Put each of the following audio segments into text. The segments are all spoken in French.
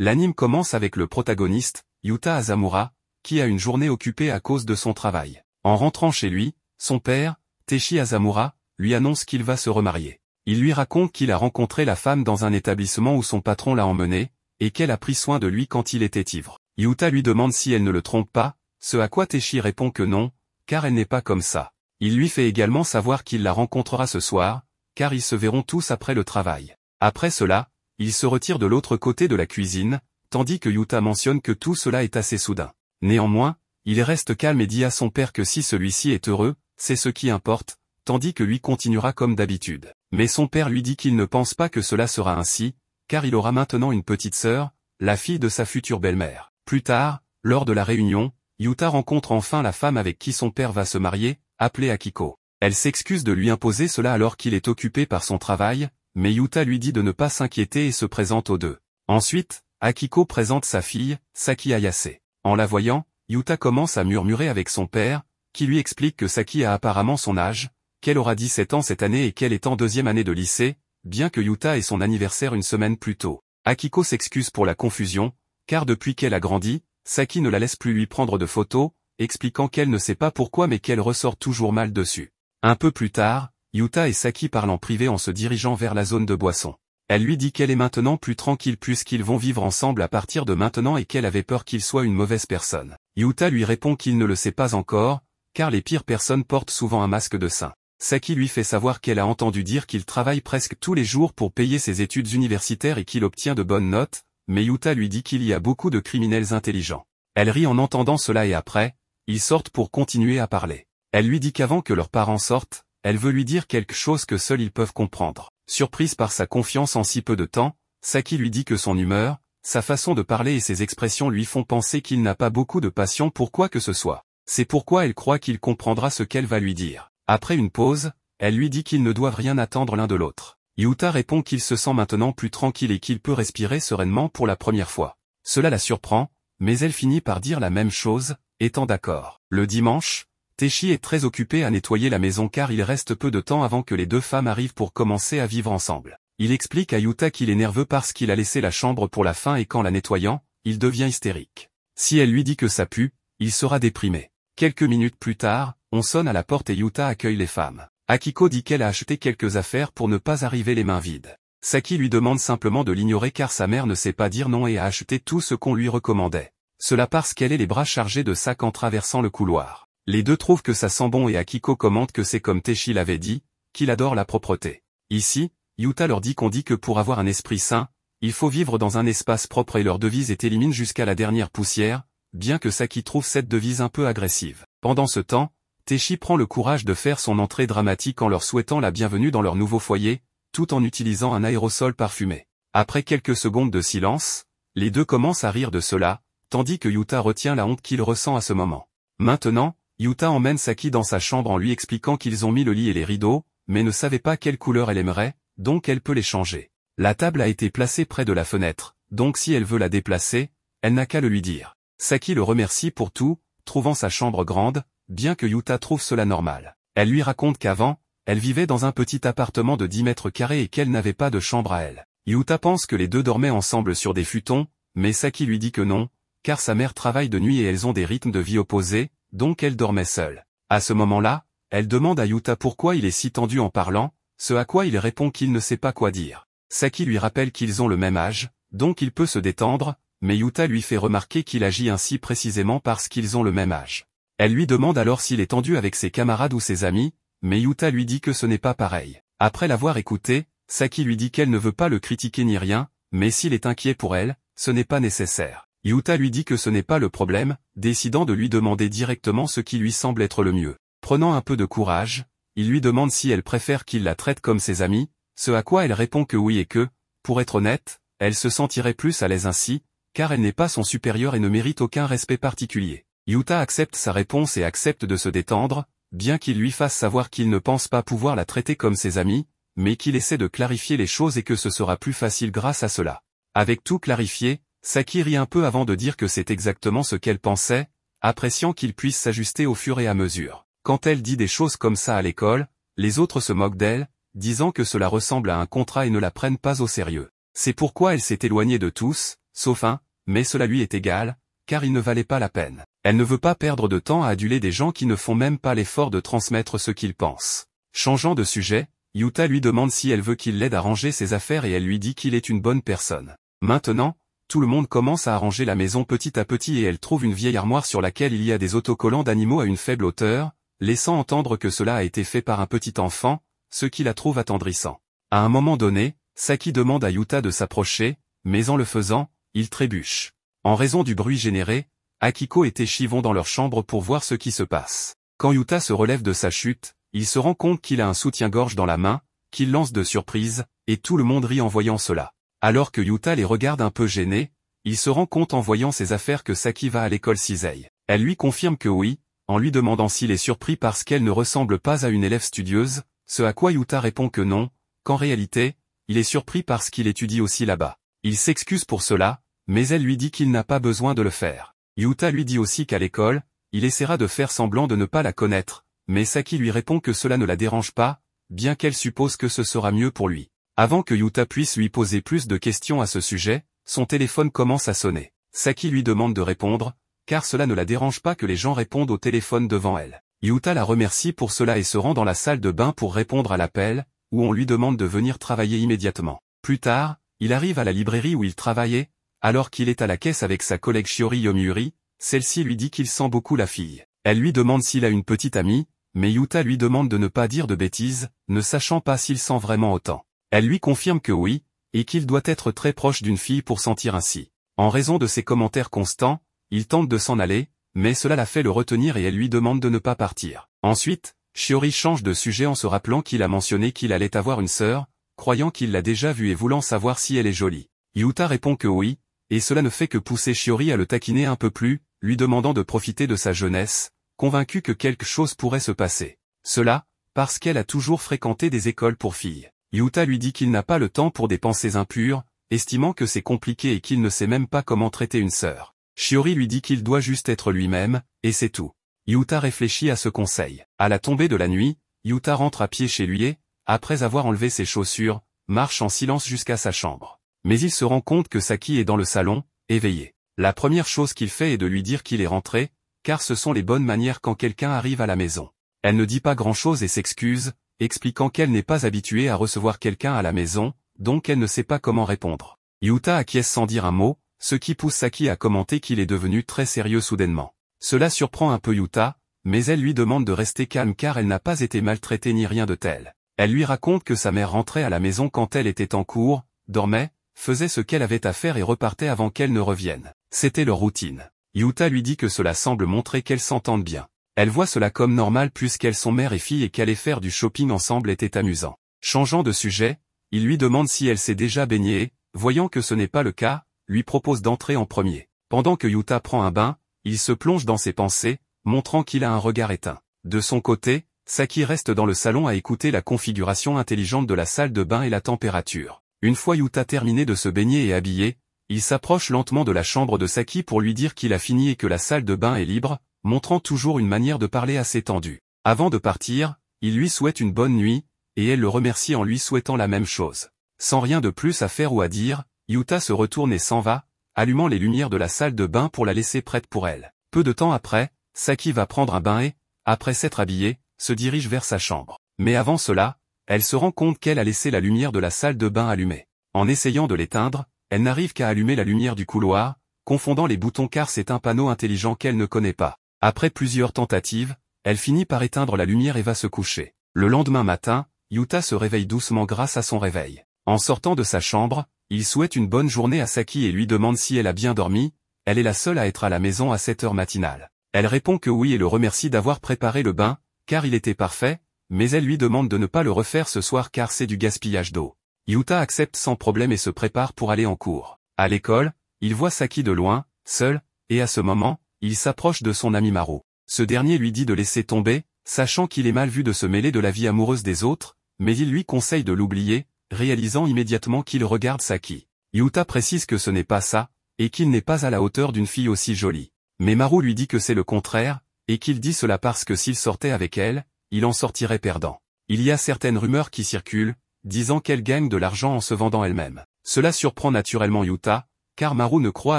L'anime commence avec le protagoniste, Yuta Azamura, qui a une journée occupée à cause de son travail. En rentrant chez lui, son père, Teishi Azamura, lui annonce qu'il va se remarier. Il lui raconte qu'il a rencontré la femme dans un établissement où son patron l'a emmené, et qu'elle a pris soin de lui quand il était ivre. Yuta lui demande si elle ne le trompe pas, ce à quoi Teishi répond que non, car elle n'est pas comme ça. Il lui fait également savoir qu'il la rencontrera ce soir, car ils se verront tous après le travail. Après cela, il se retire de l'autre côté de la cuisine, tandis que Yuta mentionne que tout cela est assez soudain. Néanmoins, il reste calme et dit à son père que si celui-ci est heureux, c'est ce qui importe, tandis que lui continuera comme d'habitude. Mais son père lui dit qu'il ne pense pas que cela sera ainsi, car il aura maintenant une petite sœur, la fille de sa future belle-mère. Plus tard, lors de la réunion, Yuta rencontre enfin la femme avec qui son père va se marier, appelée Akiko. Elle s'excuse de lui imposer cela alors qu'il est occupé par son travail, mais Yuta lui dit de ne pas s'inquiéter et se présente aux deux. Ensuite, Akiko présente sa fille, Saki Ayase. En la voyant, Yuta commence à murmurer avec son père, qui lui explique que Saki a apparemment son âge, qu'elle aura 17 ans cette année et qu'elle est en deuxième année de lycée, bien que Yuta ait son anniversaire une semaine plus tôt. Akiko s'excuse pour la confusion, car depuis qu'elle a grandi, Saki ne la laisse plus lui prendre de photos, expliquant qu'elle ne sait pas pourquoi mais qu'elle ressort toujours mal dessus. Un peu plus tard, Yuta et Saki parlent en privé en se dirigeant vers la zone de boisson. Elle lui dit qu'elle est maintenant plus tranquille puisqu'ils vont vivre ensemble à partir de maintenant et qu'elle avait peur qu'il soit une mauvaise personne. Yuta lui répond qu'il ne le sait pas encore, car les pires personnes portent souvent un masque de saint. Saki lui fait savoir qu'elle a entendu dire qu'il travaille presque tous les jours pour payer ses études universitaires et qu'il obtient de bonnes notes, mais Yuta lui dit qu'il y a beaucoup de criminels intelligents. Elle rit en entendant cela et après, ils sortent pour continuer à parler. Elle lui dit qu'avant que leurs parents sortent, elle veut lui dire quelque chose que seuls ils peuvent comprendre. Surprise par sa confiance en si peu de temps, Saki lui dit que son humeur, sa façon de parler et ses expressions lui font penser qu'il n'a pas beaucoup de passion pour quoi que ce soit. C'est pourquoi elle croit qu'il comprendra ce qu'elle va lui dire. Après une pause, elle lui dit qu'ils ne doivent rien attendre l'un de l'autre. Yuta répond qu'il se sent maintenant plus tranquille et qu'il peut respirer sereinement pour la première fois. Cela la surprend, mais elle finit par dire la même chose, étant d'accord. Le dimanche, Teishi est très occupé à nettoyer la maison car il reste peu de temps avant que les deux femmes arrivent pour commencer à vivre ensemble. Il explique à Yuta qu'il est nerveux parce qu'il a laissé la chambre pour la fin et qu'en la nettoyant, il devient hystérique. Si elle lui dit que ça pue, il sera déprimé. Quelques minutes plus tard, on sonne à la porte et Yuta accueille les femmes. Akiko dit qu'elle a acheté quelques affaires pour ne pas arriver les mains vides. Saki lui demande simplement de l'ignorer car sa mère ne sait pas dire non et a acheté tout ce qu'on lui recommandait. Cela parce qu'elle est les bras chargés de sacs en traversant le couloir. Les deux trouvent que ça sent bon et Akiko commente que c'est comme Teishi l'avait dit, qu'il adore la propreté. Ici, Yuta leur dit qu'on dit que pour avoir un esprit sain, il faut vivre dans un espace propre et leur devise est élimine jusqu'à la dernière poussière, bien que Saki trouve cette devise un peu agressive. Pendant ce temps, Teishi prend le courage de faire son entrée dramatique en leur souhaitant la bienvenue dans leur nouveau foyer, tout en utilisant un aérosol parfumé. Après quelques secondes de silence, les deux commencent à rire de cela, tandis que Yuta retient la honte qu'il ressent à ce moment. Maintenant, Yuta emmène Saki dans sa chambre en lui expliquant qu'ils ont mis le lit et les rideaux, mais ne savait pas quelle couleur elle aimerait, donc elle peut les changer. La table a été placée près de la fenêtre, donc si elle veut la déplacer, elle n'a qu'à le lui dire. Saki le remercie pour tout, trouvant sa chambre grande, bien que Yuta trouve cela normal. Elle lui raconte qu'avant, elle vivait dans un petit appartement de 10 mètres carrés et qu'elle n'avait pas de chambre à elle. Yuta pense que les deux dormaient ensemble sur des futons, mais Saki lui dit que non, car sa mère travaille de nuit et elles ont des rythmes de vie opposés, donc elle dormait seule. À ce moment-là, elle demande à Yuta pourquoi il est si tendu en parlant, ce à quoi il répond qu'il ne sait pas quoi dire. Saki lui rappelle qu'ils ont le même âge, donc il peut se détendre, mais Yuta lui fait remarquer qu'il agit ainsi précisément parce qu'ils ont le même âge. Elle lui demande alors s'il est tendu avec ses camarades ou ses amis, mais Yuta lui dit que ce n'est pas pareil. Après l'avoir écouté, Saki lui dit qu'elle ne veut pas le critiquer ni rien, mais s'il est inquiet pour elle, ce n'est pas nécessaire. Yuta lui dit que ce n'est pas le problème, décidant de lui demander directement ce qui lui semble être le mieux. Prenant un peu de courage, il lui demande si elle préfère qu'il la traite comme ses amis, ce à quoi elle répond que oui et que, pour être honnête, elle se sentirait plus à l'aise ainsi, car elle n'est pas son supérieur et ne mérite aucun respect particulier. Yuta accepte sa réponse et accepte de se détendre, bien qu'il lui fasse savoir qu'il ne pense pas pouvoir la traiter comme ses amis, mais qu'il essaie de clarifier les choses et que ce sera plus facile grâce à cela. Avec tout clarifié, Saki rit un peu avant de dire que c'est exactement ce qu'elle pensait, appréciant qu'il puisse s'ajuster au fur et à mesure. Quand elle dit des choses comme ça à l'école, les autres se moquent d'elle, disant que cela ressemble à un contrat et ne la prennent pas au sérieux. C'est pourquoi elle s'est éloignée de tous, sauf un, mais cela lui est égal, car il ne valait pas la peine. Elle ne veut pas perdre de temps à aduler des gens qui ne font même pas l'effort de transmettre ce qu'ils pensent. Changeant de sujet, Yuta lui demande si elle veut qu'il l'aide à ranger ses affaires et elle lui dit qu'il est une bonne personne. Maintenant, tout le monde commence à arranger la maison petit à petit et elle trouve une vieille armoire sur laquelle il y a des autocollants d'animaux à une faible hauteur, laissant entendre que cela a été fait par un petit enfant, ce qui la trouve attendrissant. À un moment donné, Saki demande à Yuta de s'approcher, mais en le faisant, il trébuche. En raison du bruit généré, Akiko et Teshi vont dans leur chambre pour voir ce qui se passe. Quand Yuta se relève de sa chute, il se rend compte qu'il a un soutien-gorge dans la main, qu'il lance de surprise, et tout le monde rit en voyant cela. Alors que Yuta les regarde un peu gêné, il se rend compte en voyant ses affaires que Saki va à l'école Sisei. Elle lui confirme que oui, en lui demandant s'il est surpris parce qu'elle ne ressemble pas à une élève studieuse, ce à quoi Yuta répond que non, qu'en réalité, il est surpris parce qu'il étudie aussi là-bas. Il s'excuse pour cela, mais elle lui dit qu'il n'a pas besoin de le faire. Yuta lui dit aussi qu'à l'école, il essaiera de faire semblant de ne pas la connaître, mais Saki lui répond que cela ne la dérange pas, bien qu'elle suppose que ce sera mieux pour lui. Avant que Yuta puisse lui poser plus de questions à ce sujet, son téléphone commence à sonner. Saki lui demande de répondre, car cela ne la dérange pas que les gens répondent au téléphone devant elle. Yuta la remercie pour cela et se rend dans la salle de bain pour répondre à l'appel, où on lui demande de venir travailler immédiatement. Plus tard, il arrive à la librairie où il travaillait, alors qu'il est à la caisse avec sa collègue Shiori Yomiuri, celle-ci lui dit qu'il sent beaucoup la fille. Elle lui demande s'il a une petite amie, mais Yuta lui demande de ne pas dire de bêtises, ne sachant pas s'il sent vraiment autant. Elle lui confirme que oui, et qu'il doit être très proche d'une fille pour sentir ainsi. En raison de ses commentaires constants, il tente de s'en aller, mais cela la fait le retenir et elle lui demande de ne pas partir. Ensuite, Shiori change de sujet en se rappelant qu'il a mentionné qu'il allait avoir une sœur, croyant qu'il l'a déjà vue et voulant savoir si elle est jolie. Yuta répond que oui, et cela ne fait que pousser Shiori à le taquiner un peu plus, lui demandant de profiter de sa jeunesse, convaincu que quelque chose pourrait se passer. Cela, parce qu'elle a toujours fréquenté des écoles pour filles. Yuta lui dit qu'il n'a pas le temps pour des pensées impures, estimant que c'est compliqué et qu'il ne sait même pas comment traiter une sœur. Shiori lui dit qu'il doit juste être lui-même, et c'est tout. Yuta réfléchit à ce conseil. À la tombée de la nuit, Yuta rentre à pied chez lui et, après avoir enlevé ses chaussures, marche en silence jusqu'à sa chambre. Mais il se rend compte que Saki est dans le salon, éveillé. La première chose qu'il fait est de lui dire qu'il est rentré, car ce sont les bonnes manières quand quelqu'un arrive à la maison. Elle ne dit pas grand-chose et s'excuse, expliquant qu'elle n'est pas habituée à recevoir quelqu'un à la maison, donc elle ne sait pas comment répondre. Yuta acquiesce sans dire un mot, ce qui pousse Saki à commenter qu'il est devenu très sérieux soudainement. Cela surprend un peu Yuta, mais elle lui demande de rester calme car elle n'a pas été maltraitée ni rien de tel. Elle lui raconte que sa mère rentrait à la maison quand elle était en cours, dormait, faisait ce qu'elle avait à faire et repartait avant qu'elle ne revienne. C'était leur routine. Yuta lui dit que cela semble montrer qu'elles s'entendent bien. Elle voit cela comme normal puisqu'elles sont mère et fille et qu'aller faire du shopping ensemble était amusant. Changeant de sujet, il lui demande si elle s'est déjà baignée et, voyant que ce n'est pas le cas, lui propose d'entrer en premier. Pendant que Yuta prend un bain, il se plonge dans ses pensées, montrant qu'il a un regard éteint. De son côté, Saki reste dans le salon à écouter la configuration intelligente de la salle de bain et la température. Une fois Yuta terminé de se baigner et habillé, il s'approche lentement de la chambre de Saki pour lui dire qu'il a fini et que la salle de bain est libre, montrant toujours une manière de parler assez tendue. Avant de partir, il lui souhaite une bonne nuit, et elle le remercie en lui souhaitant la même chose. Sans rien de plus à faire ou à dire, Yuta se retourne et s'en va, allumant les lumières de la salle de bain pour la laisser prête pour elle. Peu de temps après, Saki va prendre un bain et, après s'être habillée, se dirige vers sa chambre. Mais avant cela, elle se rend compte qu'elle a laissé la lumière de la salle de bain allumée. En essayant de l'éteindre, elle n'arrive qu'à allumer la lumière du couloir, confondant les boutons car c'est un panneau intelligent qu'elle ne connaît pas. Après plusieurs tentatives, elle finit par éteindre la lumière et va se coucher. Le lendemain matin, Yuta se réveille doucement grâce à son réveil. En sortant de sa chambre, il souhaite une bonne journée à Saki et lui demande si elle a bien dormi. Elle est la seule à être à la maison à 7 heures matinale. Elle répond que oui et le remercie d'avoir préparé le bain, car il était parfait, mais elle lui demande de ne pas le refaire ce soir car c'est du gaspillage d'eau. Yuta accepte sans problème et se prépare pour aller en cours. À l'école, il voit Saki de loin, seul, et à ce moment, il s'approche de son ami Maru. Ce dernier lui dit de laisser tomber, sachant qu'il est mal vu de se mêler de la vie amoureuse des autres, mais il lui conseille de l'oublier, réalisant immédiatement qu'il regarde Saki. Yuta précise que ce n'est pas ça, et qu'il n'est pas à la hauteur d'une fille aussi jolie. Mais Maru lui dit que c'est le contraire, et qu'il dit cela parce que s'il sortait avec elle, il en sortirait perdant. Il y a certaines rumeurs qui circulent, disant qu'elle gagne de l'argent en se vendant elle-même. Cela surprend naturellement Yuta, car Maru ne croit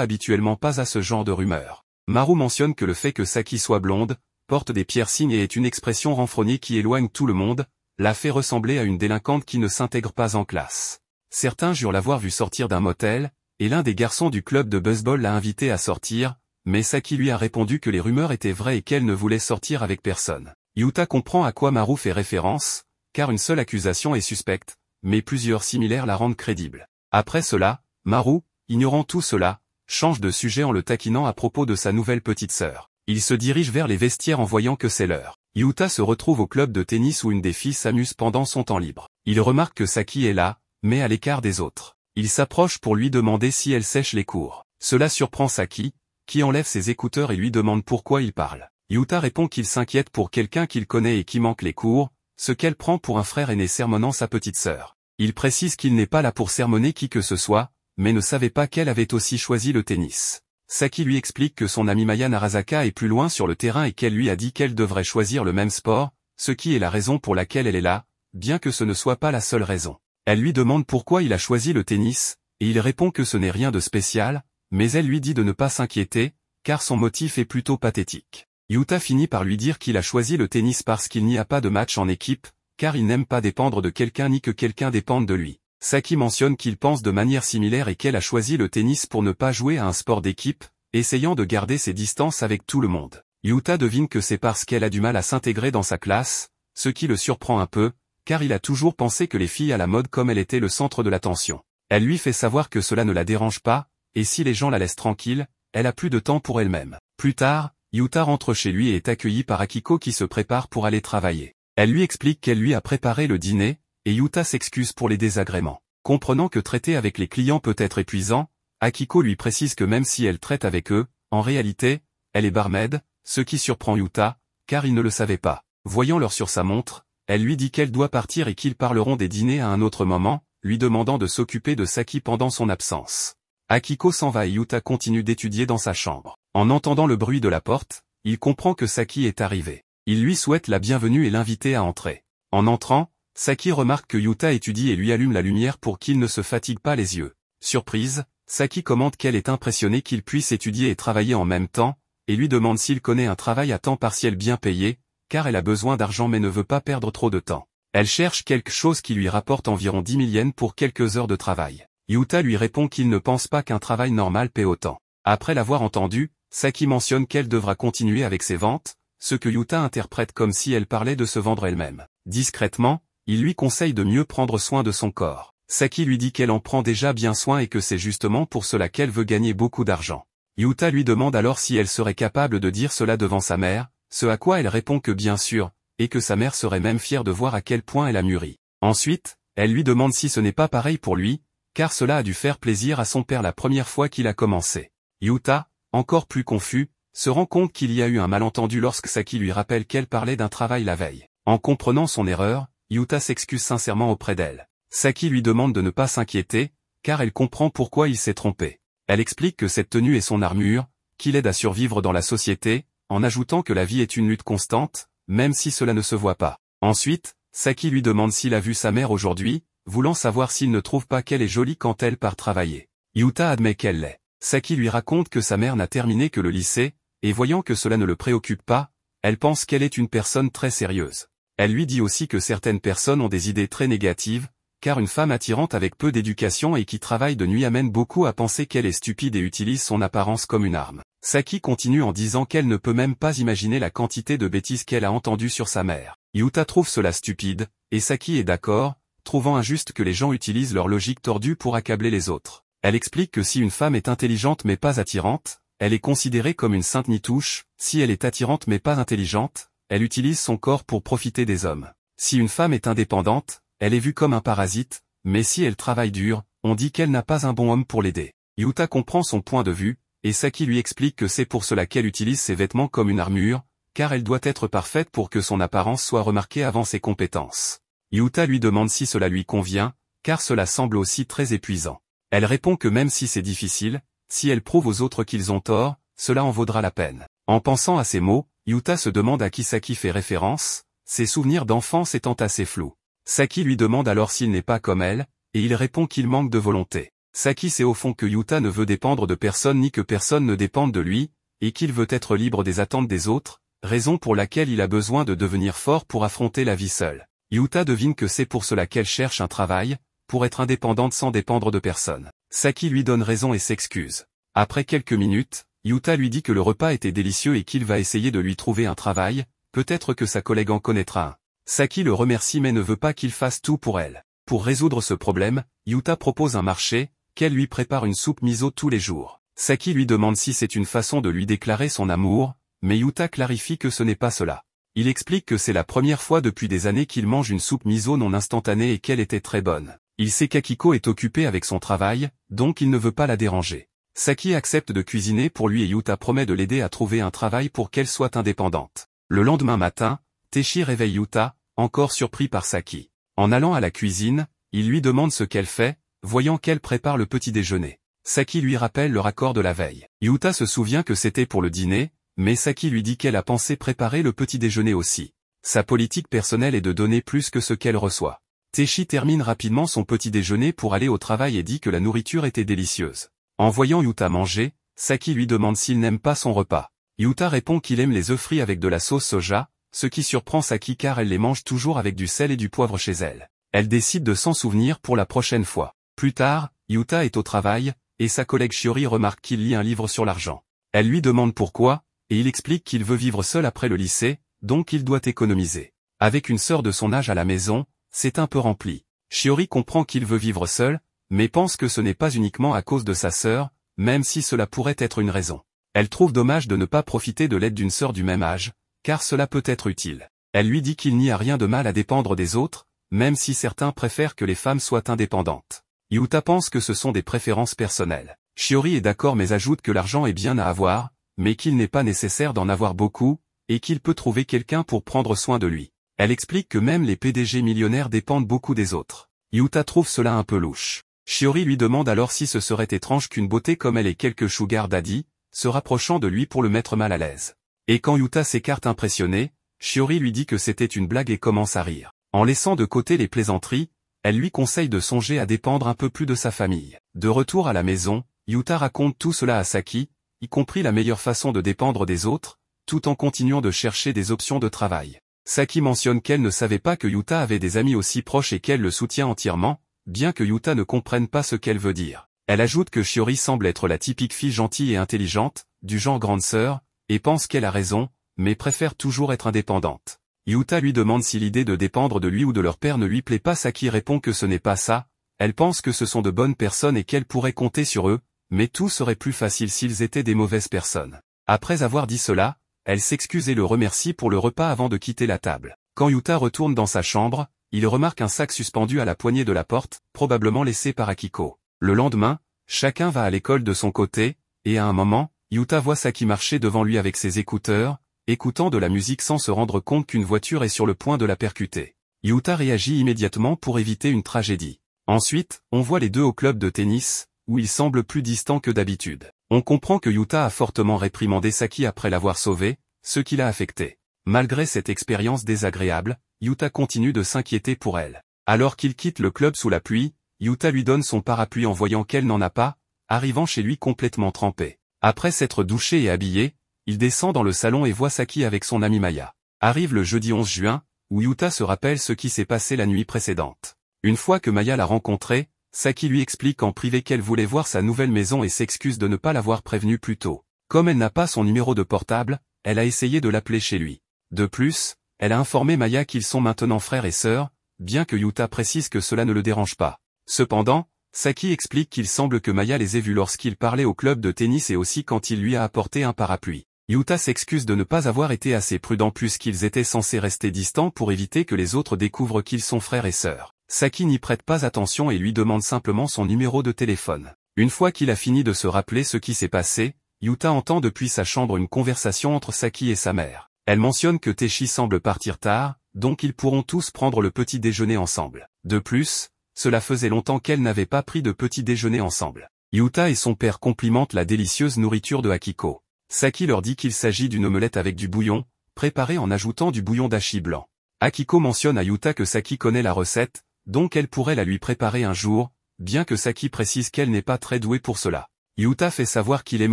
habituellement pas à ce genre de rumeurs. Maru mentionne que le fait que Saki soit blonde, porte des piercings et est une expression renfrognée qui éloigne tout le monde, l'a fait ressembler à une délinquante qui ne s'intègre pas en classe. Certains jurent l'avoir vue sortir d'un motel, et l'un des garçons du club de baseball l'a invité à sortir, mais Saki lui a répondu que les rumeurs étaient vraies et qu'elle ne voulait sortir avec personne. Yuta comprend à quoi Maru fait référence, car une seule accusation est suspecte, mais plusieurs similaires la rendent crédible. Après cela, Maru, ignorant tout cela, change de sujet en le taquinant à propos de sa nouvelle petite sœur. Il se dirige vers les vestiaires en voyant que c'est l'heure. Yuta se retrouve au club de tennis où une des filles s'amuse pendant son temps libre. Il remarque que Saki est là, mais à l'écart des autres. Il s'approche pour lui demander si elle sèche les cours. Cela surprend Saki, qui enlève ses écouteurs et lui demande pourquoi il parle. Yuta répond qu'il s'inquiète pour quelqu'un qu'il connaît et qui manque les cours, ce qu'elle prend pour un frère aîné sermonnant sa petite sœur. Il précise qu'il n'est pas là pour sermonner qui que ce soit, mais ne savait pas qu'elle avait aussi choisi le tennis. Saki lui explique que son amie Maya Narasaka est plus loin sur le terrain et qu'elle lui a dit qu'elle devrait choisir le même sport, ce qui est la raison pour laquelle elle est là, bien que ce ne soit pas la seule raison. Elle lui demande pourquoi il a choisi le tennis, et il répond que ce n'est rien de spécial, mais elle lui dit de ne pas s'inquiéter, car son motif est plutôt pathétique. Yuta finit par lui dire qu'il a choisi le tennis parce qu'il n'y a pas de match en équipe, car il n'aime pas dépendre de quelqu'un ni que quelqu'un dépende de lui. Saki mentionne qu'il pense de manière similaire et qu'elle a choisi le tennis pour ne pas jouer à un sport d'équipe, essayant de garder ses distances avec tout le monde. Yuta devine que c'est parce qu'elle a du mal à s'intégrer dans sa classe, ce qui le surprend un peu, car il a toujours pensé que les filles à la mode comme elle étaient le centre de l'attention. Elle lui fait savoir que cela ne la dérange pas, et si les gens la laissent tranquille, elle a plus de temps pour elle-même. Plus tard, Yuta rentre chez lui et est accueillie par Akiko qui se prépare pour aller travailler. Elle lui explique qu'elle lui a préparé le dîner, et Yuta s'excuse pour les désagréments. Comprenant que traiter avec les clients peut être épuisant, Akiko lui précise que même si elle traite avec eux, en réalité, elle est barmaid, ce qui surprend Yuta, car il ne le savait pas. Voyant l'heure sur sa montre, elle lui dit qu'elle doit partir et qu'ils parleront des dîners à un autre moment, lui demandant de s'occuper de Saki pendant son absence. Akiko s'en va et Yuta continue d'étudier dans sa chambre. En entendant le bruit de la porte, il comprend que Saki est arrivé. Il lui souhaite la bienvenue et l'invite à entrer. En entrant, Saki remarque que Yuta étudie et lui allume la lumière pour qu'il ne se fatigue pas les yeux. Surprise, Saki commente qu'elle est impressionnée qu'il puisse étudier et travailler en même temps, et lui demande s'il connaît un travail à temps partiel bien payé, car elle a besoin d'argent mais ne veut pas perdre trop de temps. Elle cherche quelque chose qui lui rapporte environ 10 000 yens pour quelques heures de travail. Yuta lui répond qu'il ne pense pas qu'un travail normal paie autant. Après l'avoir entendu, Saki mentionne qu'elle devra continuer avec ses ventes, ce que Yuta interprète comme si elle parlait de se vendre elle-même. Discrètement, il lui conseille de mieux prendre soin de son corps. Saki lui dit qu'elle en prend déjà bien soin et que c'est justement pour cela qu'elle veut gagner beaucoup d'argent. Yuta lui demande alors si elle serait capable de dire cela devant sa mère, ce à quoi elle répond que bien sûr, et que sa mère serait même fière de voir à quel point elle a mûri. Ensuite, elle lui demande si ce n'est pas pareil pour lui, car cela a dû faire plaisir à son père la première fois qu'il a commencé. Yuta, encore plus confus, se rend compte qu'il y a eu un malentendu lorsque Saki lui rappelle qu'elle parlait d'un travail la veille. En comprenant son erreur, Yuta s'excuse sincèrement auprès d'elle. Saki lui demande de ne pas s'inquiéter, car elle comprend pourquoi il s'est trompé. Elle explique que cette tenue est son armure, qui l'aide à survivre dans la société, en ajoutant que la vie est une lutte constante, même si cela ne se voit pas. Ensuite, Saki lui demande s'il a vu sa mère aujourd'hui, voulant savoir s'il ne trouve pas qu'elle est jolie quand elle part travailler. Yuta admet qu'elle l'est. Saki lui raconte que sa mère n'a terminé que le lycée, et voyant que cela ne le préoccupe pas, elle pense qu'elle est une personne très sérieuse. Elle lui dit aussi que certaines personnes ont des idées très négatives, car une femme attirante avec peu d'éducation et qui travaille de nuit amène beaucoup à penser qu'elle est stupide et utilise son apparence comme une arme. Saki continue en disant qu'elle ne peut même pas imaginer la quantité de bêtises qu'elle a entendues sur sa mère. Yuta trouve cela stupide, et Saki est d'accord, trouvant injuste que les gens utilisent leur logique tordue pour accabler les autres. Elle explique que si une femme est intelligente mais pas attirante, elle est considérée comme une sainte nitouche, si elle est attirante mais pas intelligente, elle utilise son corps pour profiter des hommes. Si une femme est indépendante, elle est vue comme un parasite, mais si elle travaille dur, on dit qu'elle n'a pas un bon homme pour l'aider. Yuta comprend son point de vue, et Saki lui explique que c'est pour cela qu'elle utilise ses vêtements comme une armure, car elle doit être parfaite pour que son apparence soit remarquée avant ses compétences. Yuta lui demande si cela lui convient, car cela semble aussi très épuisant. Elle répond que même si c'est difficile, si elle prouve aux autres qu'ils ont tort, cela en vaudra la peine. En pensant à ces mots, Yuta se demande à qui Saki fait référence, ses souvenirs d'enfance étant assez flous. Saki lui demande alors s'il n'est pas comme elle, et il répond qu'il manque de volonté. Saki sait au fond que Yuta ne veut dépendre de personne ni que personne ne dépende de lui, et qu'il veut être libre des attentes des autres, raison pour laquelle il a besoin de devenir fort pour affronter la vie seule. Yuta devine que c'est pour cela qu'elle cherche un travail, pour être indépendante sans dépendre de personne. Saki lui donne raison et s'excuse. Après quelques minutes, Yuta lui dit que le repas était délicieux et qu'il va essayer de lui trouver un travail, peut-être que sa collègue en connaîtra un. Saki le remercie mais ne veut pas qu'il fasse tout pour elle. Pour résoudre ce problème, Yuta propose un marché, qu'elle lui prépare une soupe miso tous les jours. Saki lui demande si c'est une façon de lui déclarer son amour, mais Yuta clarifie que ce n'est pas cela. Il explique que c'est la première fois depuis des années qu'il mange une soupe miso non instantanée et qu'elle était très bonne. Il sait qu'Akiko est occupée avec son travail, donc il ne veut pas la déranger. Saki accepte de cuisiner pour lui et Yuta promet de l'aider à trouver un travail pour qu'elle soit indépendante. Le lendemain matin, Teishi réveille Yuta, encore surpris par Saki. En allant à la cuisine, il lui demande ce qu'elle fait, voyant qu'elle prépare le petit déjeuner. Saki lui rappelle le raccord de la veille. Yuta se souvient que c'était pour le dîner, mais Saki lui dit qu'elle a pensé préparer le petit déjeuner aussi. Sa politique personnelle est de donner plus que ce qu'elle reçoit. Teishi termine rapidement son petit déjeuner pour aller au travail et dit que la nourriture était délicieuse. En voyant Yuta manger, Saki lui demande s'il n'aime pas son repas. Yuta répond qu'il aime les œufs frits avec de la sauce soja, ce qui surprend Saki car elle les mange toujours avec du sel et du poivre chez elle. Elle décide de s'en souvenir pour la prochaine fois. Plus tard, Yuta est au travail, et sa collègue Shiori remarque qu'il lit un livre sur l'argent. Elle lui demande pourquoi, et il explique qu'il veut vivre seul après le lycée, donc il doit économiser. Avec une sœur de son âge à la maison, c'est un peu rempli. Shiori comprend qu'il veut vivre seul, mais pense que ce n'est pas uniquement à cause de sa sœur, même si cela pourrait être une raison. Elle trouve dommage de ne pas profiter de l'aide d'une sœur du même âge, car cela peut être utile. Elle lui dit qu'il n'y a rien de mal à dépendre des autres, même si certains préfèrent que les femmes soient indépendantes. Yuta pense que ce sont des préférences personnelles. Shiori est d'accord mais ajoute que l'argent est bien à avoir, mais qu'il n'est pas nécessaire d'en avoir beaucoup, et qu'il peut trouver quelqu'un pour prendre soin de lui. Elle explique que même les PDG millionnaires dépendent beaucoup des autres. Yuta trouve cela un peu louche. Shiori lui demande alors si ce serait étrange qu'une beauté comme elle ait quelques sugar daddy, se rapprochant de lui pour le mettre mal à l'aise. Et quand Yuta s'écarte impressionné, Shiori lui dit que c'était une blague et commence à rire. En laissant de côté les plaisanteries, elle lui conseille de songer à dépendre un peu plus de sa famille. De retour à la maison, Yuta raconte tout cela à Saki, y compris la meilleure façon de dépendre des autres, tout en continuant de chercher des options de travail. Saki mentionne qu'elle ne savait pas que Yuta avait des amis aussi proches et qu'elle le soutient entièrement, bien que Yuta ne comprenne pas ce qu'elle veut dire. Elle ajoute que Shiori semble être la typique fille gentille et intelligente, du genre grande sœur, et pense qu'elle a raison, mais préfère toujours être indépendante. Yuta lui demande si l'idée de dépendre de lui ou de leur père ne lui plaît pas. Saki répond que ce n'est pas ça, elle pense que ce sont de bonnes personnes et qu'elle pourrait compter sur eux, mais tout serait plus facile s'ils étaient des mauvaises personnes. Après avoir dit cela, elle s'excuse et le remercie pour le repas avant de quitter la table. Quand Yuta retourne dans sa chambre, il remarque un sac suspendu à la poignée de la porte, probablement laissé par Akiko. Le lendemain, chacun va à l'école de son côté, et à un moment, Yuta voit Saki marcher devant lui avec ses écouteurs, écoutant de la musique sans se rendre compte qu'une voiture est sur le point de la percuter. Yuta réagit immédiatement pour éviter une tragédie. Ensuite, on voit les deux au club de tennis, où ils semblent plus distants que d'habitude. On comprend que Yuta a fortement réprimandé Saki après l'avoir sauvé, ce qui l'a affecté. Malgré cette expérience désagréable, Yuta continue de s'inquiéter pour elle. Alors qu'il quitte le club sous la pluie, Yuta lui donne son parapluie en voyant qu'elle n'en a pas, arrivant chez lui complètement trempée. Après s'être douché et habillé, il descend dans le salon et voit Saki avec son amie Maya. Arrive le jeudi 11 juin, où Yuta se rappelle ce qui s'est passé la nuit précédente. Une fois que Maya l'a rencontrée, Saki lui explique en privé qu'elle voulait voir sa nouvelle maison et s'excuse de ne pas l'avoir prévenue plus tôt. Comme elle n'a pas son numéro de portable, elle a essayé de l'appeler chez lui. De plus, elle a informé Maya qu'ils sont maintenant frères et sœurs, bien que Yuta précise que cela ne le dérange pas. Cependant, Saki explique qu'il semble que Maya les ait vus lorsqu'il parlait au club de tennis et aussi quand il lui a apporté un parapluie. Yuta s'excuse de ne pas avoir été assez prudent puisqu'ils étaient censés rester distants pour éviter que les autres découvrent qu'ils sont frères et sœurs. Saki n'y prête pas attention et lui demande simplement son numéro de téléphone. Une fois qu'il a fini de se rappeler ce qui s'est passé, Yuta entend depuis sa chambre une conversation entre Saki et sa mère. Elle mentionne que Teishi semble partir tard, donc ils pourront tous prendre le petit déjeuner ensemble. De plus, cela faisait longtemps qu'elle n'avait pas pris de petit déjeuner ensemble. Yuta et son père complimentent la délicieuse nourriture de Akiko. Saki leur dit qu'il s'agit d'une omelette avec du bouillon, préparée en ajoutant du bouillon d'achi blanc. Akiko mentionne à Yuta que Saki connaît la recette, donc elle pourrait la lui préparer un jour, bien que Saki précise qu'elle n'est pas très douée pour cela. Yuta fait savoir qu'il aime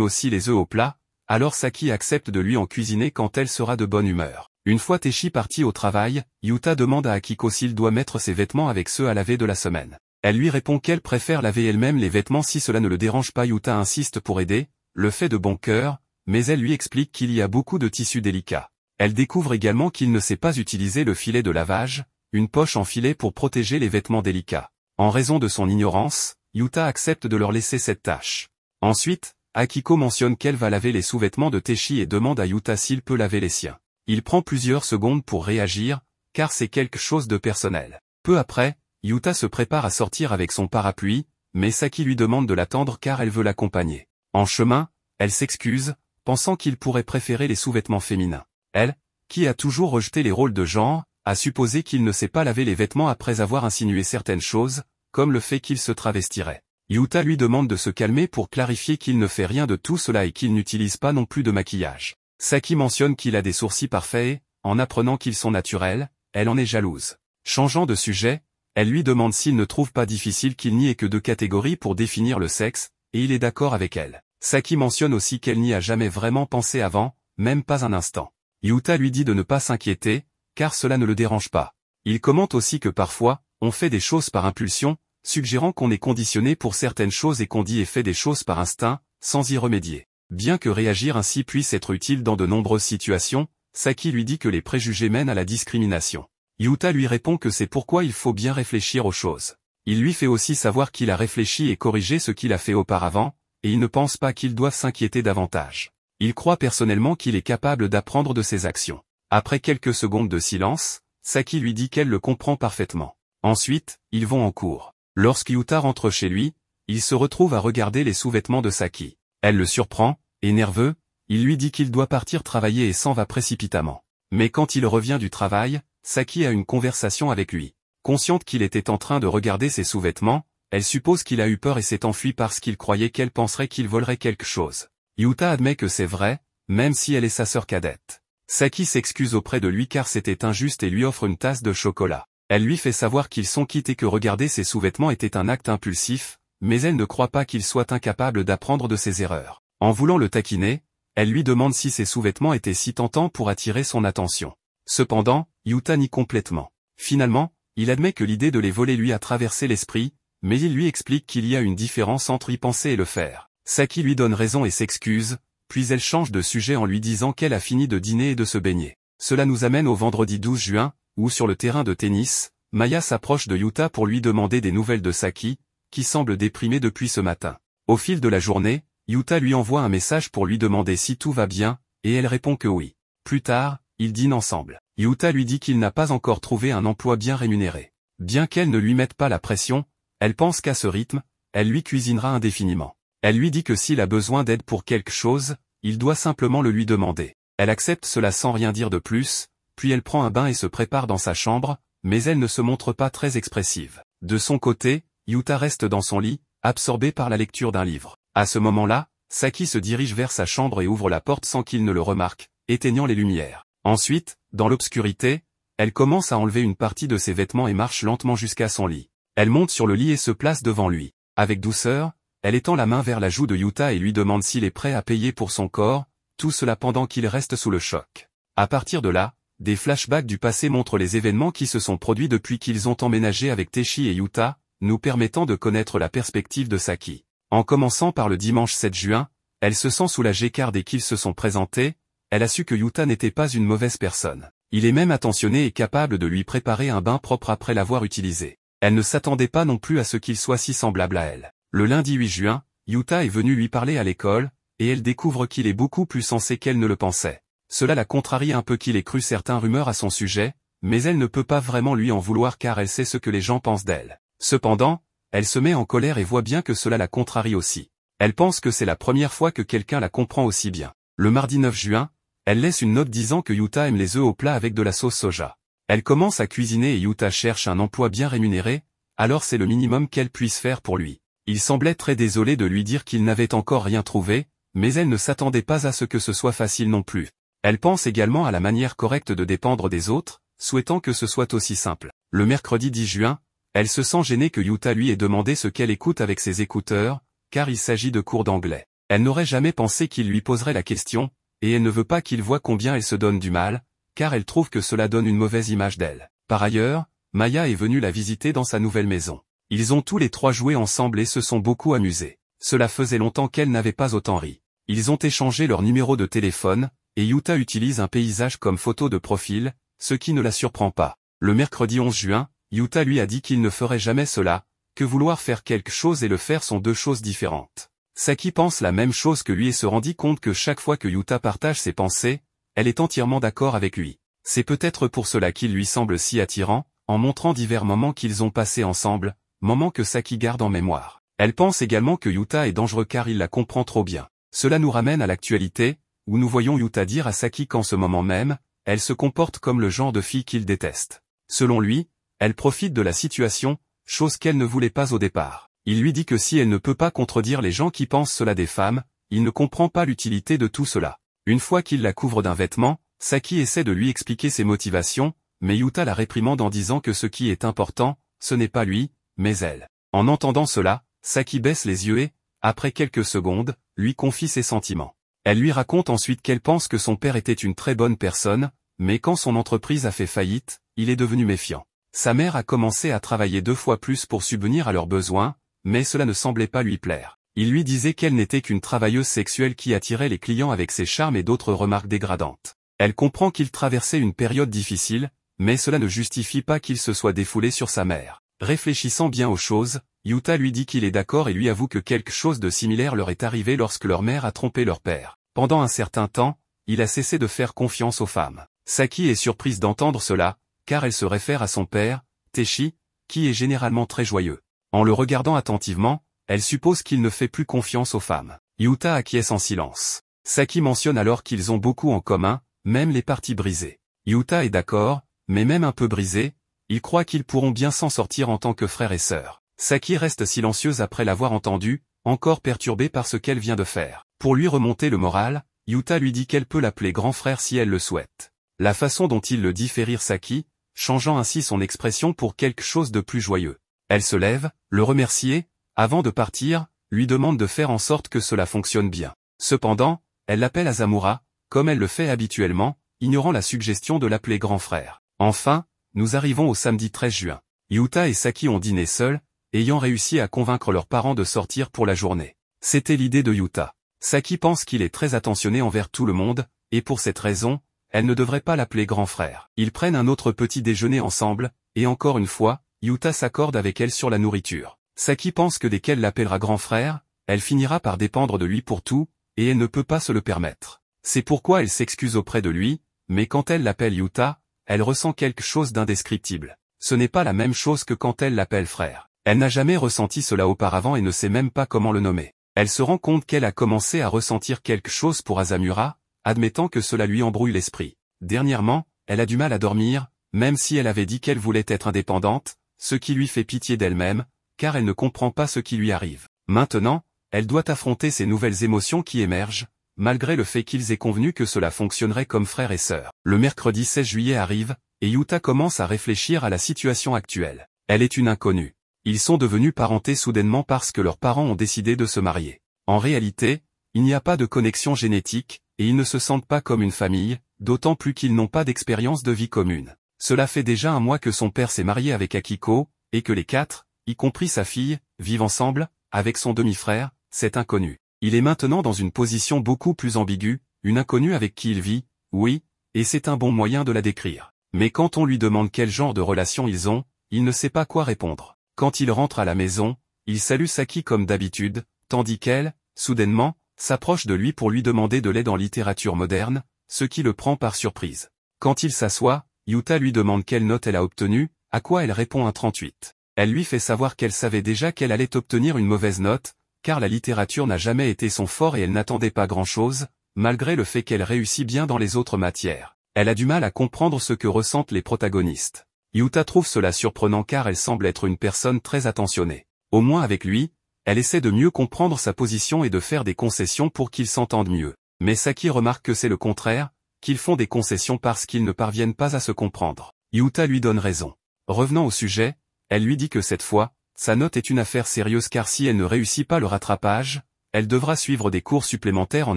aussi les œufs au plat, alors Saki accepte de lui en cuisiner quand elle sera de bonne humeur. Une fois Teshi parti au travail, Yuta demande à Akiko s'il doit mettre ses vêtements avec ceux à laver de la semaine. Elle lui répond qu'elle préfère laver elle-même les vêtements si cela ne le dérange pas. Yuta insiste pour aider, le fait de bon cœur, mais elle lui explique qu'il y a beaucoup de tissus délicats. Elle découvre également qu'il ne sait pas utiliser le filet de lavage, une poche en filet pour protéger les vêtements délicats. En raison de son ignorance, Yuta accepte de leur laisser cette tâche. Ensuite, Akiko mentionne qu'elle va laver les sous-vêtements de Teshi et demande à Yuta s'il peut laver les siens. Il prend plusieurs secondes pour réagir, car c'est quelque chose de personnel. Peu après, Yuta se prépare à sortir avec son parapluie, mais Saki lui demande de l'attendre car elle veut l'accompagner. En chemin, elle s'excuse, pensant qu'il pourrait préférer les sous-vêtements féminins. Elle, qui a toujours rejeté les rôles de genre, a supposé qu'il ne sait pas laver les vêtements après avoir insinué certaines choses, comme le fait qu'il se travestirait. Yuta lui demande de se calmer pour clarifier qu'il ne fait rien de tout cela et qu'il n'utilise pas non plus de maquillage. Saki mentionne qu'il a des sourcils parfaits et, en apprenant qu'ils sont naturels, elle en est jalouse. Changeant de sujet, elle lui demande s'il ne trouve pas difficile qu'il n'y ait que 2 catégories pour définir le sexe, et il est d'accord avec elle. Saki mentionne aussi qu'elle n'y a jamais vraiment pensé avant, même pas un instant. Yuta lui dit de ne pas s'inquiéter, car cela ne le dérange pas. Il commente aussi que parfois, on fait des choses par impulsion, suggérant qu'on est conditionné pour certaines choses et qu'on dit et fait des choses par instinct, sans y remédier. Bien que réagir ainsi puisse être utile dans de nombreuses situations, Saki lui dit que les préjugés mènent à la discrimination. Yuta lui répond que c'est pourquoi il faut bien réfléchir aux choses. Il lui fait aussi savoir qu'il a réfléchi et corrigé ce qu'il a fait auparavant, et il ne pense pas qu'il doive s'inquiéter davantage. Il croit personnellement qu'il est capable d'apprendre de ses actions. Après quelques secondes de silence, Saki lui dit qu'elle le comprend parfaitement. Ensuite, ils vont en cours. Lorsque Yuta rentre chez lui, il se retrouve à regarder les sous-vêtements de Saki. Elle le surprend, et nerveux, il lui dit qu'il doit partir travailler et s'en va précipitamment. Mais quand il revient du travail, Saki a une conversation avec lui. Consciente qu'il était en train de regarder ses sous-vêtements, elle suppose qu'il a eu peur et s'est enfui parce qu'il croyait qu'elle penserait qu'il volerait quelque chose. Yuta admet que c'est vrai, même si elle est sa sœur cadette. Saki s'excuse auprès de lui car c'était injuste et lui offre une tasse de chocolat. Elle lui fait savoir qu'ils sont quittes et que regarder ses sous-vêtements était un acte impulsif, mais elle ne croit pas qu'il soit incapable d'apprendre de ses erreurs. En voulant le taquiner, elle lui demande si ses sous-vêtements étaient si tentants pour attirer son attention. Cependant, Yuta nie complètement. Finalement, il admet que l'idée de les voler lui a traversé l'esprit, mais il lui explique qu'il y a une différence entre y penser et le faire. Saki lui donne raison et s'excuse, puis elle change de sujet en lui disant qu'elle a fini de dîner et de se baigner. Cela nous amène au vendredi 12 juin, où sur le terrain de tennis, Maya s'approche de Yuta pour lui demander des nouvelles de Saki, qui semble déprimé depuis ce matin. Au fil de la journée, Yuta lui envoie un message pour lui demander si tout va bien, et elle répond que oui. Plus tard, ils dînent ensemble. Yuta lui dit qu'il n'a pas encore trouvé un emploi bien rémunéré. Bien qu'elle ne lui mette pas la pression, elle pense qu'à ce rythme, elle lui cuisinera indéfiniment. Elle lui dit que s'il a besoin d'aide pour quelque chose, il doit simplement le lui demander. Elle accepte cela sans rien dire de plus, puis elle prend un bain et se prépare dans sa chambre, mais elle ne se montre pas très expressive. De son côté, Yuta reste dans son lit, absorbée par la lecture d'un livre. À ce moment-là, Saki se dirige vers sa chambre et ouvre la porte sans qu'il ne le remarque, éteignant les lumières. Ensuite, dans l'obscurité, elle commence à enlever une partie de ses vêtements et marche lentement jusqu'à son lit. Elle monte sur le lit et se place devant lui. Avec douceur, elle étend la main vers la joue de Yuta et lui demande s'il est prêt à payer pour son corps, tout cela pendant qu'il reste sous le choc. À partir de là, des flashbacks du passé montrent les événements qui se sont produits depuis qu'ils ont emménagé avec Teshi et Yuta, nous permettant de connaître la perspective de Saki. En commençant par le dimanche 7 juin, elle se sent soulagée car dès qu'ils se sont présentés, elle a su que Yuta n'était pas une mauvaise personne. Il est même attentionné et capable de lui préparer un bain propre après l'avoir utilisé. Elle ne s'attendait pas non plus à ce qu'il soit si semblable à elle. Le lundi 8 juin, Yuta est venu lui parler à l'école, et elle découvre qu'il est beaucoup plus sensé qu'elle ne le pensait. Cela la contrarie un peu qu'il ait cru certaines rumeurs à son sujet, mais elle ne peut pas vraiment lui en vouloir car elle sait ce que les gens pensent d'elle. Cependant, elle se met en colère et voit bien que cela la contrarie aussi. Elle pense que c'est la première fois que quelqu'un la comprend aussi bien. Le mardi 9 juin, elle laisse une note disant que Yuta aime les œufs au plat avec de la sauce soja. Elle commence à cuisiner et Yuta cherche un emploi bien rémunéré, alors c'est le minimum qu'elle puisse faire pour lui. Il semblait très désolé de lui dire qu'il n'avait encore rien trouvé, mais elle ne s'attendait pas à ce que ce soit facile non plus. Elle pense également à la manière correcte de dépendre des autres, souhaitant que ce soit aussi simple. Le mercredi 10 juin, Elle se sent gênée que Yuta lui ait demandé ce qu'elle écoute avec ses écouteurs, car il s'agit de cours d'anglais. Elle n'aurait jamais pensé qu'il lui poserait la question, et elle ne veut pas qu'il voie combien elle se donne du mal, car elle trouve que cela donne une mauvaise image d'elle. Par ailleurs, Maya est venue la visiter dans sa nouvelle maison. Ils ont tous les trois joué ensemble et se sont beaucoup amusés. Cela faisait longtemps qu'elle n'avait pas autant ri. Ils ont échangé leur numéro de téléphone, et Yuta utilise un paysage comme photo de profil, ce qui ne la surprend pas. Le mercredi 11 juin, Yuta lui a dit qu'il ne ferait jamais cela, que vouloir faire quelque chose et le faire sont deux choses différentes. Saki pense la même chose que lui et se rendit compte que chaque fois que Yuta partage ses pensées, elle est entièrement d'accord avec lui. C'est peut-être pour cela qu'il lui semble si attirant, en montrant divers moments qu'ils ont passés ensemble, moments que Saki garde en mémoire. Elle pense également que Yuta est dangereux car il la comprend trop bien. Cela nous ramène à l'actualité, où nous voyons Yuta dire à Saki qu'en ce moment même, elle se comporte comme le genre de fille qu'il déteste. Selon lui, elle profite de la situation, chose qu'elle ne voulait pas au départ. Il lui dit que si elle ne peut pas contredire les gens qui pensent cela des femmes, il ne comprend pas l'utilité de tout cela. Une fois qu'il la couvre d'un vêtement, Saki essaie de lui expliquer ses motivations, mais Yuta la réprimande en disant que ce qui est important, ce n'est pas lui, mais elle. En entendant cela, Saki baisse les yeux et, après quelques secondes, lui confie ses sentiments. Elle lui raconte ensuite qu'elle pense que son père était une très bonne personne, mais quand son entreprise a fait faillite, il est devenu méfiant. Sa mère a commencé à travailler 2 fois plus pour subvenir à leurs besoins, mais cela ne semblait pas lui plaire. Il lui disait qu'elle n'était qu'une travailleuse sexuelle qui attirait les clients avec ses charmes et d'autres remarques dégradantes. Elle comprend qu'il traversait une période difficile, mais cela ne justifie pas qu'il se soit défoulé sur sa mère. Réfléchissant bien aux choses, Yuta lui dit qu'il est d'accord et lui avoue que quelque chose de similaire leur est arrivé lorsque leur mère a trompé leur père. Pendant un certain temps, il a cessé de faire confiance aux femmes. Saki est surprise d'entendre cela, car elle se réfère à son père, Teshi, qui est généralement très joyeux. En le regardant attentivement, elle suppose qu'il ne fait plus confiance aux femmes. Yuta acquiesce en silence. Saki mentionne alors qu'ils ont beaucoup en commun, même les parties brisées. Yuta est d'accord, mais même un peu brisé, ils croient qu'ils pourront bien s'en sortir en tant que frères et sœurs. Saki reste silencieuse après l'avoir entendu, encore perturbée par ce qu'elle vient de faire. Pour lui remonter le moral, Yuta lui dit qu'elle peut l'appeler grand frère si elle le souhaite. La façon dont il le dit fait rire Saki, changeant ainsi son expression pour quelque chose de plus joyeux. Elle se lève, le remercie et, avant de partir, lui demande de faire en sorte que cela fonctionne bien. Cependant, elle l'appelle Azamura, comme elle le fait habituellement, ignorant la suggestion de l'appeler grand frère. Enfin, nous arrivons au samedi 13 juin. Yuta et Saki ont dîné seuls, ayant réussi à convaincre leurs parents de sortir pour la journée. C'était l'idée de Yuta. Saki pense qu'il est très attentionné envers tout le monde, et pour cette raison, elle ne devrait pas l'appeler grand frère. Ils prennent un autre petit déjeuner ensemble, et encore une fois, Yuta s'accorde avec elle sur la nourriture. Saki pense que dès qu'elle l'appellera grand frère, elle finira par dépendre de lui pour tout, et elle ne peut pas se le permettre. C'est pourquoi elle s'excuse auprès de lui, mais quand elle l'appelle Yuta, elle ressent quelque chose d'indescriptible. Ce n'est pas la même chose que quand elle l'appelle frère. Elle n'a jamais ressenti cela auparavant et ne sait même pas comment le nommer. Elle se rend compte qu'elle a commencé à ressentir quelque chose pour Azamura, admettant que cela lui embrouille l'esprit. Dernièrement, elle a du mal à dormir, même si elle avait dit qu'elle voulait être indépendante, ce qui lui fait pitié d'elle-même, car elle ne comprend pas ce qui lui arrive. Maintenant, elle doit affronter ces nouvelles émotions qui émergent, malgré le fait qu'ils aient convenu que cela fonctionnerait comme frère et sœur. Le mercredi 16 juillet arrive, et Yuta commence à réfléchir à la situation actuelle. Elle est une inconnue. Ils sont devenus parentés soudainement parce que leurs parents ont décidé de se marier. En réalité, il n'y a pas de connexion génétique, et ils ne se sentent pas comme une famille, d'autant plus qu'ils n'ont pas d'expérience de vie commune. Cela fait déjà 1 mois que son père s'est marié avec Akiko, et que les 4, y compris sa fille, vivent ensemble, avec son demi-frère, cet inconnu. Il est maintenant dans une position beaucoup plus ambiguë, une inconnue avec qui il vit, oui, et c'est un bon moyen de la décrire. Mais quand on lui demande quel genre de relation ils ont, il ne sait pas quoi répondre. Quand il rentre à la maison, il salue Saki comme d'habitude, tandis qu'elle, soudainement, s'approche de lui pour lui demander de l'aide en littérature moderne, ce qui le prend par surprise. Quand il s'assoit, Yuta lui demande quelle note elle a obtenue, à quoi elle répond un 38. Elle lui fait savoir qu'elle savait déjà qu'elle allait obtenir une mauvaise note, car la littérature n'a jamais été son fort et elle n'attendait pas grand-chose, malgré le fait qu'elle réussit bien dans les autres matières. Elle a du mal à comprendre ce que ressentent les protagonistes. Yuta trouve cela surprenant car elle semble être une personne très attentionnée. Au moins avec lui, elle essaie de mieux comprendre sa position et de faire des concessions pour qu'ils s'entendent mieux. Mais Saki remarque que c'est le contraire, qu'ils font des concessions parce qu'ils ne parviennent pas à se comprendre. Yuta lui donne raison. Revenant au sujet, elle lui dit que cette fois, sa note est une affaire sérieuse car si elle ne réussit pas le rattrapage, elle devra suivre des cours supplémentaires en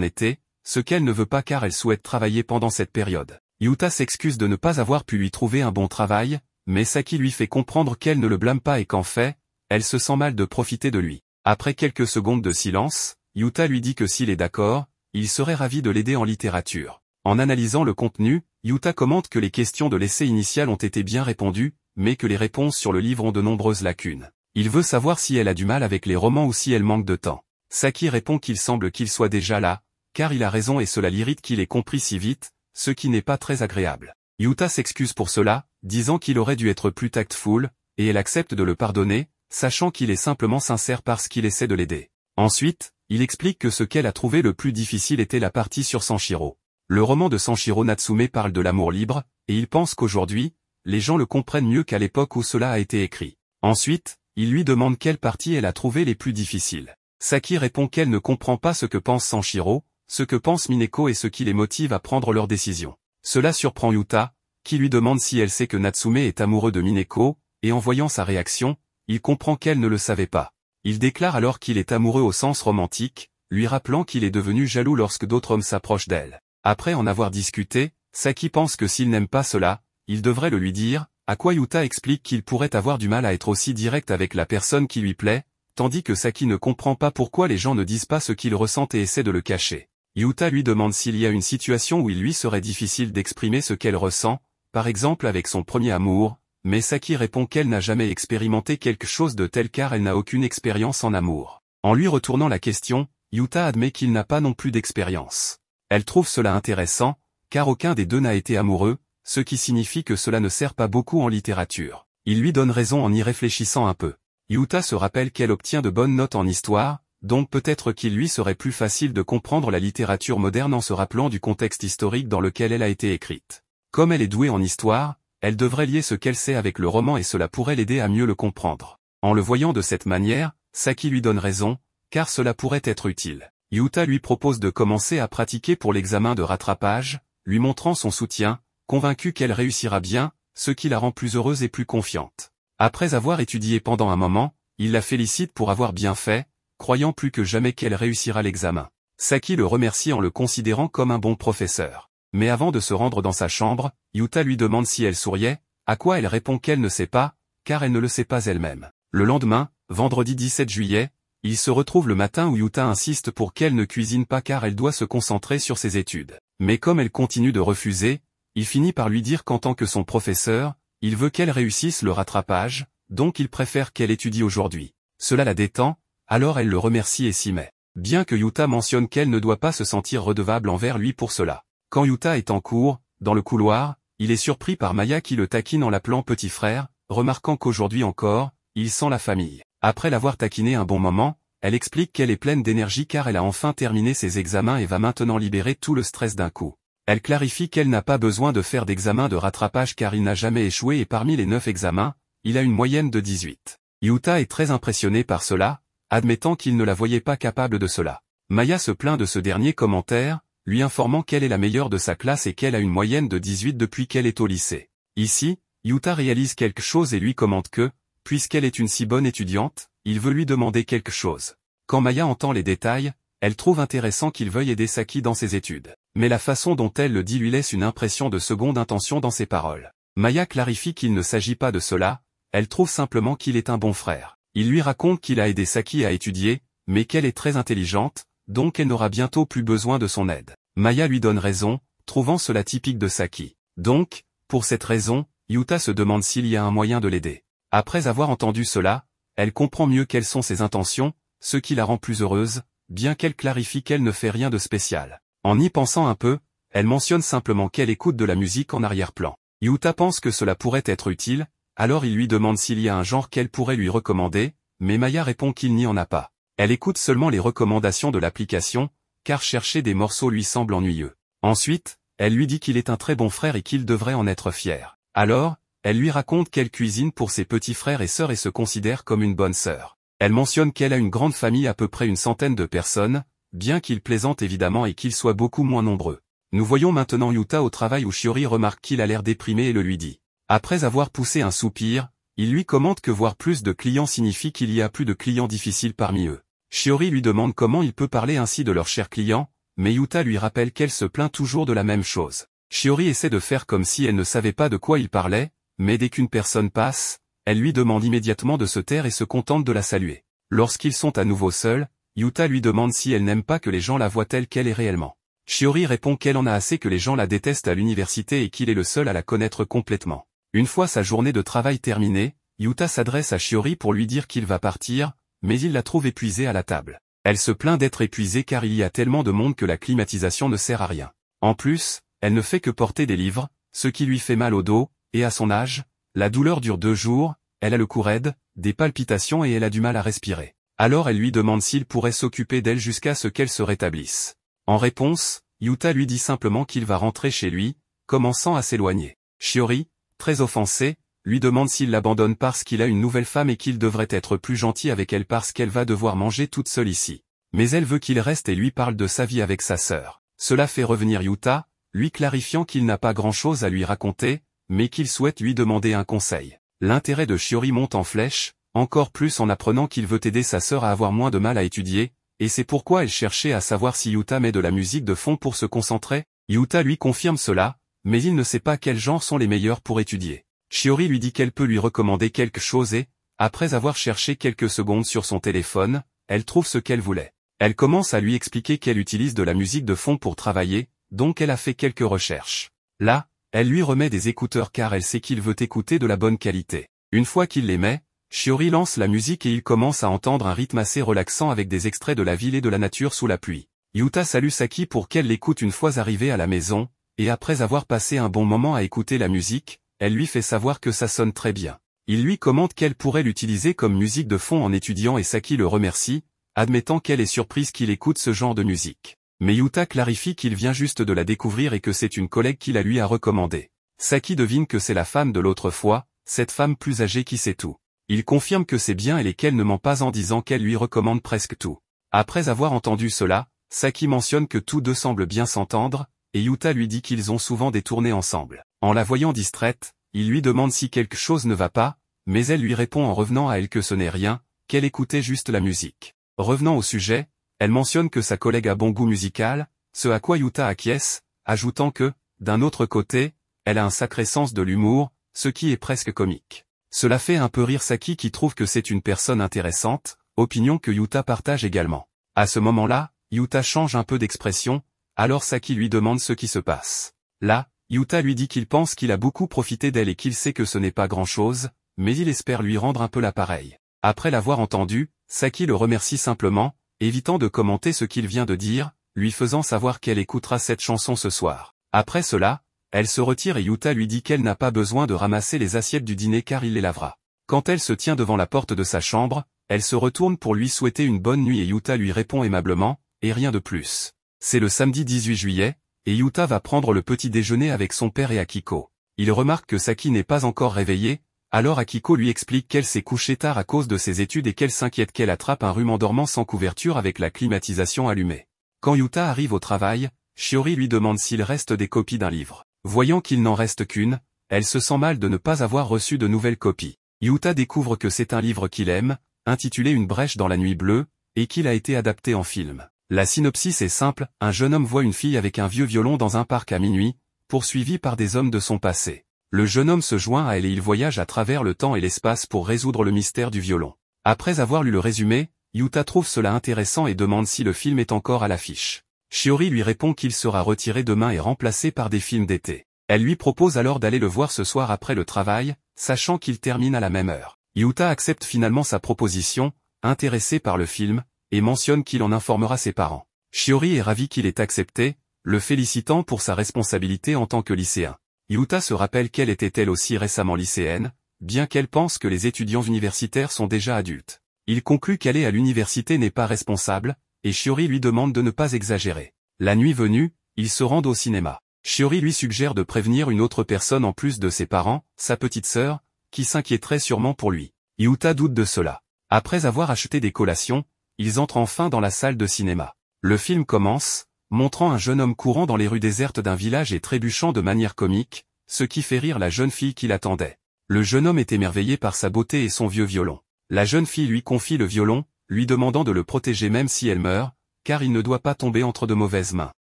été, ce qu'elle ne veut pas car elle souhaite travailler pendant cette période. Yuta s'excuse de ne pas avoir pu lui trouver un bon travail, mais Saki lui fait comprendre qu'elle ne le blâme pas et qu'en fait, elle se sent mal de profiter de lui. Après quelques secondes de silence, Yuta lui dit que s'il est d'accord, il serait ravi de l'aider en littérature. En analysant le contenu, Yuta commente que les questions de l'essai initial ont été bien répondues, mais que les réponses sur le livre ont de nombreuses lacunes. Il veut savoir si elle a du mal avec les romans ou si elle manque de temps. Saki répond qu'il semble qu'il soit déjà là, car il a raison et cela l'irrite qu'il ait compris si vite, ce qui n'est pas très agréable. Yuta s'excuse pour cela, disant qu'il aurait dû être plus tactful, et elle accepte de le pardonner, sachant qu'il est simplement sincère parce qu'il essaie de l'aider. Ensuite, il explique que ce qu'elle a trouvé le plus difficile était la partie sur Sanshiro. Le roman de Sanshiro Natsume parle de l'amour libre, et il pense qu'aujourd'hui, les gens le comprennent mieux qu'à l'époque où cela a été écrit. Ensuite, il lui demande quelle partie elle a trouvé les plus difficiles. Saki répond qu'elle ne comprend pas ce que pense Sanshiro, ce que pense Mineko et ce qui les motive à prendre leurs décisions. Cela surprend Yuta, qui lui demande si elle sait que Natsume est amoureux de Mineko, et en voyant sa réaction, il comprend qu'elle ne le savait pas. Il déclare alors qu'il est amoureux au sens romantique, lui rappelant qu'il est devenu jaloux lorsque d'autres hommes s'approchent d'elle. Après en avoir discuté, Saki pense que s'il n'aime pas cela, il devrait le lui dire, à quoi Yuta explique qu'il pourrait avoir du mal à être aussi direct avec la personne qui lui plaît, tandis que Saki ne comprend pas pourquoi les gens ne disent pas ce qu'ils ressentent et essaient de le cacher. Yuta lui demande s'il y a une situation où il lui serait difficile d'exprimer ce qu'elle ressent, par exemple avec son premier amour, mais Saki répond qu'elle n'a jamais expérimenté quelque chose de tel car elle n'a aucune expérience en amour. En lui retournant la question, Yuta admet qu'il n'a pas non plus d'expérience. Elle trouve cela intéressant, car aucun des deux n'a été amoureux, ce qui signifie que cela ne sert pas beaucoup en littérature. Il lui donne raison en y réfléchissant un peu. Yuta se rappelle qu'elle obtient de bonnes notes en histoire, donc peut-être qu'il lui serait plus facile de comprendre la littérature moderne en se rappelant du contexte historique dans lequel elle a été écrite. Comme elle est douée en histoire, elle devrait lier ce qu'elle sait avec le roman et cela pourrait l'aider à mieux le comprendre. En le voyant de cette manière, Saki lui donne raison, car cela pourrait être utile. Yuta lui propose de commencer à pratiquer pour l'examen de rattrapage, lui montrant son soutien, convaincu qu'elle réussira bien, ce qui la rend plus heureuse et plus confiante. Après avoir étudié pendant un moment, il la félicite pour avoir bien fait, croyant plus que jamais qu'elle réussira l'examen. Saki le remercie en le considérant comme un bon professeur. Mais avant de se rendre dans sa chambre, Yuta lui demande si elle souriait, à quoi elle répond qu'elle ne sait pas, car elle ne le sait pas elle-même. Le lendemain, vendredi 17 juillet, il se retrouve le matin où Yuta insiste pour qu'elle ne cuisine pas car elle doit se concentrer sur ses études. Mais comme elle continue de refuser, il finit par lui dire qu'en tant que son professeur, il veut qu'elle réussisse le rattrapage, donc il préfère qu'elle étudie aujourd'hui. Cela la détend, alors elle le remercie et s'y met. Bien que Yuta mentionne qu'elle ne doit pas se sentir redevable envers lui pour cela. Quand Yuta est en cours, dans le couloir, il est surpris par Maya qui le taquine en l'appelant petit frère, remarquant qu'aujourd'hui encore, il sent la famille. Après l'avoir taquiné un bon moment, elle explique qu'elle est pleine d'énergie car elle a enfin terminé ses examens et va maintenant libérer tout le stress d'un coup. Elle clarifie qu'elle n'a pas besoin de faire d'examen de rattrapage car il n'a jamais échoué et parmi les 9 examens, il a une moyenne de 18. Yuta est très impressionné par cela, admettant qu'il ne la voyait pas capable de cela. Maya se plaint de ce dernier commentaire, lui informant qu'elle est la meilleure de sa classe et qu'elle a une moyenne de 18 depuis qu'elle est au lycée. Ici, Yuta réalise quelque chose et lui commente que, puisqu'elle est une si bonne étudiante, il veut lui demander quelque chose. Quand Maya entend les détails, elle trouve intéressant qu'il veuille aider Saki dans ses études. Mais la façon dont elle le dit lui laisse une impression de seconde intention dans ses paroles. Maya clarifie qu'il ne s'agit pas de cela, elle trouve simplement qu'il est un bon frère. Il lui raconte qu'il a aidé Saki à étudier, mais qu'elle est très intelligente, donc elle n'aura bientôt plus besoin de son aide. Maya lui donne raison, trouvant cela typique de Saki. Donc, pour cette raison, Yuta se demande s'il y a un moyen de l'aider. Après avoir entendu cela, elle comprend mieux quelles sont ses intentions, ce qui la rend plus heureuse, bien qu'elle clarifie qu'elle ne fait rien de spécial. En y pensant un peu, elle mentionne simplement qu'elle écoute de la musique en arrière-plan. Yuta pense que cela pourrait être utile, alors il lui demande s'il y a un genre qu'elle pourrait lui recommander, mais Maya répond qu'il n'y en a pas. Elle écoute seulement les recommandations de l'application, car chercher des morceaux lui semble ennuyeux. Ensuite, elle lui dit qu'il est un très bon frère et qu'il devrait en être fier. Alors, elle lui raconte qu'elle cuisine pour ses petits frères et sœurs et se considère comme une bonne sœur. Elle mentionne qu'elle a une grande famille à peu près une centaine de personnes, bien qu'il plaisante évidemment et qu'ils soient beaucoup moins nombreux. Nous voyons maintenant Yuta au travail où Shiori remarque qu'il a l'air déprimé et le lui dit. Après avoir poussé un soupir, Il lui commente que voir plus de clients signifie qu'il y a plus de clients difficiles parmi eux. Shiori lui demande comment il peut parler ainsi de leurs chers clients, mais Yuta lui rappelle qu'elle se plaint toujours de la même chose. Shiori essaie de faire comme si elle ne savait pas de quoi il parlait, mais dès qu'une personne passe, elle lui demande immédiatement de se taire et se contente de la saluer. Lorsqu'ils sont à nouveau seuls, Yuta lui demande si elle n'aime pas que les gens la voient telle qu'elle est réellement. Shiori répond qu'elle en a assez que les gens la détestent à l'université et qu'il est le seul à la connaître complètement. Une fois sa journée de travail terminée, Yuta s'adresse à Shiori pour lui dire qu'il va partir, mais il la trouve épuisée à la table. Elle se plaint d'être épuisée car il y a tellement de monde que la climatisation ne sert à rien. En plus, elle ne fait que porter des livres, ce qui lui fait mal au dos, et à son âge, la douleur dure 2 jours, elle a le cou raide, des palpitations et elle a du mal à respirer. Alors elle lui demande s'il pourrait s'occuper d'elle jusqu'à ce qu'elle se rétablisse. En réponse, Yuta lui dit simplement qu'il va rentrer chez lui, commençant à s'éloigner. Shiori, très offensé, lui demande s'il l'abandonne parce qu'il a une nouvelle femme et qu'il devrait être plus gentil avec elle parce qu'elle va devoir manger toute seule ici. Mais elle veut qu'il reste et lui parle de sa vie avec sa sœur. Cela fait revenir Yuta, lui clarifiant qu'il n'a pas grand-chose à lui raconter, mais qu'il souhaite lui demander un conseil. L'intérêt de Shiori monte en flèche, encore plus en apprenant qu'il veut aider sa sœur à avoir moins de mal à étudier, et c'est pourquoi elle cherchait à savoir si Yuta met de la musique de fond pour se concentrer. Yuta lui confirme cela, mais il ne sait pas quels genres sont les meilleurs pour étudier. Shiori lui dit qu'elle peut lui recommander quelque chose et, après avoir cherché quelques secondes sur son téléphone, elle trouve ce qu'elle voulait. Elle commence à lui expliquer qu'elle utilise de la musique de fond pour travailler, donc elle a fait quelques recherches. Là, elle lui remet des écouteurs car elle sait qu'il veut écouter de la bonne qualité. Une fois qu'il les met, Shiori lance la musique et il commence à entendre un rythme assez relaxant avec des extraits de la ville et de la nature sous la pluie. Yuta salue Saki pour qu'elle l'écoute une fois arrivée à la maison, et après avoir passé un bon moment à écouter la musique, elle lui fait savoir que ça sonne très bien. Il lui commente qu'elle pourrait l'utiliser comme musique de fond en étudiant et Saki le remercie, admettant qu'elle est surprise qu'il écoute ce genre de musique. Mais Yuta clarifie qu'il vient juste de la découvrir et que c'est une collègue qui la lui a recommandée. Saki devine que c'est la femme de l'autre fois, cette femme plus âgée qui sait tout. Il confirme que c'est bien et qu'elle ne ment pas en disant qu'elle lui recommande presque tout. Après avoir entendu cela, Saki mentionne que tous deux semblent bien s'entendre, et Yuta lui dit qu'ils ont souvent des tournées ensemble. En la voyant distraite, il lui demande si quelque chose ne va pas, mais elle lui répond en revenant à elle que ce n'est rien, qu'elle écoutait juste la musique. Revenant au sujet, elle mentionne que sa collègue a bon goût musical, ce à quoi Yuta acquiesce, ajoutant que, d'un autre côté, elle a un sacré sens de l'humour, ce qui est presque comique. Cela fait un peu rire Saki qui trouve que c'est une personne intéressante, opinion que Yuta partage également. À ce moment-là, Yuta change un peu d'expression, alors Saki lui demande ce qui se passe. Là, Yuta lui dit qu'il pense qu'il a beaucoup profité d'elle et qu'il sait que ce n'est pas grand-chose, mais il espère lui rendre un peu l'appareil. Après l'avoir entendu, Saki le remercie simplement, évitant de commenter ce qu'il vient de dire, lui faisant savoir qu'elle écoutera cette chanson ce soir. Après cela, elle se retire et Yuta lui dit qu'elle n'a pas besoin de ramasser les assiettes du dîner car il les lavera. Quand elle se tient devant la porte de sa chambre, elle se retourne pour lui souhaiter une bonne nuit et Yuta lui répond aimablement, et rien de plus. C'est le samedi 18 juillet, et Yuta va prendre le petit déjeuner avec son père et Akiko. Il remarque que Saki n'est pas encore réveillée, alors Akiko lui explique qu'elle s'est couchée tard à cause de ses études et qu'elle s'inquiète qu'elle attrape un rhume en dormant sans couverture avec la climatisation allumée. Quand Yuta arrive au travail, Shiori lui demande s'il reste des copies d'un livre. Voyant qu'il n'en reste qu'une, elle se sent mal de ne pas avoir reçu de nouvelles copies. Yuta découvre que c'est un livre qu'il aime, intitulé Une brèche dans la nuit bleue, et qu'il a été adapté en film. La synopsis est simple, un jeune homme voit une fille avec un vieux violon dans un parc à minuit, poursuivi par des hommes de son passé. Le jeune homme se joint à elle et il voyage à travers le temps et l'espace pour résoudre le mystère du violon. Après avoir lu le résumé, Yuta trouve cela intéressant et demande si le film est encore à l'affiche. Shiori lui répond qu'il sera retiré demain et remplacé par des films d'été. Elle lui propose alors d'aller le voir ce soir après le travail, sachant qu'il termine à la même heure. Yuta accepte finalement sa proposition, intéressé par le film, et mentionne qu'il en informera ses parents. Shiori est ravi qu'il ait accepté, le félicitant pour sa responsabilité en tant que lycéen. Yuta se rappelle qu'elle était elle aussi récemment lycéenne, bien qu'elle pense que les étudiants universitaires sont déjà adultes. Il conclut qu'aller à l'université n'est pas responsable, et Shiori lui demande de ne pas exagérer. La nuit venue, ils se rendent au cinéma. Shiori lui suggère de prévenir une autre personne en plus de ses parents, sa petite sœur, qui s'inquiéterait sûrement pour lui. Yuta doute de cela. Après avoir acheté des collations, ils entrent enfin dans la salle de cinéma. Le film commence, montrant un jeune homme courant dans les rues désertes d'un village et trébuchant de manière comique, ce qui fait rire la jeune fille qui l'attendait. Le jeune homme est émerveillé par sa beauté et son vieux violon. La jeune fille lui confie le violon, lui demandant de le protéger même si elle meurt, car il ne doit pas tomber entre de mauvaises mains.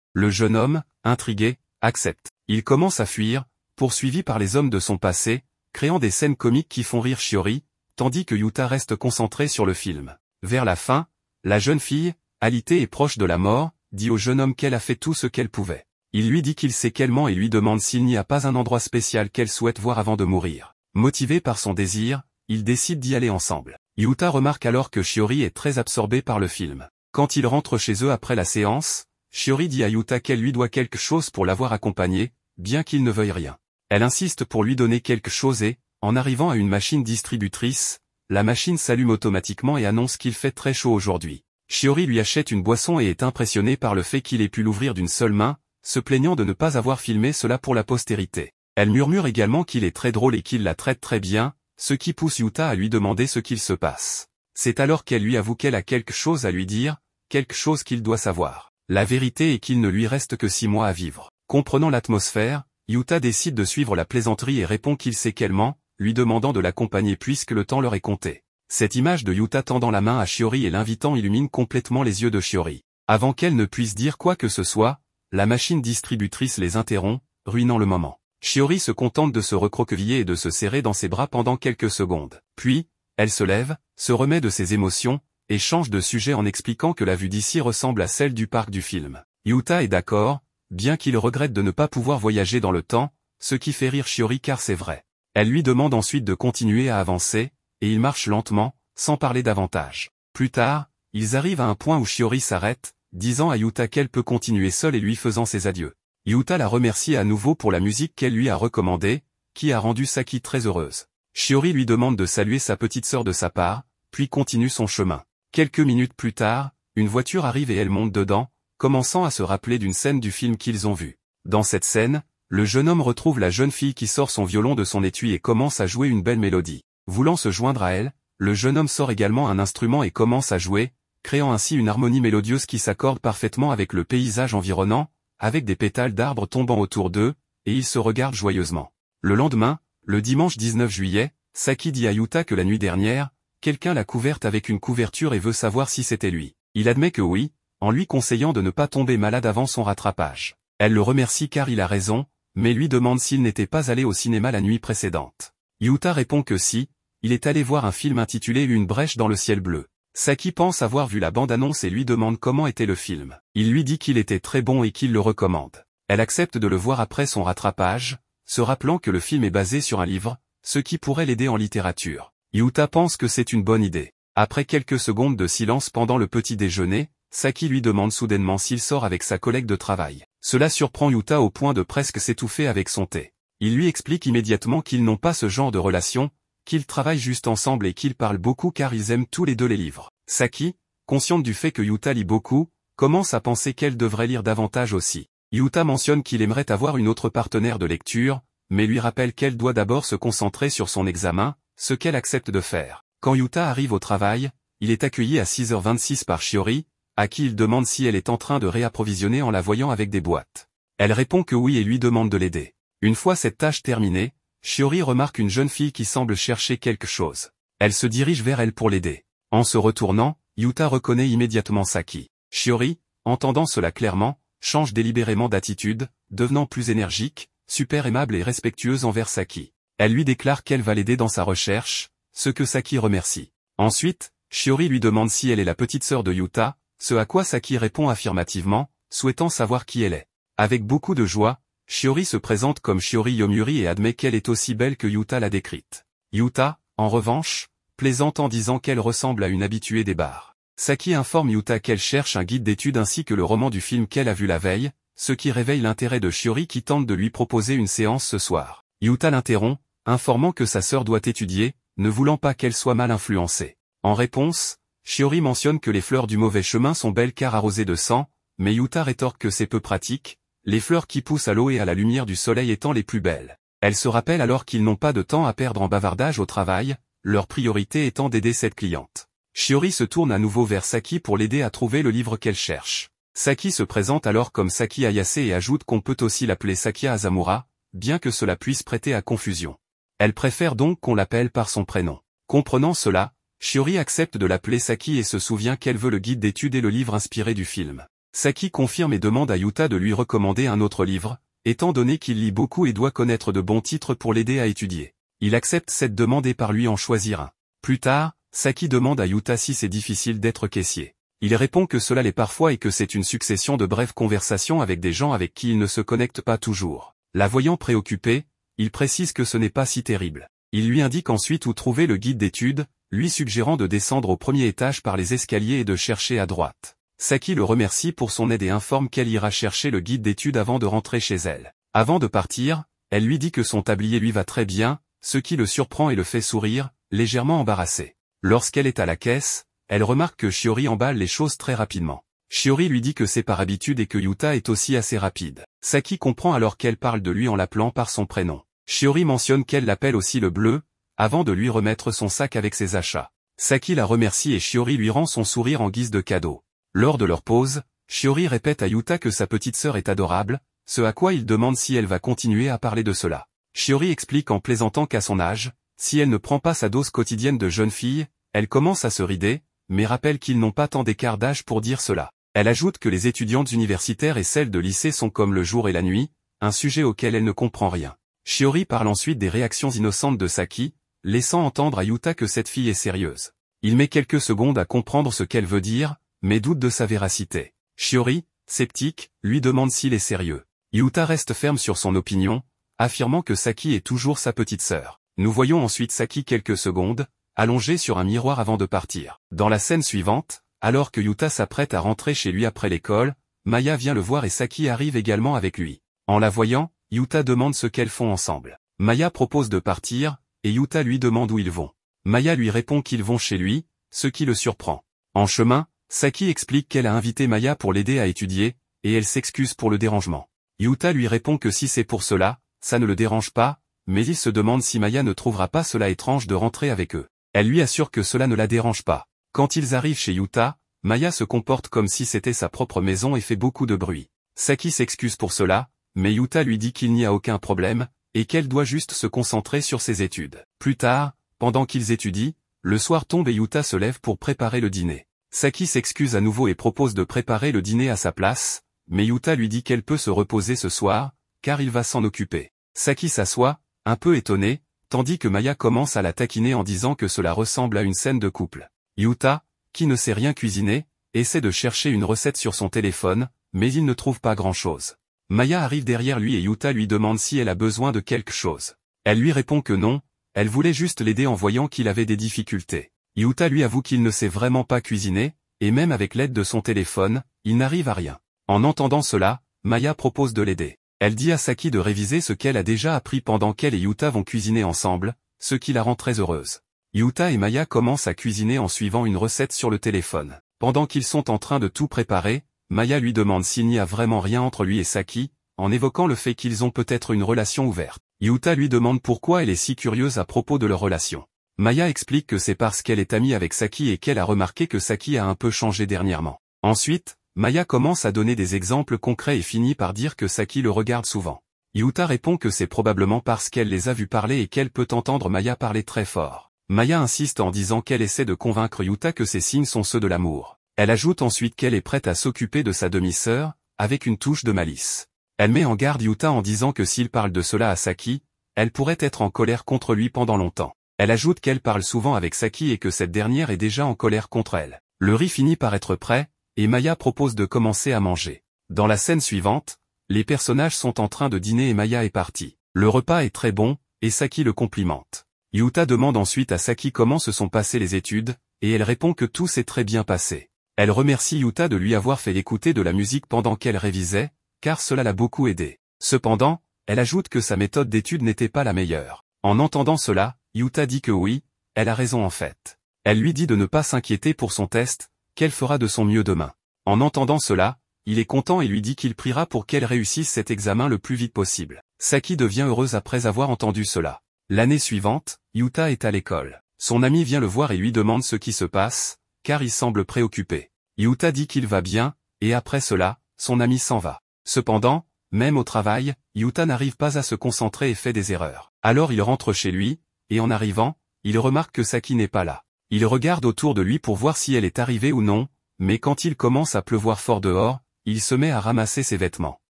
Le jeune homme, intrigué, accepte. Il commence à fuir, poursuivi par les hommes de son passé, créant des scènes comiques qui font rire Shiori, tandis que Yuta reste concentré sur le film. Vers la fin, la jeune fille, alitée et proche de la mort, dit au jeune homme qu'elle a fait tout ce qu'elle pouvait. Il lui dit qu'il sait qu'elle ment et lui demande s'il n'y a pas un endroit spécial qu'elle souhaite voir avant de mourir. Motivé par son désir, ils décident d'y aller ensemble. Yuta remarque alors que Shiori est très absorbée par le film. Quand ils rentrent chez eux après la séance, Shiori dit à Yuta qu'elle lui doit quelque chose pour l'avoir accompagné, bien qu'il ne veuille rien. Elle insiste pour lui donner quelque chose et, en arrivant à une machine distributrice, la machine s'allume automatiquement et annonce qu'il fait très chaud aujourd'hui. Shiori lui achète une boisson et est impressionné par le fait qu'il ait pu l'ouvrir d'une seule main, se plaignant de ne pas avoir filmé cela pour la postérité. Elle murmure également qu'il est très drôle et qu'il la traite très bien, ce qui pousse Yuta à lui demander ce qu'il se passe. C'est alors qu'elle lui avoue qu'elle a quelque chose à lui dire, quelque chose qu'il doit savoir. La vérité est qu'il ne lui reste que 6 mois à vivre. Comprenant l'atmosphère, Yuta décide de suivre la plaisanterie et répond qu'il sait qu'elle ment, lui demandant de l'accompagner puisque le temps leur est compté. Cette image de Yuta tendant la main à Shiori et l'invitant illumine complètement les yeux de Shiori. Avant qu'elle ne puisse dire quoi que ce soit, la machine distributrice les interrompt, ruinant le moment. Shiori se contente de se recroqueviller et de se serrer dans ses bras pendant quelques secondes. Puis, elle se lève, se remet de ses émotions, et change de sujet en expliquant que la vue d'ici ressemble à celle du parc du film. Yuta est d'accord, bien qu'il regrette de ne pas pouvoir voyager dans le temps, ce qui fait rire Shiori car c'est vrai. Elle lui demande ensuite de continuer à avancer, et ils marchent lentement, sans parler davantage. Plus tard, ils arrivent à un point où Shiori s'arrête, disant à Yuta qu'elle peut continuer seule et lui faisant ses adieux. Yuta la remercie à nouveau pour la musique qu'elle lui a recommandée, qui a rendu Saki très heureuse. Shiori lui demande de saluer sa petite sœur de sa part, puis continue son chemin. Quelques minutes plus tard, une voiture arrive et elle monte dedans, commençant à se rappeler d'une scène du film qu'ils ont vu. Dans cette scène, le jeune homme retrouve la jeune fille qui sort son violon de son étui et commence à jouer une belle mélodie. Voulant se joindre à elle, le jeune homme sort également un instrument et commence à jouer, créant ainsi une harmonie mélodieuse qui s'accorde parfaitement avec le paysage environnant, avec des pétales d'arbres tombant autour d'eux, et ils se regardent joyeusement. Le lendemain, le dimanche 19 juillet, Saki dit à Yuta que la nuit dernière, quelqu'un l'a couverte avec une couverture et veut savoir si c'était lui. Il admet que oui, en lui conseillant de ne pas tomber malade avant son rattrapage. Elle le remercie car il a raison, mais lui demande s'il n'était pas allé au cinéma la nuit précédente. Yuta répond que si, il est allé voir un film intitulé Une brèche dans le ciel bleu. Saki pense avoir vu la bande-annonce et lui demande comment était le film. Il lui dit qu'il était très bon et qu'il le recommande. Elle accepte de le voir après son rattrapage, se rappelant que le film est basé sur un livre, ce qui pourrait l'aider en littérature. Yuta pense que c'est une bonne idée. Après quelques secondes de silence pendant le petit déjeuner, Saki lui demande soudainement s'il sort avec sa collègue de travail. Cela surprend Yuta au point de presque s'étouffer avec son thé. Il lui explique immédiatement qu'ils n'ont pas ce genre de relation, qu'ils travaillent juste ensemble et qu'ils parlent beaucoup car ils aiment tous les deux les livres. Saki, consciente du fait que Yuta lit beaucoup, commence à penser qu'elle devrait lire davantage aussi. Yuta mentionne qu'il aimerait avoir une autre partenaire de lecture, mais lui rappelle qu'elle doit d'abord se concentrer sur son examen, ce qu'elle accepte de faire. Quand Yuta arrive au travail, il est accueilli à 6h26 par Shiori, à qui il demande si elle est en train de réapprovisionner en la voyant avec des boîtes. Elle répond que oui et lui demande de l'aider. Une fois cette tâche terminée, Shiori remarque une jeune fille qui semble chercher quelque chose. Elle se dirige vers elle pour l'aider. En se retournant, Yuta reconnaît immédiatement Saki. Shiori, entendant cela clairement, change délibérément d'attitude, devenant plus énergique, super aimable et respectueuse envers Saki. Elle lui déclare qu'elle va l'aider dans sa recherche, ce que Saki remercie. Ensuite, Shiori lui demande si elle est la petite sœur de Yuta, ce à quoi Saki répond affirmativement, souhaitant savoir qui elle est. Avec beaucoup de joie, Shiori se présente comme Shiori Yomiuri et admet qu'elle est aussi belle que Yuta l'a décrite. Yuta, en revanche, plaisante en disant qu'elle ressemble à une habituée des bars. Saki informe Yuta qu'elle cherche un guide d'études ainsi que le roman du film qu'elle a vu la veille, ce qui réveille l'intérêt de Shiori qui tente de lui proposer une séance ce soir. Yuta l'interrompt, informant que sa sœur doit étudier, ne voulant pas qu'elle soit mal influencée. En réponse, Shiori mentionne que les fleurs du mauvais chemin sont belles car arrosées de sang, mais Yuta rétorque que c'est peu pratique, les fleurs qui poussent à l'eau et à la lumière du soleil étant les plus belles. Elle se rappelle alors qu'ils n'ont pas de temps à perdre en bavardage au travail, leur priorité étant d'aider cette cliente. Shiori se tourne à nouveau vers Saki pour l'aider à trouver le livre qu'elle cherche. Saki se présente alors comme Saki Ayase et ajoute qu'on peut aussi l'appeler Sakia Azamura, bien que cela puisse prêter à confusion. Elle préfère donc qu'on l'appelle par son prénom. Comprenant cela, Shiori accepte de l'appeler Saki et se souvient qu'elle veut le guide d'études et le livre inspiré du film. Saki confirme et demande à Yuta de lui recommander un autre livre, étant donné qu'il lit beaucoup et doit connaître de bons titres pour l'aider à étudier. Il accepte cette demande et part lui en choisir un. Plus tard, Saki demande à Yuta si c'est difficile d'être caissier. Il répond que cela l'est parfois et que c'est une succession de brèves conversations avec des gens avec qui il ne se connecte pas toujours. La voyant préoccupée, il précise que ce n'est pas si terrible. Il lui indique ensuite où trouver le guide d'études, lui suggérant de descendre au premier étage par les escaliers et de chercher à droite. Saki le remercie pour son aide et informe qu'elle ira chercher le guide d'études avant de rentrer chez elle. Avant de partir, elle lui dit que son tablier lui va très bien, ce qui le surprend et le fait sourire, légèrement embarrassé. Lorsqu'elle est à la caisse, elle remarque que Shiori emballe les choses très rapidement. Shiori lui dit que c'est par habitude et que Yuta est aussi assez rapide. Saki comprend alors qu'elle parle de lui en l'appelant par son prénom. Shiori mentionne qu'elle l'appelle aussi le bleu, avant de lui remettre son sac avec ses achats. Saki la remercie et Shiori lui rend son sourire en guise de cadeau. Lors de leur pause, Shiori répète à Yuta que sa petite sœur est adorable, ce à quoi il demande si elle va continuer à parler de cela. Shiori explique en plaisantant qu'à son âge, si elle ne prend pas sa dose quotidienne de jeune fille, elle commence à se rider, mais rappelle qu'ils n'ont pas tant d'écart d'âge pour dire cela. Elle ajoute que les étudiantes universitaires et celles de lycée sont comme le jour et la nuit, un sujet auquel elle ne comprend rien. Shiori parle ensuite des réactions innocentes de Saki, laissant entendre à Yuta que cette fille est sérieuse. Il met quelques secondes à comprendre ce qu'elle veut dire, mais doute de sa véracité. Shiori, sceptique, lui demande s'il est sérieux. Yuta reste ferme sur son opinion, affirmant que Saki est toujours sa petite sœur. Nous voyons ensuite Saki quelques secondes, allongée sur un miroir avant de partir. Dans la scène suivante, alors que Yuta s'apprête à rentrer chez lui après l'école, Maya vient le voir et Saki arrive également avec lui. En la voyant, Yuta demande ce qu'elles font ensemble. Maya propose de partir, et Yuta lui demande où ils vont. Maya lui répond qu'ils vont chez lui, ce qui le surprend. En chemin, Saki explique qu'elle a invité Maya pour l'aider à étudier, et elle s'excuse pour le dérangement. Yuta lui répond que si c'est pour cela, ça ne le dérange pas, mais il se demande si Maya ne trouvera pas cela étrange de rentrer avec eux. Elle lui assure que cela ne la dérange pas. Quand ils arrivent chez Yuta, Maya se comporte comme si c'était sa propre maison et fait beaucoup de bruit. Saki s'excuse pour cela, mais Yuta lui dit qu'il n'y a aucun problème, et qu'elle doit juste se concentrer sur ses études. Plus tard, pendant qu'ils étudient, le soir tombe et Yuta se lève pour préparer le dîner. Saki s'excuse à nouveau et propose de préparer le dîner à sa place, mais Yuta lui dit qu'elle peut se reposer ce soir, car il va s'en occuper. Saki s'assoit, un peu étonné, tandis que Maya commence à la taquiner en disant que cela ressemble à une scène de couple. Yuta, qui ne sait rien cuisiner, essaie de chercher une recette sur son téléphone, mais il ne trouve pas grand-chose. Maya arrive derrière lui et Yuta lui demande si elle a besoin de quelque chose. Elle lui répond que non, elle voulait juste l'aider en voyant qu'il avait des difficultés. Yuta lui avoue qu'il ne sait vraiment pas cuisiner, et même avec l'aide de son téléphone, il n'arrive à rien. En entendant cela, Maya propose de l'aider. Elle dit à Saki de réviser ce qu'elle a déjà appris pendant qu'elle et Yuta vont cuisiner ensemble, ce qui la rend très heureuse. Yuta et Maya commencent à cuisiner en suivant une recette sur le téléphone. Pendant qu'ils sont en train de tout préparer, Maya lui demande s'il n'y a vraiment rien entre lui et Saki, en évoquant le fait qu'ils ont peut-être une relation ouverte. Yuta lui demande pourquoi elle est si curieuse à propos de leur relation. Maya explique que c'est parce qu'elle est amie avec Saki et qu'elle a remarqué que Saki a un peu changé dernièrement. Ensuite, Maya commence à donner des exemples concrets et finit par dire que Saki le regarde souvent. Yuta répond que c'est probablement parce qu'elle les a vus parler et qu'elle peut entendre Maya parler très fort. Maya insiste en disant qu'elle essaie de convaincre Yuta que ces signes sont ceux de l'amour. Elle ajoute ensuite qu'elle est prête à s'occuper de sa demi-sœur, avec une touche de malice. Elle met en garde Yuta en disant que s'il parle de cela à Saki, elle pourrait être en colère contre lui pendant longtemps. Elle ajoute qu'elle parle souvent avec Saki et que cette dernière est déjà en colère contre elle. Le riz finit par être prêt, et Maya propose de commencer à manger. Dans la scène suivante, les personnages sont en train de dîner et Maya est partie. Le repas est très bon, et Saki le complimente. Yuta demande ensuite à Saki comment se sont passées les études, et elle répond que tout s'est très bien passé. Elle remercie Yuta de lui avoir fait écouter de la musique pendant qu'elle révisait, car cela l'a beaucoup aidé. Cependant, elle ajoute que sa méthode d'étude n'était pas la meilleure. En entendant cela, Yuta dit que oui, elle a raison en fait. Elle lui dit de ne pas s'inquiéter pour son test, qu'elle fera de son mieux demain. En entendant cela, il est content et lui dit qu'il priera pour qu'elle réussisse cet examen le plus vite possible. Saki devient heureuse après avoir entendu cela. L'année suivante, Yuta est à l'école. Son ami vient le voir et lui demande ce qui se passe, car il semble préoccupé. Yuta dit qu'il va bien, et après cela, son ami s'en va. Cependant, Même au travail, Yuta n'arrive pas à se concentrer et fait des erreurs. Alors il rentre chez lui, et en arrivant, il remarque que Saki n'est pas là. Il regarde autour de lui pour voir si elle est arrivée ou non, mais quand il commence à pleuvoir fort dehors, il se met à ramasser ses vêtements.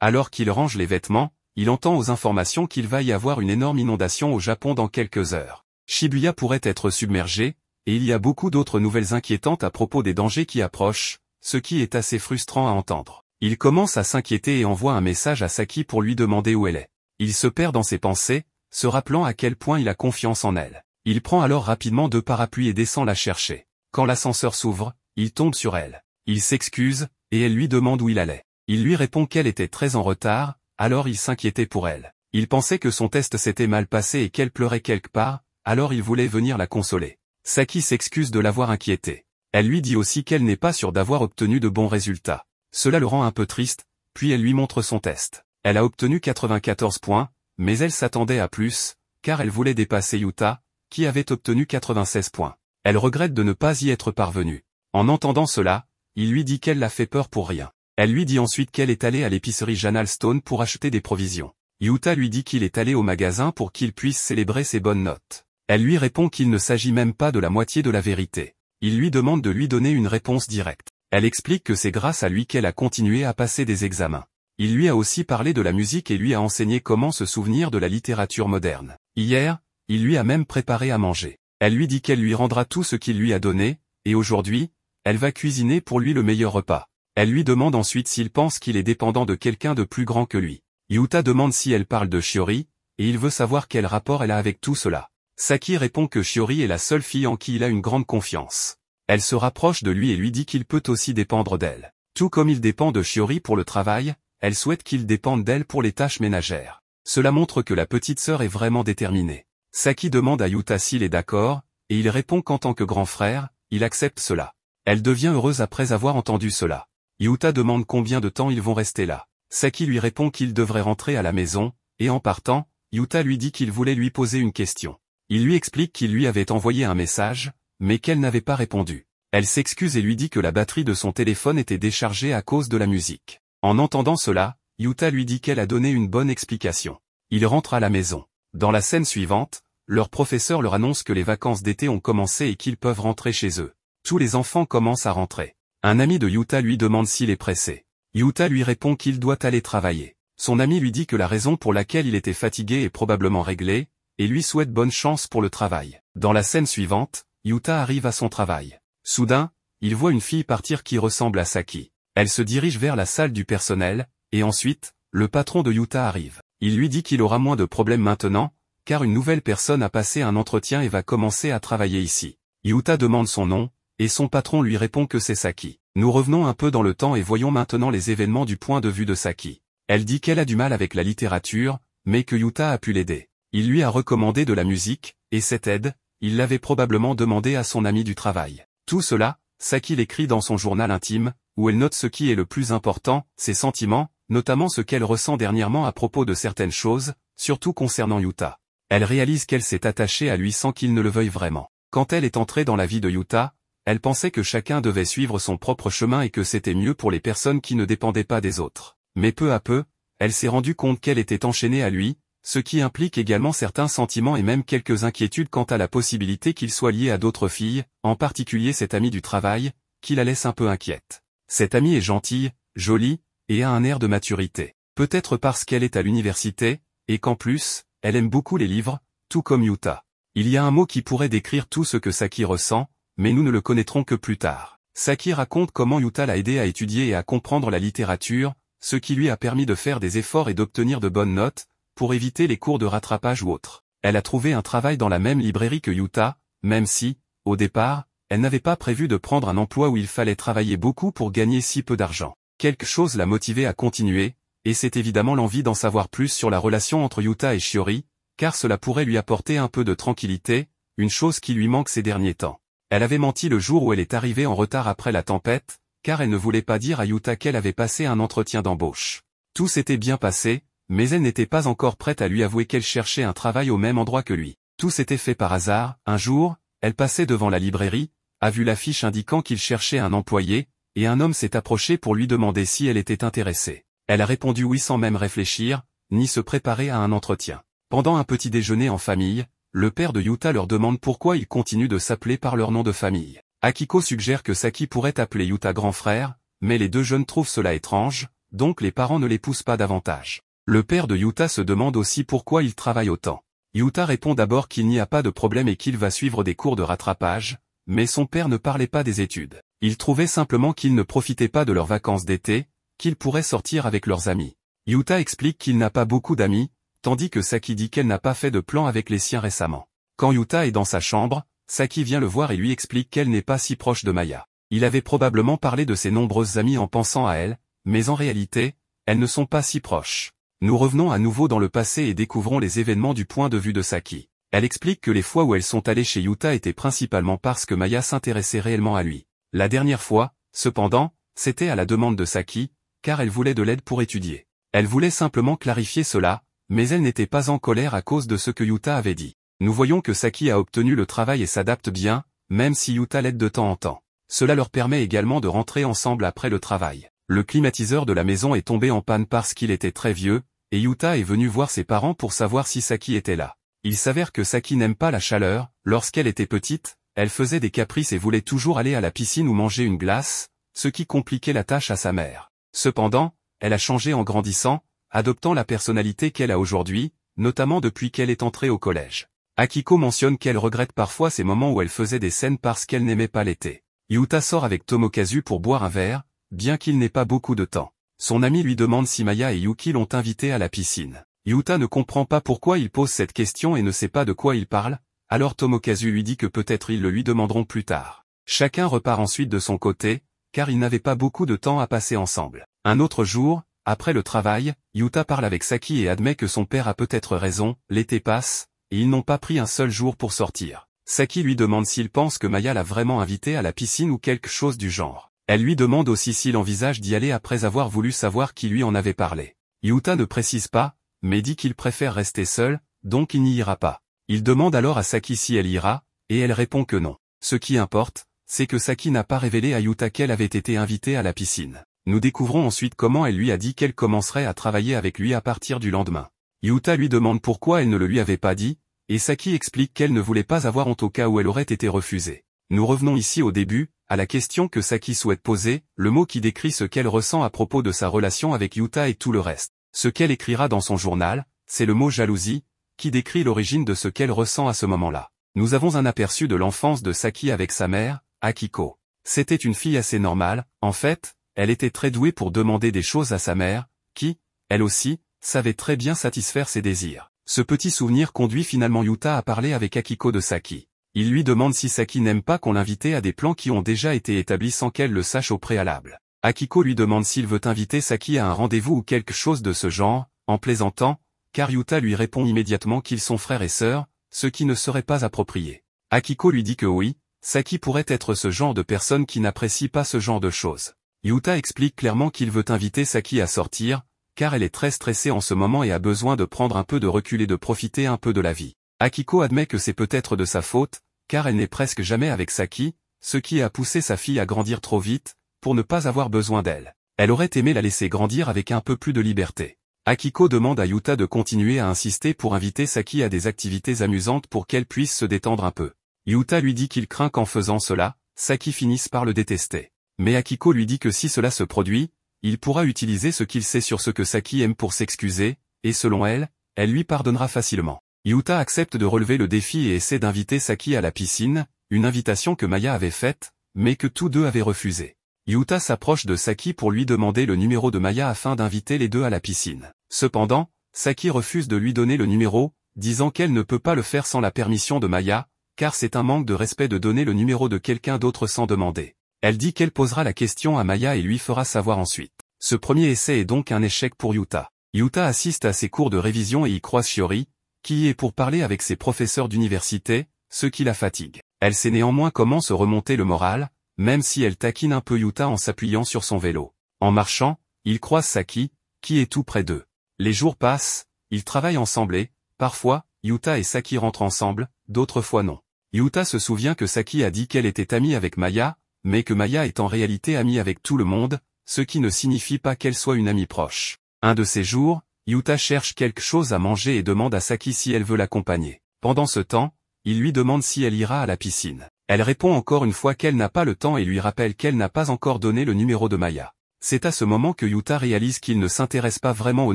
Alors qu'il range les vêtements, il entend aux informations qu'il va y avoir une énorme inondation au Japon dans quelques heures. Shibuya pourrait être submergé, et il y a beaucoup d'autres nouvelles inquiétantes à propos des dangers qui approchent, ce qui est assez frustrant à entendre. Il commence à s'inquiéter et envoie un message à Saki pour lui demander où elle est. Il se perd dans ses pensées, se rappelant à quel point il a confiance en elle. Il prend alors rapidement 2 parapluies et descend la chercher. Quand l'ascenseur s'ouvre, il tombe sur elle. Il s'excuse, et elle lui demande où il allait. Il lui répond qu'elle était très en retard, alors il s'inquiétait pour elle. Il pensait que son test s'était mal passé et qu'elle pleurait quelque part, alors il voulait venir la consoler. Saki s'excuse de l'avoir inquiétée. Elle lui dit aussi qu'elle n'est pas sûre d'avoir obtenu de bons résultats. Cela le rend un peu triste, puis elle lui montre son test. Elle a obtenu 94 points, mais elle s'attendait à plus, car elle voulait dépasser Yuta, qui avait obtenu 96 points. Elle regrette de ne pas y être parvenue. En entendant cela, il lui dit qu'elle l'a fait peur pour rien. Elle lui dit ensuite qu'elle est allée à l'épicerie Janal Stone pour acheter des provisions. Yuta lui dit qu'il est allé au magasin pour qu'il puisse célébrer ses bonnes notes. Elle lui répond qu'il ne s'agit même pas de la moitié de la vérité. Il lui demande de lui donner une réponse directe. Elle explique que c'est grâce à lui qu'elle a continué à passer des examens. Il lui a aussi parlé de la musique et lui a enseigné comment se souvenir de la littérature moderne. Hier, il lui a même préparé à manger. Elle lui dit qu'elle lui rendra tout ce qu'il lui a donné, et aujourd'hui, elle va cuisiner pour lui le meilleur repas. Elle lui demande ensuite s'il pense qu'il est dépendant de quelqu'un de plus grand que lui. Yuta demande si elle parle de Shiori, et il veut savoir quel rapport elle a avec tout cela. Saki répond que Shiori est la seule fille en qui il a une grande confiance. Elle se rapproche de lui et lui dit qu'il peut aussi dépendre d'elle. Tout comme il dépend de Shiori pour le travail, elle souhaite qu'il dépende d'elle pour les tâches ménagères. Cela montre que la petite sœur est vraiment déterminée. Saki demande à Yuta s'il est d'accord, et il répond qu'en tant que grand frère, il accepte cela. Elle devient heureuse après avoir entendu cela. Yuta demande combien de temps ils vont rester là. Saki lui répond qu'il devrait rentrer à la maison, et en partant, Yuta lui dit qu'il voulait lui poser une question. Il lui explique qu'il lui avait envoyé un message, mais qu'elle n'avait pas répondu. Elle s'excuse et lui dit que la batterie de son téléphone était déchargée à cause de la musique. En entendant cela, Yuta lui dit qu'elle a donné une bonne explication. Il rentre à la maison. Dans la scène suivante, leur professeur leur annonce que les vacances d'été ont commencé et qu'ils peuvent rentrer chez eux. Tous les enfants commencent à rentrer. Un ami de Yuta lui demande s'il est pressé. Yuta lui répond qu'il doit aller travailler. Son ami lui dit que la raison pour laquelle il était fatigué est probablement réglée, et lui souhaite bonne chance pour le travail. Dans la scène suivante, Yuta arrive à son travail. Soudain, il voit une fille partir qui ressemble à Saki. Elle se dirige vers la salle du personnel, et ensuite, le patron de Yuta arrive. Il lui dit qu'il aura moins de problèmes maintenant, car une nouvelle personne a passé un entretien et va commencer à travailler ici. Yuta demande son nom, et son patron lui répond que c'est Saki. Nous revenons un peu dans le temps et voyons maintenant les événements du point de vue de Saki. Elle dit qu'elle a du mal avec la littérature, mais que Yuta a pu l'aider. Il lui a recommandé de la musique, et cette aide, il l'avait probablement demandé à son ami du travail. Tout cela, Saki l'écrit dans son journal intime, où elle note ce qui est le plus important, ses sentiments, notamment ce qu'elle ressent dernièrement à propos de certaines choses, surtout concernant Yuta. Elle réalise qu'elle s'est attachée à lui sans qu'il ne le veuille vraiment. Quand elle est entrée dans la vie de Yuta, elle pensait que chacun devait suivre son propre chemin et que c'était mieux pour les personnes qui ne dépendaient pas des autres. Mais peu à peu, elle s'est rendue compte qu'elle était enchaînée à lui, ce qui implique également certains sentiments et même quelques inquiétudes quant à la possibilité qu'il soit lié à d'autres filles, en particulier cette amie du travail, qui la laisse un peu inquiète. Cette amie est gentille, jolie, et a un air de maturité. Peut-être parce qu'elle est à l'université, et qu'en plus, elle aime beaucoup les livres, tout comme Yuta. Il y a un mot qui pourrait décrire tout ce que Saki ressent, mais nous ne le connaîtrons que plus tard. Saki raconte comment Yuta l'a aidé à étudier et à comprendre la littérature, ce qui lui a permis de faire des efforts et d'obtenir de bonnes notes, pour éviter les cours de rattrapage ou autres. Elle a trouvé un travail dans la même librairie que Yuta, même si, au départ, elle n'avait pas prévu de prendre un emploi où il fallait travailler beaucoup pour gagner si peu d'argent. Quelque chose l'a motivée à continuer, et c'est évidemment l'envie d'en savoir plus sur la relation entre Yuta et Shiori, car cela pourrait lui apporter un peu de tranquillité, une chose qui lui manque ces derniers temps. Elle avait menti le jour où elle est arrivée en retard après la tempête, car elle ne voulait pas dire à Yuta qu'elle avait passé un entretien d'embauche. Tout s'était bien passé, mais elle n'était pas encore prête à lui avouer qu'elle cherchait un travail au même endroit que lui. Tout s'était fait par hasard. Un jour, elle passait devant la librairie, a vu l'affiche indiquant qu'il cherchait un employé, et un homme s'est approché pour lui demander si elle était intéressée. Elle a répondu oui sans même réfléchir, ni se préparer à un entretien. Pendant un petit déjeuner en famille, le père de Yuta leur demande pourquoi ils continuent de s'appeler par leur nom de famille. Akiko suggère que Saki pourrait appeler Yuta grand frère, mais les deux jeunes trouvent cela étrange, donc les parents ne les poussent pas davantage. Le père de Yuta se demande aussi pourquoi il travaille autant. Yuta répond d'abord qu'il n'y a pas de problème et qu'il va suivre des cours de rattrapage, mais son père ne parlait pas des études. Il trouvait simplement qu'ils ne profitaient pas de leurs vacances d'été, qu'ils pourraient sortir avec leurs amis. Yuta explique qu'il n'a pas beaucoup d'amis, tandis que Saki dit qu'elle n'a pas fait de plan avec les siens récemment. Quand Yuta est dans sa chambre, Saki vient le voir et lui explique qu'elle n'est pas si proche de Maya. Il avait probablement parlé de ses nombreuses amies en pensant à elle, mais en réalité, elles ne sont pas si proches. Nous revenons à nouveau dans le passé et découvrons les événements du point de vue de Saki. Elle explique que les fois où elles sont allées chez Yuta étaient principalement parce que Maya s'intéressait réellement à lui. La dernière fois, cependant, c'était à la demande de Saki, car elle voulait de l'aide pour étudier. Elle voulait simplement clarifier cela, mais elle n'était pas en colère à cause de ce que Yuta avait dit. Nous voyons que Saki a obtenu le travail et s'adapte bien, même si Yuta l'aide de temps en temps. Cela leur permet également de rentrer ensemble après le travail. Le climatiseur de la maison est tombé en panne parce qu'il était très vieux, et Yuta est venu voir ses parents pour savoir si Saki était là. Il s'avère que Saki n'aime pas la chaleur. Lorsqu'elle était petite, elle faisait des caprices et voulait toujours aller à la piscine ou manger une glace, ce qui compliquait la tâche à sa mère. Cependant, elle a changé en grandissant, adoptant la personnalité qu'elle a aujourd'hui, notamment depuis qu'elle est entrée au collège. Akiko mentionne qu'elle regrette parfois ces moments où elle faisait des scènes parce qu'elle n'aimait pas l'été. Yuta sort avec Tomokazu pour boire un verre, bien qu'il n'ait pas beaucoup de temps. Son ami lui demande si Maya et Yuki l'ont invité à la piscine. Yuta ne comprend pas pourquoi il pose cette question et ne sait pas de quoi il parle, alors Tomokazu lui dit que peut-être ils le lui demanderont plus tard. Chacun repart ensuite de son côté, car ils n'avaient pas beaucoup de temps à passer ensemble. Un autre jour, après le travail, Yuta parle avec Saki et admet que son père a peut-être raison, l'été passe, et ils n'ont pas pris un seul jour pour sortir. Saki lui demande s'il pense que Maya l'a vraiment invité à la piscine ou quelque chose du genre. Elle lui demande aussi s'il envisage d'y aller après avoir voulu savoir qui lui en avait parlé. Yuta ne précise pas, mais dit qu'il préfère rester seul, donc il n'y ira pas. Il demande alors à Saki si elle ira, et elle répond que non. Ce qui importe, c'est que Saki n'a pas révélé à Yuta qu'elle avait été invitée à la piscine. Nous découvrons ensuite comment elle lui a dit qu'elle commencerait à travailler avec lui à partir du lendemain. Yuta lui demande pourquoi elle ne le lui avait pas dit, et Saki explique qu'elle ne voulait pas avoir honte au cas où elle aurait été refusée. Nous revenons ici au début, à la question que Saki souhaite poser, le mot qui décrit ce qu'elle ressent à propos de sa relation avec Yuta et tout le reste. Ce qu'elle écrira dans son journal, c'est le mot jalousie, qui décrit l'origine de ce qu'elle ressent à ce moment-là. Nous avons un aperçu de l'enfance de Saki avec sa mère, Akiko. C'était une fille assez normale, en fait, elle était très douée pour demander des choses à sa mère, qui, elle aussi, savait très bien satisfaire ses désirs. Ce petit souvenir conduit finalement Yuta à parler avec Akiko de Saki. Il lui demande si Saki n'aime pas qu'on l'invite à des plans qui ont déjà été établis sans qu'elle le sache au préalable. Akiko lui demande s'il veut inviter Saki à un rendez-vous ou quelque chose de ce genre, en plaisantant, car Yuta lui répond immédiatement qu'ils sont frères et sœurs, ce qui ne serait pas approprié. Akiko lui dit que oui, Saki pourrait être ce genre de personne qui n'apprécie pas ce genre de choses. Yuta explique clairement qu'il veut inviter Saki à sortir, car elle est très stressée en ce moment et a besoin de prendre un peu de recul et de profiter un peu de la vie. Akiko admet que c'est peut-être de sa faute, car elle n'est presque jamais avec Saki, ce qui a poussé sa fille à grandir trop vite, pour ne pas avoir besoin d'elle. Elle aurait aimé la laisser grandir avec un peu plus de liberté. Akiko demande à Yuta de continuer à insister pour inviter Saki à des activités amusantes pour qu'elle puisse se détendre un peu. Yuta lui dit qu'il craint qu'en faisant cela, Saki finisse par le détester. Mais Akiko lui dit que si cela se produit, il pourra utiliser ce qu'il sait sur ce que Saki aime pour s'excuser, et selon elle, elle lui pardonnera facilement. Yuta accepte de relever le défi et essaie d'inviter Saki à la piscine, une invitation que Maya avait faite, mais que tous deux avaient refusée. Yuta s'approche de Saki pour lui demander le numéro de Maya afin d'inviter les deux à la piscine. Cependant, Saki refuse de lui donner le numéro, disant qu'elle ne peut pas le faire sans la permission de Maya, car c'est un manque de respect de donner le numéro de quelqu'un d'autre sans demander. Elle dit qu'elle posera la question à Maya et lui fera savoir ensuite. Ce premier essai est donc un échec pour Yuta. Yuta assiste à ses cours de révision et y croise Shiori, qui y est pour parler avec ses professeurs d'université, ce qui la fatigue. Elle sait néanmoins comment se remonter le moral, même si elle taquine un peu Yuta en s'appuyant sur son vélo. En marchant, il croise Saki, qui est tout près d'eux. Les jours passent, ils travaillent ensemble et, parfois, Yuta et Saki rentrent ensemble, d'autres fois non. Yuta se souvient que Saki a dit qu'elle était amie avec Maya, mais que Maya est en réalité amie avec tout le monde, ce qui ne signifie pas qu'elle soit une amie proche. Un de ces jours, Yuta cherche quelque chose à manger et demande à Saki si elle veut l'accompagner. Pendant ce temps, il lui demande si elle ira à la piscine. Elle répond encore une fois qu'elle n'a pas le temps et lui rappelle qu'elle n'a pas encore donné le numéro de Maya. C'est à ce moment que Yuta réalise qu'il ne s'intéresse pas vraiment au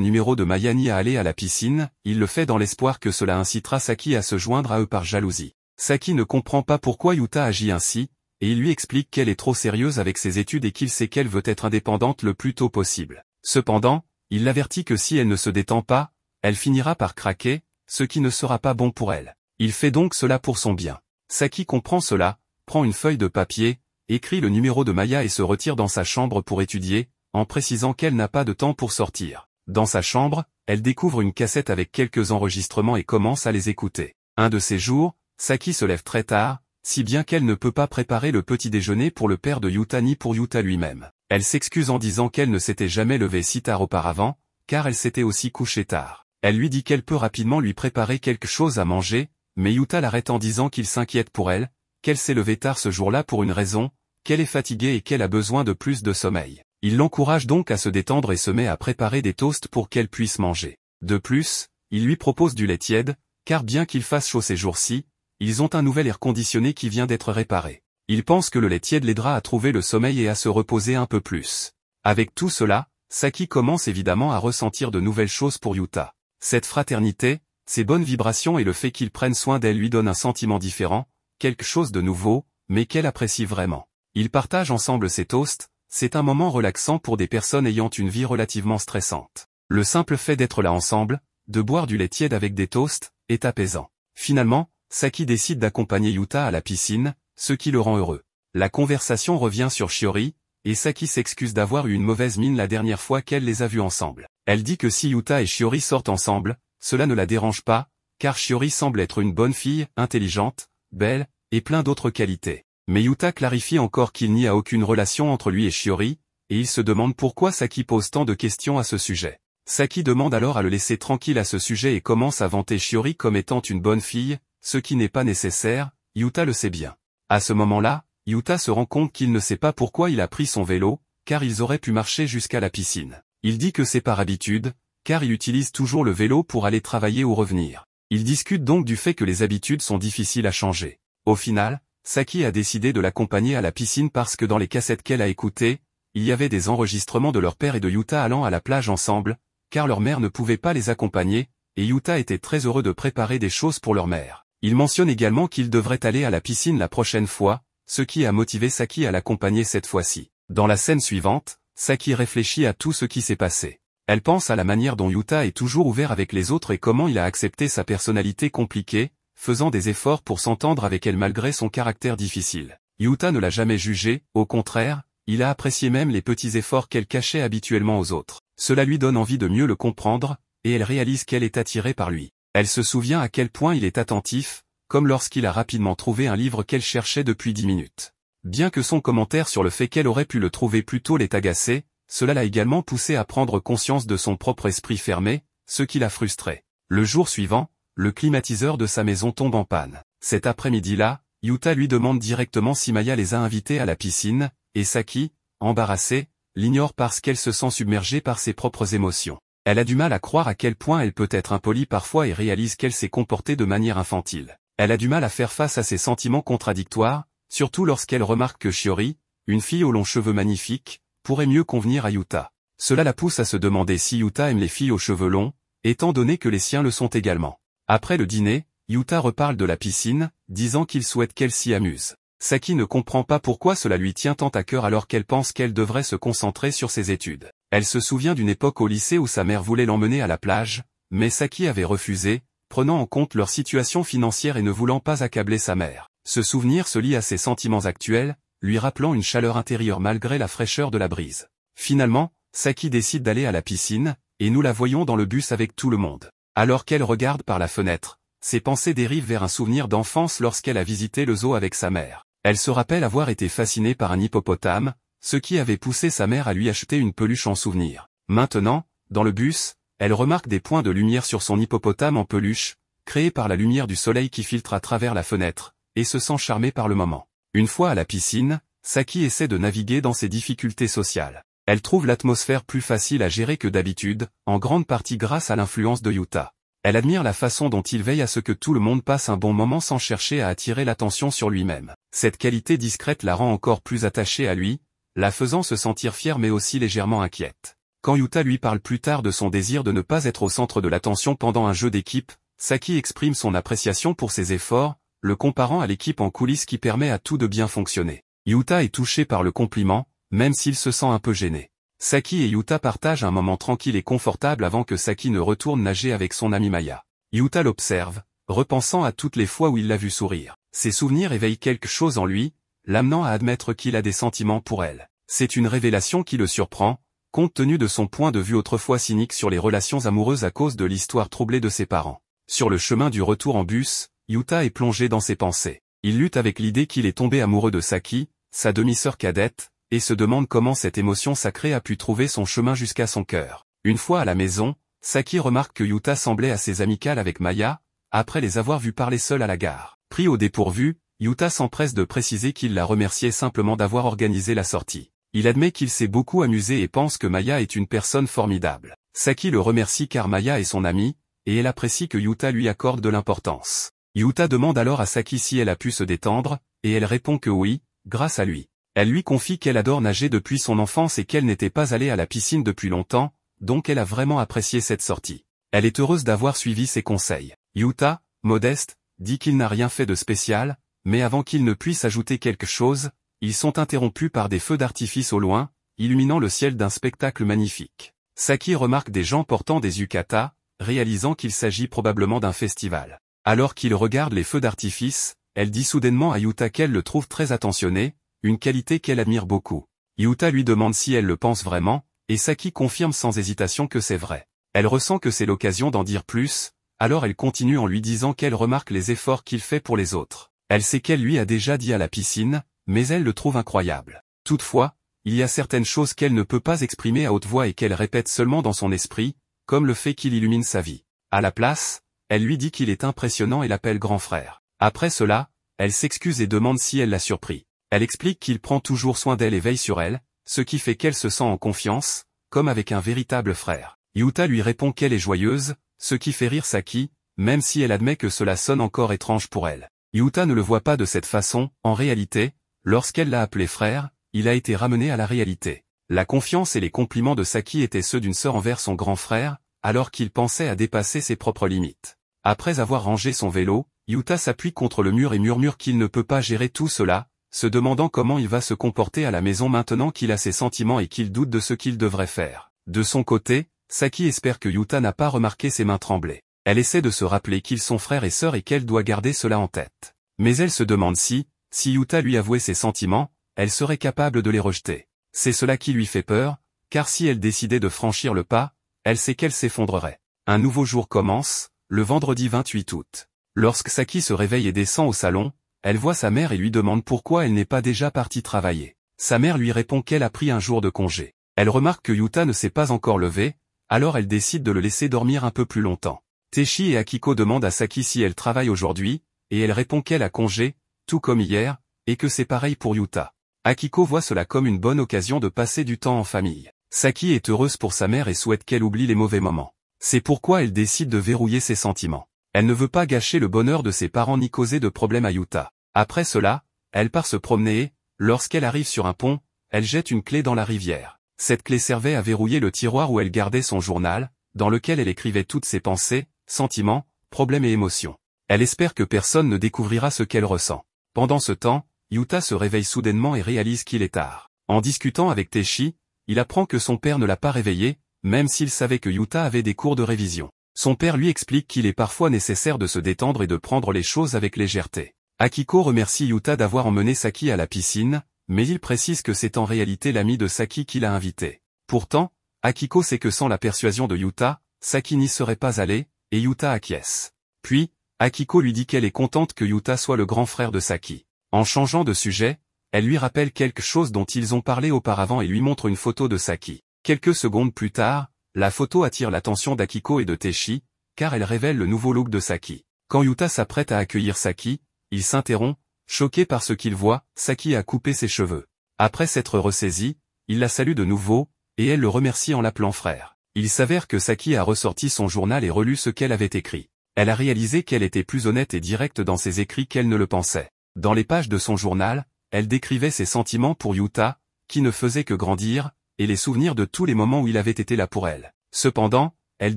numéro de Maya ni à aller à la piscine, il le fait dans l'espoir que cela incitera Saki à se joindre à eux par jalousie. Saki ne comprend pas pourquoi Yuta agit ainsi, et il lui explique qu'elle est trop sérieuse avec ses études et qu'il sait qu'elle veut être indépendante le plus tôt possible. Cependant, il l'avertit que si elle ne se détend pas, elle finira par craquer, ce qui ne sera pas bon pour elle. Il fait donc cela pour son bien. Saki comprend cela, prend une feuille de papier, écrit le numéro de Maya et se retire dans sa chambre pour étudier, en précisant qu'elle n'a pas de temps pour sortir. Dans sa chambre, elle découvre une cassette avec quelques enregistrements et commence à les écouter. Un de ces jours, Saki se lève très tard, si bien qu'elle ne peut pas préparer le petit déjeuner pour le père de Yuta ni pour Yuta lui-même. Elle s'excuse en disant qu'elle ne s'était jamais levée si tard auparavant, car elle s'était aussi couchée tard. Elle lui dit qu'elle peut rapidement lui préparer quelque chose à manger, mais Yuta l'arrête en disant qu'il s'inquiète pour elle, qu'elle s'est levée tard ce jour-là pour une raison, qu'elle est fatiguée et qu'elle a besoin de plus de sommeil. Il l'encourage donc à se détendre et se met à préparer des toasts pour qu'elle puisse manger. De plus, il lui propose du lait tiède, car bien qu'il fasse chaud ces jours-ci, ils ont un nouvel air conditionné qui vient d'être réparé. Il pense que le lait tiède l'aidera à trouver le sommeil et à se reposer un peu plus. Avec tout cela, Saki commence évidemment à ressentir de nouvelles choses pour Yuta. Cette fraternité, ses bonnes vibrations et le fait qu'il prenne soin d'elle lui donnent un sentiment différent, quelque chose de nouveau, mais qu'elle apprécie vraiment. Ils partagent ensemble ces toasts, c'est un moment relaxant pour des personnes ayant une vie relativement stressante. Le simple fait d'être là ensemble, de boire du lait tiède avec des toasts, est apaisant. Finalement, Saki décide d'accompagner Yuta à la piscine, ce qui le rend heureux. La conversation revient sur Shiori, et Saki s'excuse d'avoir eu une mauvaise mine la dernière fois qu'elle les a vus ensemble. Elle dit que si Yuta et Shiori sortent ensemble, cela ne la dérange pas, car Shiori semble être une bonne fille, intelligente, belle, et plein d'autres qualités. Mais Yuta clarifie encore qu'il n'y a aucune relation entre lui et Shiori, et il se demande pourquoi Saki pose tant de questions à ce sujet. Saki demande alors à le laisser tranquille à ce sujet et commence à vanter Shiori comme étant une bonne fille, ce qui n'est pas nécessaire, Yuta le sait bien. À ce moment-là, Yuta se rend compte qu'il ne sait pas pourquoi il a pris son vélo, car ils auraient pu marcher jusqu'à la piscine. Il dit que c'est par habitude, car il utilise toujours le vélo pour aller travailler ou revenir. Ils discutent donc du fait que les habitudes sont difficiles à changer. Au final, Saki a décidé de l'accompagner à la piscine parce que dans les cassettes qu'elle a écoutées, il y avait des enregistrements de leur père et de Yuta allant à la plage ensemble, car leur mère ne pouvait pas les accompagner, et Yuta était très heureux de préparer des choses pour leur mère. Il mentionne également qu'ils devraient aller à la piscine la prochaine fois, ce qui a motivé Saki à l'accompagner cette fois-ci. Dans la scène suivante, Saki réfléchit à tout ce qui s'est passé. Elle pense à la manière dont Yuta est toujours ouvert avec les autres et comment il a accepté sa personnalité compliquée, faisant des efforts pour s'entendre avec elle malgré son caractère difficile. Yuta ne l'a jamais jugé, au contraire, il a apprécié même les petits efforts qu'elle cachait habituellement aux autres. Cela lui donne envie de mieux le comprendre, et elle réalise qu'elle est attirée par lui. Elle se souvient à quel point il est attentif, comme lorsqu'il a rapidement trouvé un livre qu'elle cherchait depuis 10 minutes. Bien que son commentaire sur le fait qu'elle aurait pu le trouver plus tôt l'ait agacé, cela l'a également poussé à prendre conscience de son propre esprit fermé, ce qui l'a frustré. Le jour suivant, le climatiseur de sa maison tombe en panne. Cet après-midi-là, Yuta lui demande directement si Maya les a invités à la piscine, et Saki, embarrassée, l'ignore parce qu'elle se sent submergée par ses propres émotions. Elle a du mal à croire à quel point elle peut être impolie parfois et réalise qu'elle s'est comportée de manière infantile. Elle a du mal à faire face à ses sentiments contradictoires, surtout lorsqu'elle remarque que Shiori, une fille aux longs cheveux magnifiques, pourrait mieux convenir à Yuta. Cela la pousse à se demander si Yuta aime les filles aux cheveux longs, étant donné que les siens le sont également. Après le dîner, Yuta reparle de la piscine, disant qu'il souhaite qu'elle s'y amuse. Saki ne comprend pas pourquoi cela lui tient tant à cœur alors qu'elle pense qu'elle devrait se concentrer sur ses études. Elle se souvient d'une époque au lycée où sa mère voulait l'emmener à la plage, mais Saki avait refusé, prenant en compte leur situation financière et ne voulant pas accabler sa mère. Ce souvenir se lie à ses sentiments actuels, lui rappelant une chaleur intérieure malgré la fraîcheur de la brise. Finalement, Saki décide d'aller à la piscine, et nous la voyons dans le bus avec tout le monde. Alors qu'elle regarde par la fenêtre, ses pensées dérivent vers un souvenir d'enfance lorsqu'elle a visité le zoo avec sa mère. Elle se rappelle avoir été fascinée par un hippopotame, ce qui avait poussé sa mère à lui acheter une peluche en souvenir. Maintenant, dans le bus, elle remarque des points de lumière sur son hippopotame en peluche, créés par la lumière du soleil qui filtre à travers la fenêtre, et se sent charmée par le moment. Une fois à la piscine, Saki essaie de naviguer dans ses difficultés sociales. Elle trouve l'atmosphère plus facile à gérer que d'habitude, en grande partie grâce à l'influence de Yuta. Elle admire la façon dont il veille à ce que tout le monde passe un bon moment sans chercher à attirer l'attention sur lui-même. Cette qualité discrète la rend encore plus attachée à lui, la faisant se sentir fière mais aussi légèrement inquiète. Quand Yuta lui parle plus tard de son désir de ne pas être au centre de l'attention pendant un jeu d'équipe, Saki exprime son appréciation pour ses efforts, le comparant à l'équipe en coulisses qui permet à tout de bien fonctionner. Yuta est touché par le compliment, même s'il se sent un peu gêné. Saki et Yuta partagent un moment tranquille et confortable avant que Saki ne retourne nager avec son amie Maya. Yuta l'observe, repensant à toutes les fois où il l'a vu sourire. Ses souvenirs éveillent quelque chose en lui, l'amenant à admettre qu'il a des sentiments pour elle. C'est une révélation qui le surprend, compte tenu de son point de vue autrefois cynique sur les relations amoureuses à cause de l'histoire troublée de ses parents. Sur le chemin du retour en bus, Yuta est plongé dans ses pensées. Il lutte avec l'idée qu'il est tombé amoureux de Saki, sa demi-sœur cadette, et se demande comment cette émotion sacrée a pu trouver son chemin jusqu'à son cœur. Une fois à la maison, Saki remarque que Yuta semblait assez amical avec Maya, après les avoir vus parler seuls à la gare. Pris au dépourvu, Yuta s'empresse de préciser qu'il la remerciait simplement d'avoir organisé la sortie. Il admet qu'il s'est beaucoup amusé et pense que Maya est une personne formidable. Saki le remercie car Maya est son amie, et elle apprécie que Yuta lui accorde de l'importance. Yuta demande alors à Saki si elle a pu se détendre, et elle répond que oui, grâce à lui. Elle lui confie qu'elle adore nager depuis son enfance et qu'elle n'était pas allée à la piscine depuis longtemps, donc elle a vraiment apprécié cette sortie. Elle est heureuse d'avoir suivi ses conseils. Yuta, modeste, dit qu'il n'a rien fait de spécial, mais avant qu'il ne puisse ajouter quelque chose, ils sont interrompus par des feux d'artifice au loin, illuminant le ciel d'un spectacle magnifique. Saki remarque des gens portant des yukatas, réalisant qu'il s'agit probablement d'un festival. Alors qu'il regarde les feux d'artifice, elle dit soudainement à Yuta qu'elle le trouve très attentionné, une qualité qu'elle admire beaucoup. Yuta lui demande si elle le pense vraiment, et Saki confirme sans hésitation que c'est vrai. Elle ressent que c'est l'occasion d'en dire plus, alors elle continue en lui disant qu'elle remarque les efforts qu'il fait pour les autres. Elle sait qu'elle lui a déjà dit à la piscine, mais elle le trouve incroyable. Toutefois, il y a certaines choses qu'elle ne peut pas exprimer à haute voix et qu'elle répète seulement dans son esprit, comme le fait qu'il illumine sa vie. À la place, elle lui dit qu'il est impressionnant et l'appelle grand frère. Après cela, elle s'excuse et demande si elle l'a surpris. Elle explique qu'il prend toujours soin d'elle et veille sur elle, ce qui fait qu'elle se sent en confiance, comme avec un véritable frère. Yuta lui répond qu'elle est joyeuse, ce qui fait rire Saki, même si elle admet que cela sonne encore étrange pour elle. Yuta ne le voit pas de cette façon, en réalité, lorsqu'elle l'a appelé frère, il a été ramené à la réalité. La confiance et les compliments de Saki étaient ceux d'une sœur envers son grand frère, alors qu'il pensait à dépasser ses propres limites. Après avoir rangé son vélo, Yuta s'appuie contre le mur et murmure qu'il ne peut pas gérer tout cela, se demandant comment il va se comporter à la maison maintenant qu'il a ses sentiments et qu'il doute de ce qu'il devrait faire. De son côté, Saki espère que Yuta n'a pas remarqué ses mains trembler. Elle essaie de se rappeler qu'ils sont frères et sœurs et qu'elle doit garder cela en tête. Mais elle se demande si Yuta lui avouait ses sentiments, elle serait capable de les rejeter. C'est cela qui lui fait peur, car si elle décidait de franchir le pas, elle sait qu'elle s'effondrerait. Un nouveau jour commence, le vendredi 28 août. Lorsque Saki se réveille et descend au salon, elle voit sa mère et lui demande pourquoi elle n'est pas déjà partie travailler. Sa mère lui répond qu'elle a pris un jour de congé. Elle remarque que Yuta ne s'est pas encore levé, alors elle décide de le laisser dormir un peu plus longtemps. Techi et Akiko demandent à Saki si elle travaille aujourd'hui, et elle répond qu'elle a congé, tout comme hier, et que c'est pareil pour Yuta. Akiko voit cela comme une bonne occasion de passer du temps en famille. Saki est heureuse pour sa mère et souhaite qu'elle oublie les mauvais moments. C'est pourquoi elle décide de verrouiller ses sentiments. Elle ne veut pas gâcher le bonheur de ses parents ni causer de problème à Yuta. Après cela, elle part se promener et, lorsqu'elle arrive sur un pont, elle jette une clé dans la rivière. Cette clé servait à verrouiller le tiroir où elle gardait son journal, dans lequel elle écrivait toutes ses pensées, sentiments, problèmes et émotions. Elle espère que personne ne découvrira ce qu'elle ressent. Pendant ce temps, Yuta se réveille soudainement et réalise qu'il est tard. En discutant avec Techi, il apprend que son père ne l'a pas réveillé, même s'il savait que Yuta avait des cours de révision. Son père lui explique qu'il est parfois nécessaire de se détendre et de prendre les choses avec légèreté. Akiko remercie Yuta d'avoir emmené Saki à la piscine, mais il précise que c'est en réalité l'ami de Saki qui l'a invité. Pourtant, Akiko sait que sans la persuasion de Yuta, Saki n'y serait pas allé, et Yuta acquiesce. Puis, Akiko lui dit qu'elle est contente que Yuta soit le grand frère de Saki. En changeant de sujet, elle lui rappelle quelque chose dont ils ont parlé auparavant et lui montre une photo de Saki. Quelques secondes plus tard, la photo attire l'attention d'Akiko et de Techi, car elle révèle le nouveau look de Saki. Quand Yuta s'apprête à accueillir Saki, il s'interrompt, choqué par ce qu'il voit, Saki a coupé ses cheveux. Après s'être ressaisi, il la salue de nouveau, et elle le remercie en l'appelant frère. Il s'avère que Saki a ressorti son journal et relu ce qu'elle avait écrit. Elle a réalisé qu'elle était plus honnête et directe dans ses écrits qu'elle ne le pensait. Dans les pages de son journal, elle décrivait ses sentiments pour Yuta, qui ne faisait que grandir, et les souvenirs de tous les moments où il avait été là pour elle. Cependant, elle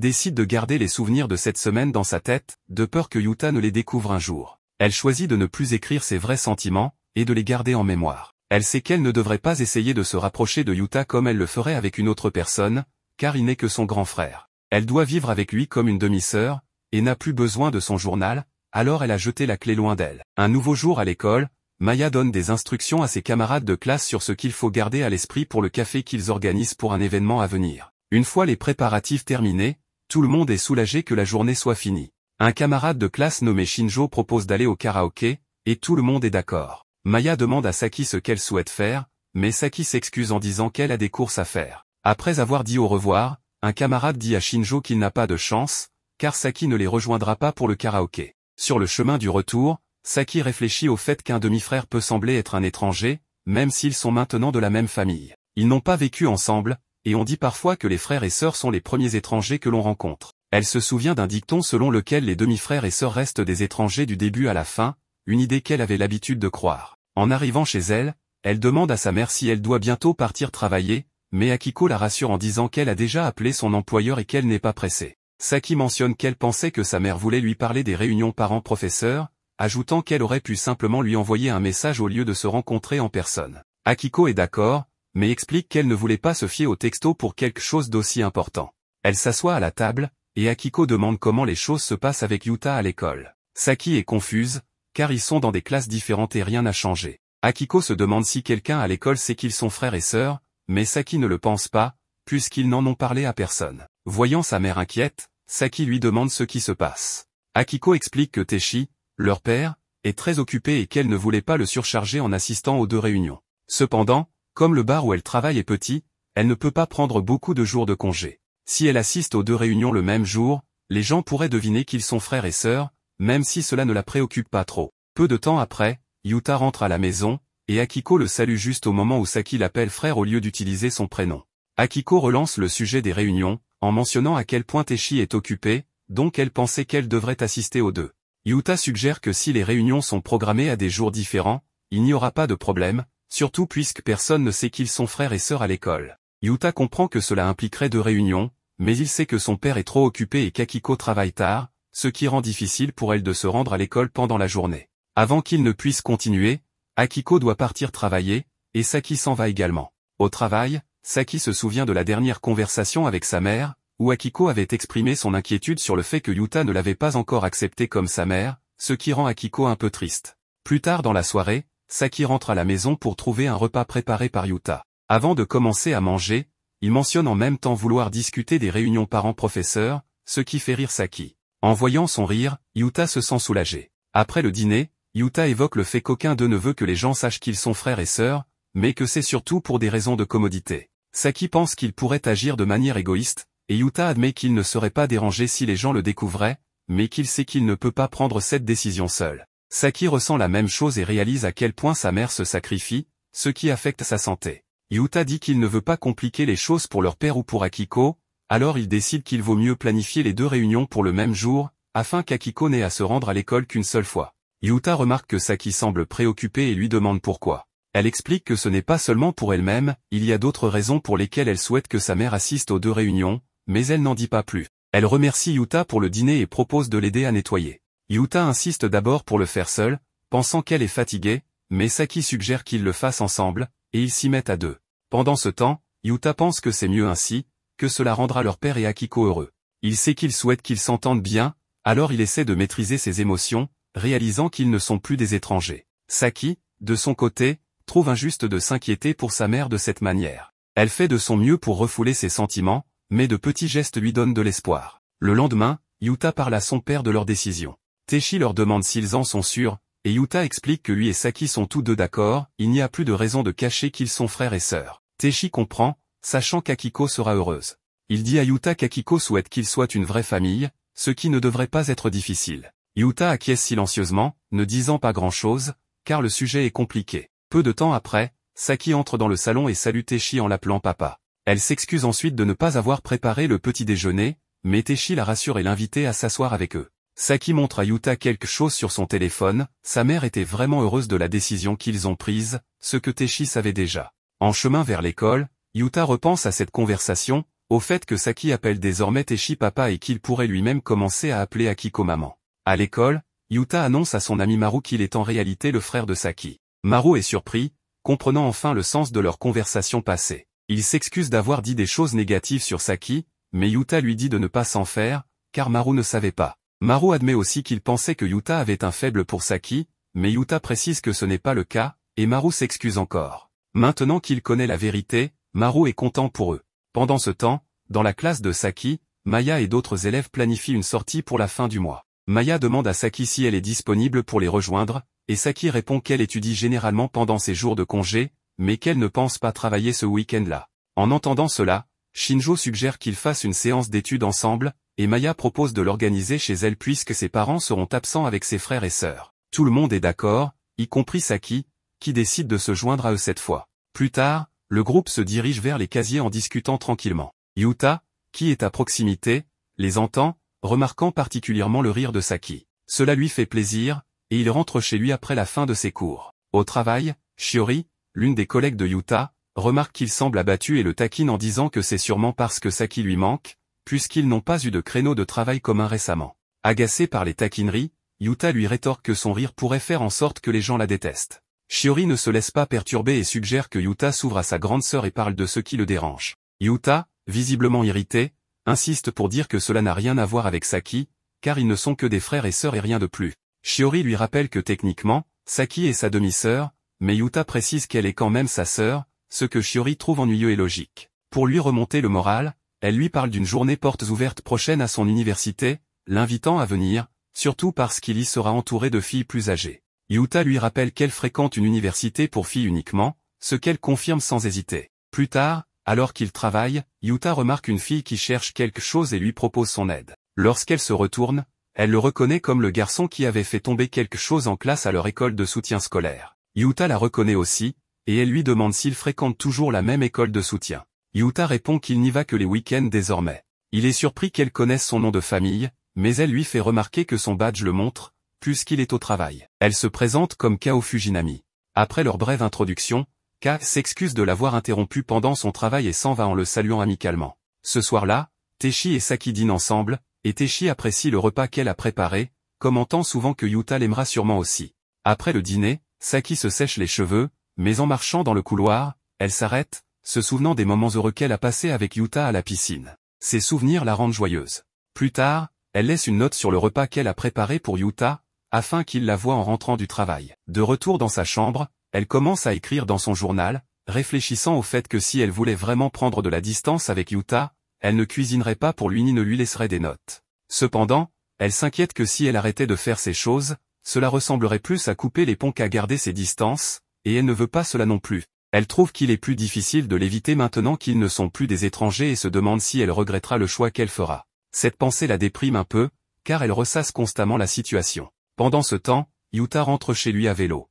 décide de garder les souvenirs de cette semaine dans sa tête, de peur que Yuta ne les découvre un jour. Elle choisit de ne plus écrire ses vrais sentiments, et de les garder en mémoire. Elle sait qu'elle ne devrait pas essayer de se rapprocher de Yuta comme elle le ferait avec une autre personne, car il n'est que son grand frère. Elle doit vivre avec lui comme une demi-sœur, et n'a plus besoin de son journal, alors elle a jeté la clé loin d'elle. Un nouveau jour à l'école, Maya donne des instructions à ses camarades de classe sur ce qu'il faut garder à l'esprit pour le café qu'ils organisent pour un événement à venir. Une fois les préparatifs terminés, tout le monde est soulagé que la journée soit finie. Un camarade de classe nommé Shinjo propose d'aller au karaoké, et tout le monde est d'accord. Maya demande à Saki ce qu'elle souhaite faire, mais Saki s'excuse en disant qu'elle a des courses à faire. Après avoir dit au revoir, un camarade dit à Shinjo qu'il n'a pas de chance, car Saki ne les rejoindra pas pour le karaoké. Sur le chemin du retour, Saki réfléchit au fait qu'un demi-frère peut sembler être un étranger, même s'ils sont maintenant de la même famille. Ils n'ont pas vécu ensemble, et on dit parfois que les frères et sœurs sont les premiers étrangers que l'on rencontre. Elle se souvient d'un dicton selon lequel les demi-frères et sœurs restent des étrangers du début à la fin, une idée qu'elle avait l'habitude de croire. En arrivant chez elle, elle demande à sa mère si elle doit bientôt partir travailler, mais Akiko la rassure en disant qu'elle a déjà appelé son employeur et qu'elle n'est pas pressée. Saki mentionne qu'elle pensait que sa mère voulait lui parler des réunions parents-professeurs, ajoutant qu'elle aurait pu simplement lui envoyer un message au lieu de se rencontrer en personne. Akiko est d'accord, mais explique qu'elle ne voulait pas se fier au texto pour quelque chose d'aussi important. Elle s'assoit à la table, et Akiko demande comment les choses se passent avec Yuta à l'école. Saki est confuse, car ils sont dans des classes différentes et rien n'a changé. Akiko se demande si quelqu'un à l'école sait qu'ils sont frères et sœurs, mais Saki ne le pense pas, puisqu'ils n'en ont parlé à personne. Voyant sa mère inquiète, Saki lui demande ce qui se passe. Akiko explique que Teshi, leur père, est très occupé et qu'elle ne voulait pas le surcharger en assistant aux 2 réunions. Cependant, comme le bar où elle travaille est petit, elle ne peut pas prendre beaucoup de jours de congé. Si elle assiste aux 2 réunions le même jour, les gens pourraient deviner qu'ils sont frères et sœurs, même si cela ne la préoccupe pas trop. Peu de temps après, Yuta rentre à la maison, et Akiko le salue juste au moment où Saki l'appelle frère au lieu d'utiliser son prénom. Akiko relance le sujet des réunions, en mentionnant à quel point Teshi est occupé, donc elle pensait qu'elle devrait assister aux 2. Yuta suggère que si les réunions sont programmées à des jours différents, il n'y aura pas de problème, surtout puisque personne ne sait qu'ils sont frères et sœurs à l'école. Yuta comprend que cela impliquerait 2 réunions, mais il sait que son père est trop occupé et qu'Akiko travaille tard, ce qui rend difficile pour elle de se rendre à l'école pendant la journée. Avant qu'il ne puisse continuer, Akiko doit partir travailler, et Saki s'en va également. Au travail, Saki se souvient de la dernière conversation avec sa mère, où Akiko avait exprimé son inquiétude sur le fait que Yuta ne l'avait pas encore acceptée comme sa mère, ce qui rend Akiko un peu triste. Plus tard dans la soirée, Saki rentre à la maison pour trouver un repas préparé par Yuta. Avant de commencer à manger, il mentionne en même temps vouloir discuter des réunions parents-professeurs, ce qui fait rire Saki. En voyant son rire, Yuta se sent soulagée. Après le dîner, Yuta évoque le fait qu'aucun d'eux ne veut que les gens sachent qu'ils sont frères et sœurs, mais que c'est surtout pour des raisons de commodité. Saki pense qu'il pourrait agir de manière égoïste, et Yuta admet qu'il ne serait pas dérangé si les gens le découvraient, mais qu'il sait qu'il ne peut pas prendre cette décision seul. Saki ressent la même chose et réalise à quel point sa mère se sacrifie, ce qui affecte sa santé. Yuta dit qu'il ne veut pas compliquer les choses pour leur père ou pour Akiko, alors il décide qu'il vaut mieux planifier les 2 réunions pour le même jour, afin qu'Akiko n'ait à se rendre à l'école qu'une seule fois. Yuta remarque que Saki semble préoccupée et lui demande pourquoi. Elle explique que ce n'est pas seulement pour elle-même, il y a d'autres raisons pour lesquelles elle souhaite que sa mère assiste aux 2 réunions, mais elle n'en dit pas plus. Elle remercie Yuta pour le dîner et propose de l'aider à nettoyer. Yuta insiste d'abord pour le faire seul, pensant qu'elle est fatiguée, mais Saki suggère qu'ils le fassent ensemble, et ils s'y mettent à 2. Pendant ce temps, Yuta pense que c'est mieux ainsi, que cela rendra leur père et Akiko heureux. Il sait qu'il souhaite qu'ils s'entendent bien, alors il essaie de maîtriser ses émotions, réalisant qu'ils ne sont plus des étrangers. Saki, de son côté, trouve injuste de s'inquiéter pour sa mère de cette manière. Elle fait de son mieux pour refouler ses sentiments, mais de petits gestes lui donnent de l'espoir. Le lendemain, Yuta parle à son père de leur décision. Teshi leur demande s'ils en sont sûrs, et Yuta explique que lui et Saki sont tous 2 d'accord, il n'y a plus de raison de cacher qu'ils sont frères et sœurs. Teshi comprend, sachant qu'Akiko sera heureuse. Il dit à Yuta qu'Akiko souhaite qu'ils soient une vraie famille, ce qui ne devrait pas être difficile. Yuta acquiesce silencieusement, ne disant pas grand-chose, car le sujet est compliqué. Peu de temps après, Saki entre dans le salon et salue Teshi en l'appelant papa. Elle s'excuse ensuite de ne pas avoir préparé le petit déjeuner, mais Teshi la rassure et l'invite à s'asseoir avec eux. Saki montre à Yuta quelque chose sur son téléphone, sa mère était vraiment heureuse de la décision qu'ils ont prise, ce que Teshi savait déjà. En chemin vers l'école, Yuta repense à cette conversation, au fait que Saki appelle désormais Teshi papa et qu'il pourrait lui-même commencer à appeler Akiko maman. À l'école, Yuta annonce à son ami Maru qu'il est en réalité le frère de Saki. Maru est surpris, comprenant enfin le sens de leur conversation passée. Il s'excuse d'avoir dit des choses négatives sur Saki, mais Yuta lui dit de ne pas s'en faire, car Maru ne savait pas. Maru admet aussi qu'il pensait que Yuta avait un faible pour Saki, mais Yuta précise que ce n'est pas le cas, et Maru s'excuse encore. Maintenant qu'il connaît la vérité, Maru est content pour eux. Pendant ce temps, dans la classe de Saki, Maya et d'autres élèves planifient une sortie pour la fin du mois. Maya demande à Saki si elle est disponible pour les rejoindre, et Saki répond qu'elle étudie généralement pendant ses jours de congé, mais qu'elle ne pense pas travailler ce week-end-là. En entendant cela, Shinjo suggère qu'ils fassent une séance d'études ensemble, et Maya propose de l'organiser chez elle puisque ses parents seront absents avec ses frères et sœurs. Tout le monde est d'accord, y compris Saki, qui décide de se joindre à eux cette fois. Plus tard, le groupe se dirige vers les casiers en discutant tranquillement. Yuta, qui est à proximité, les entend, remarquant particulièrement le rire de Saki. Cela lui fait plaisir, et il rentre chez lui après la fin de ses cours. Au travail, Shiori, l'une des collègues de Yuta, remarque qu'il semble abattu et le taquine en disant que c'est sûrement parce que Saki lui manque, puisqu'ils n'ont pas eu de créneau de travail commun récemment. Agacé par les taquineries, Yuta lui rétorque que son rire pourrait faire en sorte que les gens la détestent. Shiori ne se laisse pas perturber et suggère que Yuta s'ouvre à sa grande sœur et parle de ce qui le dérange. Yuta, visiblement irrité, insiste pour dire que cela n'a rien à voir avec Saki, car ils ne sont que des frères et sœurs et rien de plus. Shiori lui rappelle que techniquement, Saki est sa demi-sœur, mais Yuta précise qu'elle est quand même sa sœur, ce que Shiori trouve ennuyeux et logique. Pour lui remonter le moral, elle lui parle d'une journée portes ouvertes prochaine à son université, l'invitant à venir, surtout parce qu'il y sera entouré de filles plus âgées. Yuta lui rappelle qu'elle fréquente une université pour filles uniquement, ce qu'elle confirme sans hésiter. Plus tard, alors qu'il travaille, Yuta remarque une fille qui cherche quelque chose et lui propose son aide. Lorsqu'elle se retourne, elle le reconnaît comme le garçon qui avait fait tomber quelque chose en classe à leur école de soutien scolaire. Yuta la reconnaît aussi, et elle lui demande s'il fréquente toujours la même école de soutien. Yuta répond qu'il n'y va que les week-ends désormais. Il est surpris qu'elle connaisse son nom de famille, mais elle lui fait remarquer que son badge le montre, puisqu'il est au travail. Elle se présente comme Kao Fujinami. Après leur brève introduction, Ka s'excuse de l'avoir interrompu pendant son travail et s'en va en le saluant amicalement. Ce soir-là, Teshi et Saki dînent ensemble, et Teshi apprécie le repas qu'elle a préparé, commentant souvent que Yuta l'aimera sûrement aussi. Après le dîner, Saki se sèche les cheveux, mais en marchant dans le couloir, elle s'arrête, se souvenant des moments heureux qu'elle a passés avec Yuta à la piscine. Ces souvenirs la rendent joyeuse. Plus tard, elle laisse une note sur le repas qu'elle a préparé pour Yuta, afin qu'il la voie en rentrant du travail. De retour dans sa chambre, elle commence à écrire dans son journal, réfléchissant au fait que si elle voulait vraiment prendre de la distance avec Yuta, elle ne cuisinerait pas pour lui ni ne lui laisserait des notes. Cependant, elle s'inquiète que si elle arrêtait de faire ces choses, cela ressemblerait plus à couper les ponts qu'à garder ses distances, et elle ne veut pas cela non plus. Elle trouve qu'il est plus difficile de l'éviter maintenant qu'ils ne sont plus des étrangers et se demande si elle regrettera le choix qu'elle fera. Cette pensée la déprime un peu, car elle ressasse constamment la situation. Pendant ce temps, Yuta rentre chez lui à vélo.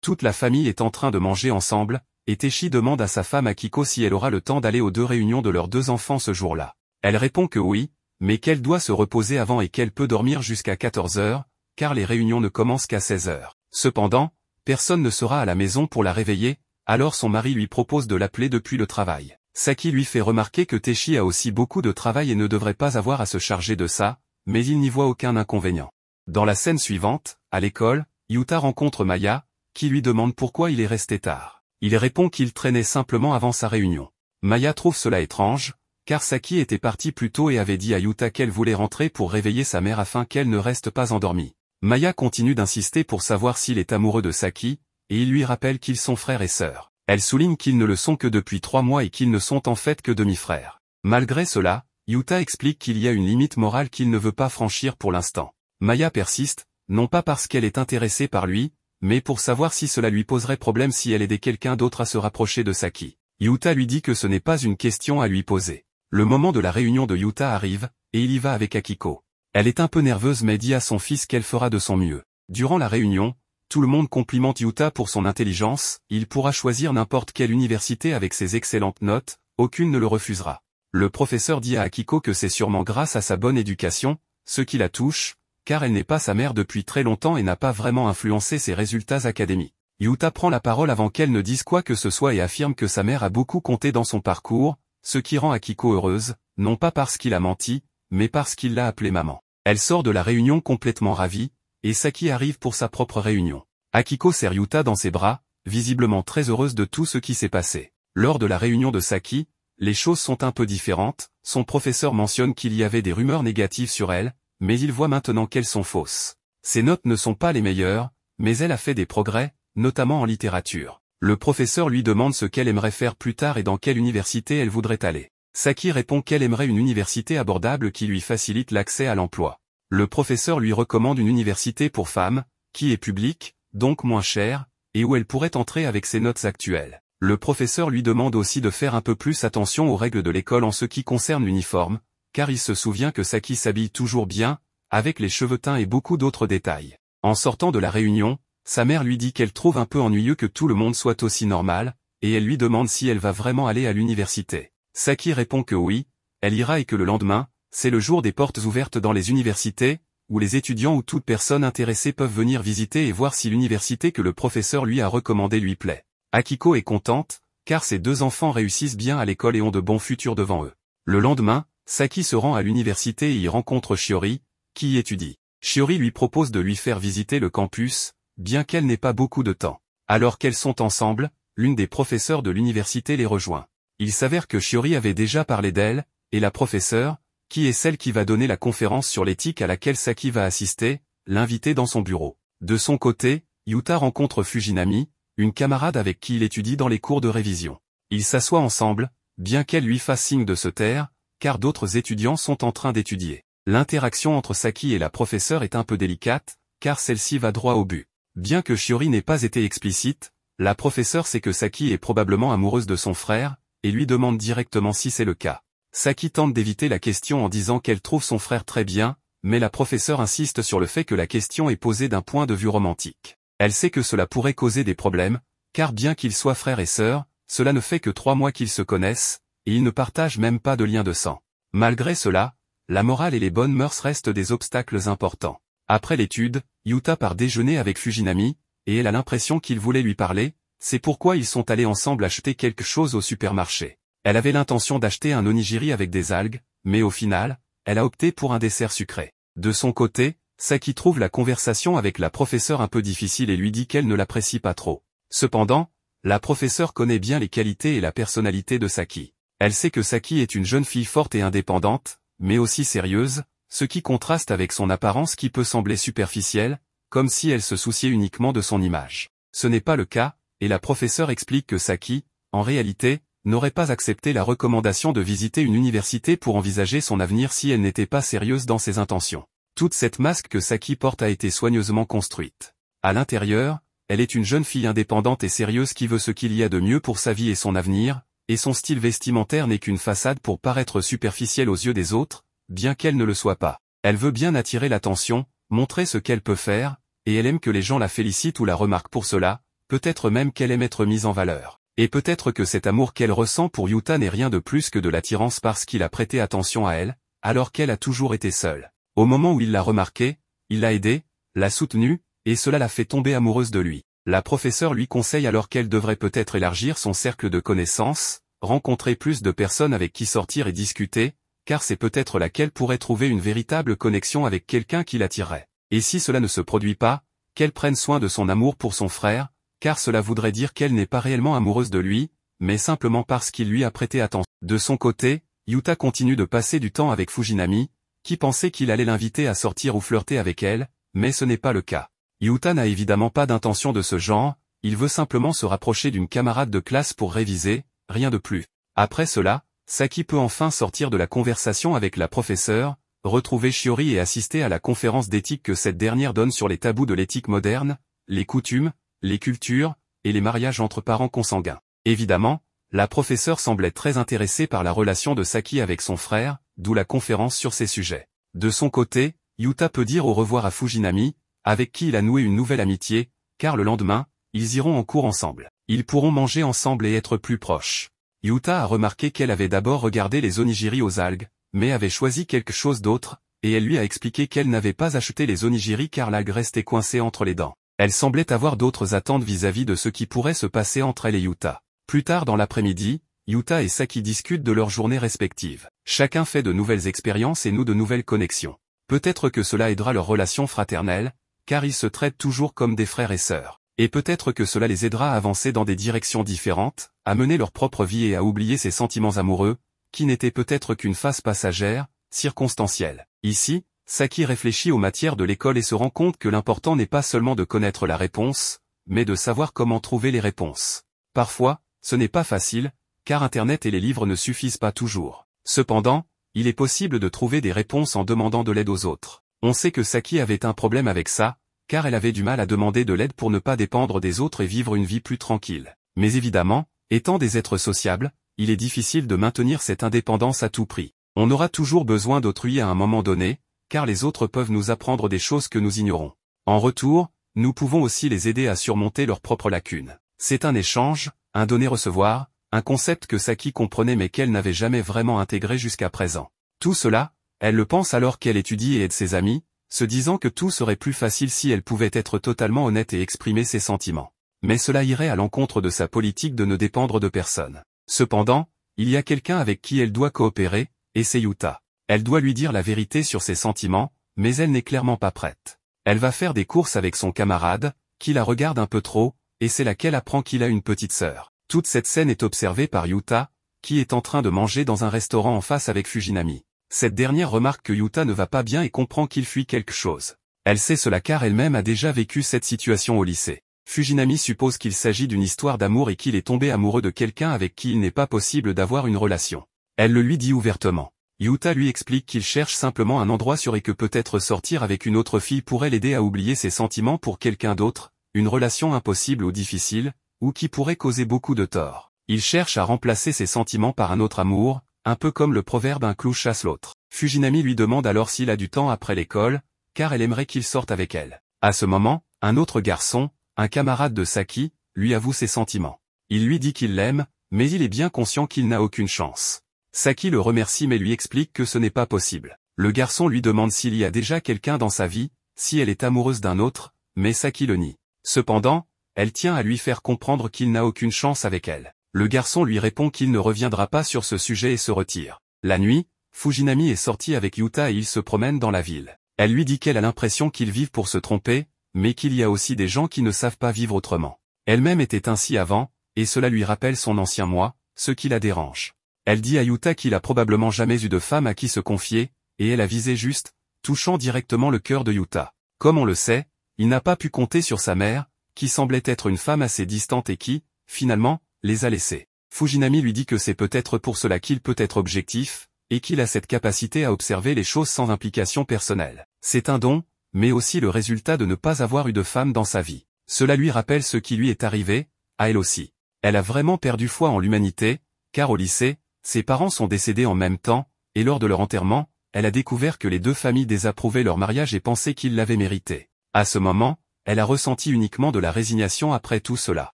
Toute la famille est en train de manger ensemble, et Teshi demande à sa femme Akiko si elle aura le temps d'aller aux 2 réunions de leurs 2 enfants ce jour-là. Elle répond que oui, mais qu'elle doit se reposer avant et qu'elle peut dormir jusqu'à 14 heures, car les réunions ne commencent qu'à 16 heures. Cependant, personne ne sera à la maison pour la réveiller, alors son mari lui propose de l'appeler depuis le travail. Saki lui fait remarquer que Teshi a aussi beaucoup de travail et ne devrait pas avoir à se charger de ça, mais il n'y voit aucun inconvénient. Dans la scène suivante, à l'école, Yuta rencontre Maya, qui lui demande pourquoi il est resté tard. Il répond qu'il traînait simplement avant sa réunion. Maya trouve cela étrange, car Saki était partie plus tôt et avait dit à Yuta qu'elle voulait rentrer pour réveiller sa mère afin qu'elle ne reste pas endormie. Maya continue d'insister pour savoir s'il est amoureux de Saki, et il lui rappelle qu'ils sont frères et sœurs. Elle souligne qu'ils ne le sont que depuis 3 mois et qu'ils ne sont en fait que demi-frères. Malgré cela, Yuta explique qu'il y a une limite morale qu'il ne veut pas franchir pour l'instant. Maya persiste, non pas parce qu'elle est intéressée par lui, mais pour savoir si cela lui poserait problème si elle aidait quelqu'un d'autre à se rapprocher de Saki. Yuta lui dit que ce n'est pas une question à lui poser. Le moment de la réunion de Yuta arrive, et il y va avec Akiko. Elle est un peu nerveuse mais dit à son fils qu'elle fera de son mieux. Durant la réunion, tout le monde complimente Yuta pour son intelligence, il pourra choisir n'importe quelle université avec ses excellentes notes, aucune ne le refusera. Le professeur dit à Akiko que c'est sûrement grâce à sa bonne éducation, ce qui la touche, car elle n'est pas sa mère depuis très longtemps et n'a pas vraiment influencé ses résultats académiques. Yuta prend la parole avant qu'elle ne dise quoi que ce soit et affirme que sa mère a beaucoup compté dans son parcours, ce qui rend Akiko heureuse, non pas parce qu'il a menti, mais parce qu'il l'a appelée maman. Elle sort de la réunion complètement ravie, et Saki arrive pour sa propre réunion. Akiko serre Yuta dans ses bras, visiblement très heureuse de tout ce qui s'est passé. Lors de la réunion de Saki, les choses sont un peu différentes, son professeur mentionne qu'il y avait des rumeurs négatives sur elle, mais il voit maintenant qu'elles sont fausses. Ses notes ne sont pas les meilleures, mais elle a fait des progrès, notamment en littérature. Le professeur lui demande ce qu'elle aimerait faire plus tard et dans quelle université elle voudrait aller. Saki répond qu'elle aimerait une université abordable qui lui facilite l'accès à l'emploi. Le professeur lui recommande une université pour femmes, qui est publique, donc moins chère, et où elle pourrait entrer avec ses notes actuelles. Le professeur lui demande aussi de faire un peu plus attention aux règles de l'école en ce qui concerne l'uniforme, car il se souvient que Saki s'habille toujours bien, avec les cheveux teints et beaucoup d'autres détails. En sortant de la réunion, sa mère lui dit qu'elle trouve un peu ennuyeux que tout le monde soit aussi normal, et elle lui demande si elle va vraiment aller à l'université. Saki répond que oui, elle ira et que le lendemain, c'est le jour des portes ouvertes dans les universités, où les étudiants ou toute personne intéressée peuvent venir visiter et voir si l'université que le professeur lui a recommandée lui plaît. Akiko est contente, car ses deux enfants réussissent bien à l'école et ont de bons futurs devant eux. Le lendemain, Saki se rend à l'université et y rencontre Shiori, qui y étudie. Shiori lui propose de lui faire visiter le campus, bien qu'elle n'ait pas beaucoup de temps. Alors qu'elles sont ensemble, l'une des professeurs de l'université les rejoint. Il s'avère que Shiori avait déjà parlé d'elle, et la professeure, qui est celle qui va donner la conférence sur l'éthique à laquelle Saki va assister, l'inviter dans son bureau. De son côté, Yuta rencontre Fujinami, une camarade avec qui il étudie dans les cours de révision. Ils s'assoient ensemble, bien qu'elle lui fasse signe de se taire, car d'autres étudiants sont en train d'étudier. L'interaction entre Saki et la professeure est un peu délicate, car celle-ci va droit au but. Bien que Shiori n'ait pas été explicite, la professeure sait que Saki est probablement amoureuse de son frère, et lui demande directement si c'est le cas. Saki tente d'éviter la question en disant qu'elle trouve son frère très bien, mais la professeure insiste sur le fait que la question est posée d'un point de vue romantique. Elle sait que cela pourrait causer des problèmes, car bien qu'ils soient frères et sœurs, cela ne fait que 3 mois qu'ils se connaissent, et ils ne partagent même pas de lien de sang. Malgré cela, la morale et les bonnes mœurs restent des obstacles importants. Après l'étude, Yuta part déjeuner avec Fujinami, et elle a l'impression qu'il voulait lui parler, c'est pourquoi ils sont allés ensemble acheter quelque chose au supermarché. Elle avait l'intention d'acheter un onigiri avec des algues, mais au final, elle a opté pour un dessert sucré. De son côté, Saki trouve la conversation avec la professeure un peu difficile et lui dit qu'elle ne l'apprécie pas trop. Cependant, la professeure connaît bien les qualités et la personnalité de Saki. Elle sait que Saki est une jeune fille forte et indépendante, mais aussi sérieuse, ce qui contraste avec son apparence qui peut sembler superficielle, comme si elle se souciait uniquement de son image. Ce n'est pas le cas, et la professeure explique que Saki, en réalité, n'aurait pas accepté la recommandation de visiter une université pour envisager son avenir si elle n'était pas sérieuse dans ses intentions. Toute cette masque que Saki porte a été soigneusement construite. À l'intérieur, elle est une jeune fille indépendante et sérieuse qui veut ce qu'il y a de mieux pour sa vie et son avenir, et son style vestimentaire n'est qu'une façade pour paraître superficielle aux yeux des autres, bien qu'elle ne le soit pas. Elle veut bien attirer l'attention, montrer ce qu'elle peut faire, et elle aime que les gens la félicitent ou la remarquent pour cela, peut-être même qu'elle aime être mise en valeur. Et peut-être que cet amour qu'elle ressent pour Yuta n'est rien de plus que de l'attirance parce qu'il a prêté attention à elle, alors qu'elle a toujours été seule. Au moment où il l'a remarqué, il l'a aidée, l'a soutenue, et cela l'a fait tomber amoureuse de lui. La professeure lui conseille alors qu'elle devrait peut-être élargir son cercle de connaissances, rencontrer plus de personnes avec qui sortir et discuter, car c'est peut-être là qu'elle pourrait trouver une véritable connexion avec quelqu'un qui l'attirerait. Et si cela ne se produit pas, qu'elle prenne soin de son amour pour son frère, car cela voudrait dire qu'elle n'est pas réellement amoureuse de lui, mais simplement parce qu'il lui a prêté attention. De son côté, Yuta continue de passer du temps avec Fujinami, qui pensait qu'il allait l'inviter à sortir ou flirter avec elle, mais ce n'est pas le cas. Yuta n'a évidemment pas d'intention de ce genre, il veut simplement se rapprocher d'une camarade de classe pour réviser, rien de plus. Après cela, Saki peut enfin sortir de la conversation avec la professeure, retrouver Shiori et assister à la conférence d'éthique que cette dernière donne sur les tabous de l'éthique moderne, les coutumes, les cultures, et les mariages entre parents consanguins. Évidemment, la professeure semblait très intéressée par la relation de Saki avec son frère, d'où la conférence sur ces sujets. De son côté, Yuta peut dire au revoir à Fujinami, avec qui il a noué une nouvelle amitié, car le lendemain, ils iront en cours ensemble. Ils pourront manger ensemble et être plus proches. Yuta a remarqué qu'elle avait d'abord regardé les onigiri aux algues, mais avait choisi quelque chose d'autre, et elle lui a expliqué qu'elle n'avait pas acheté les onigiri car l'algue restait coincée entre les dents. Elle semblait avoir d'autres attentes vis-à-vis de ce qui pourrait se passer entre elle et Yuta. Plus tard dans l'après-midi, Yuta et Saki discutent de leurs journées respectives. Chacun fait de nouvelles expériences et noue de nouvelles connexions. Peut-être que cela aidera leur relation fraternelle, car ils se traitent toujours comme des frères et sœurs. Et peut-être que cela les aidera à avancer dans des directions différentes, à mener leur propre vie et à oublier ces sentiments amoureux, qui n'étaient peut-être qu'une phase passagère, circonstancielle. Ici, Saki réfléchit aux matières de l'école et se rend compte que l'important n'est pas seulement de connaître la réponse, mais de savoir comment trouver les réponses. Parfois, ce n'est pas facile, car Internet et les livres ne suffisent pas toujours. Cependant, il est possible de trouver des réponses en demandant de l'aide aux autres. On sait que Saki avait un problème avec ça, car elle avait du mal à demander de l'aide pour ne pas dépendre des autres et vivre une vie plus tranquille. Mais évidemment, étant des êtres sociables, il est difficile de maintenir cette indépendance à tout prix. On aura toujours besoin d'autrui à un moment donné, car les autres peuvent nous apprendre des choses que nous ignorons. En retour, nous pouvons aussi les aider à surmonter leurs propres lacunes. C'est un échange, un donner-recevoir, un concept que Saki comprenait mais qu'elle n'avait jamais vraiment intégré jusqu'à présent. Tout cela, elle le pense alors qu'elle étudie et aide ses amis, se disant que tout serait plus facile si elle pouvait être totalement honnête et exprimer ses sentiments. Mais cela irait à l'encontre de sa politique de ne dépendre de personne. Cependant, il y a quelqu'un avec qui elle doit coopérer, et c'est Yuta. Elle doit lui dire la vérité sur ses sentiments, mais elle n'est clairement pas prête. Elle va faire des courses avec son camarade, qui la regarde un peu trop, et c'est là qu'elle apprend qu'il a une petite sœur. Toute cette scène est observée par Yuta, qui est en train de manger dans un restaurant en face avec Fujinami. Cette dernière remarque que Yuta ne va pas bien et comprend qu'il fuit quelque chose. Elle sait cela car elle-même a déjà vécu cette situation au lycée. Fujinami suppose qu'il s'agit d'une histoire d'amour et qu'il est tombé amoureux de quelqu'un avec qui il n'est pas possible d'avoir une relation. Elle le lui dit ouvertement. Yuta lui explique qu'il cherche simplement un endroit sûr et que peut-être sortir avec une autre fille pourrait l'aider à oublier ses sentiments pour quelqu'un d'autre, une relation impossible ou difficile, ou qui pourrait causer beaucoup de tort. Il cherche à remplacer ses sentiments par un autre amour, un peu comme le proverbe un clou chasse l'autre. Fujinami lui demande alors s'il a du temps après l'école, car elle aimerait qu'il sorte avec elle. À ce moment, un autre garçon, un camarade de Saki, lui avoue ses sentiments. Il lui dit qu'il l'aime, mais il est bien conscient qu'il n'a aucune chance. Saki le remercie mais lui explique que ce n'est pas possible. Le garçon lui demande s'il y a déjà quelqu'un dans sa vie, si elle est amoureuse d'un autre, mais Saki le nie. Cependant, elle tient à lui faire comprendre qu'il n'a aucune chance avec elle. Le garçon lui répond qu'il ne reviendra pas sur ce sujet et se retire. La nuit, Fujinami est sorti avec Yuta et ils se promènent dans la ville. Elle lui dit qu'elle a l'impression qu'ils vivent pour se tromper, mais qu'il y a aussi des gens qui ne savent pas vivre autrement. Elle-même était ainsi avant, et cela lui rappelle son ancien moi, ce qui la dérange. Elle dit à Yuta qu'il a probablement jamais eu de femme à qui se confier, et elle a visé juste, touchant directement le cœur de Yuta. Comme on le sait, il n'a pas pu compter sur sa mère, qui semblait être une femme assez distante et qui, finalement, les a laissés. Fujinami lui dit que c'est peut-être pour cela qu'il peut être objectif, et qu'il a cette capacité à observer les choses sans implication personnelle. C'est un don, mais aussi le résultat de ne pas avoir eu de femme dans sa vie. Cela lui rappelle ce qui lui est arrivé, à elle aussi. Elle a vraiment perdu foi en l'humanité, car au lycée, ses parents sont décédés en même temps, et lors de leur enterrement, elle a découvert que les deux familles désapprouvaient leur mariage et pensaient qu'ils l'avaient mérité. À ce moment, elle a ressenti uniquement de la résignation après tout cela.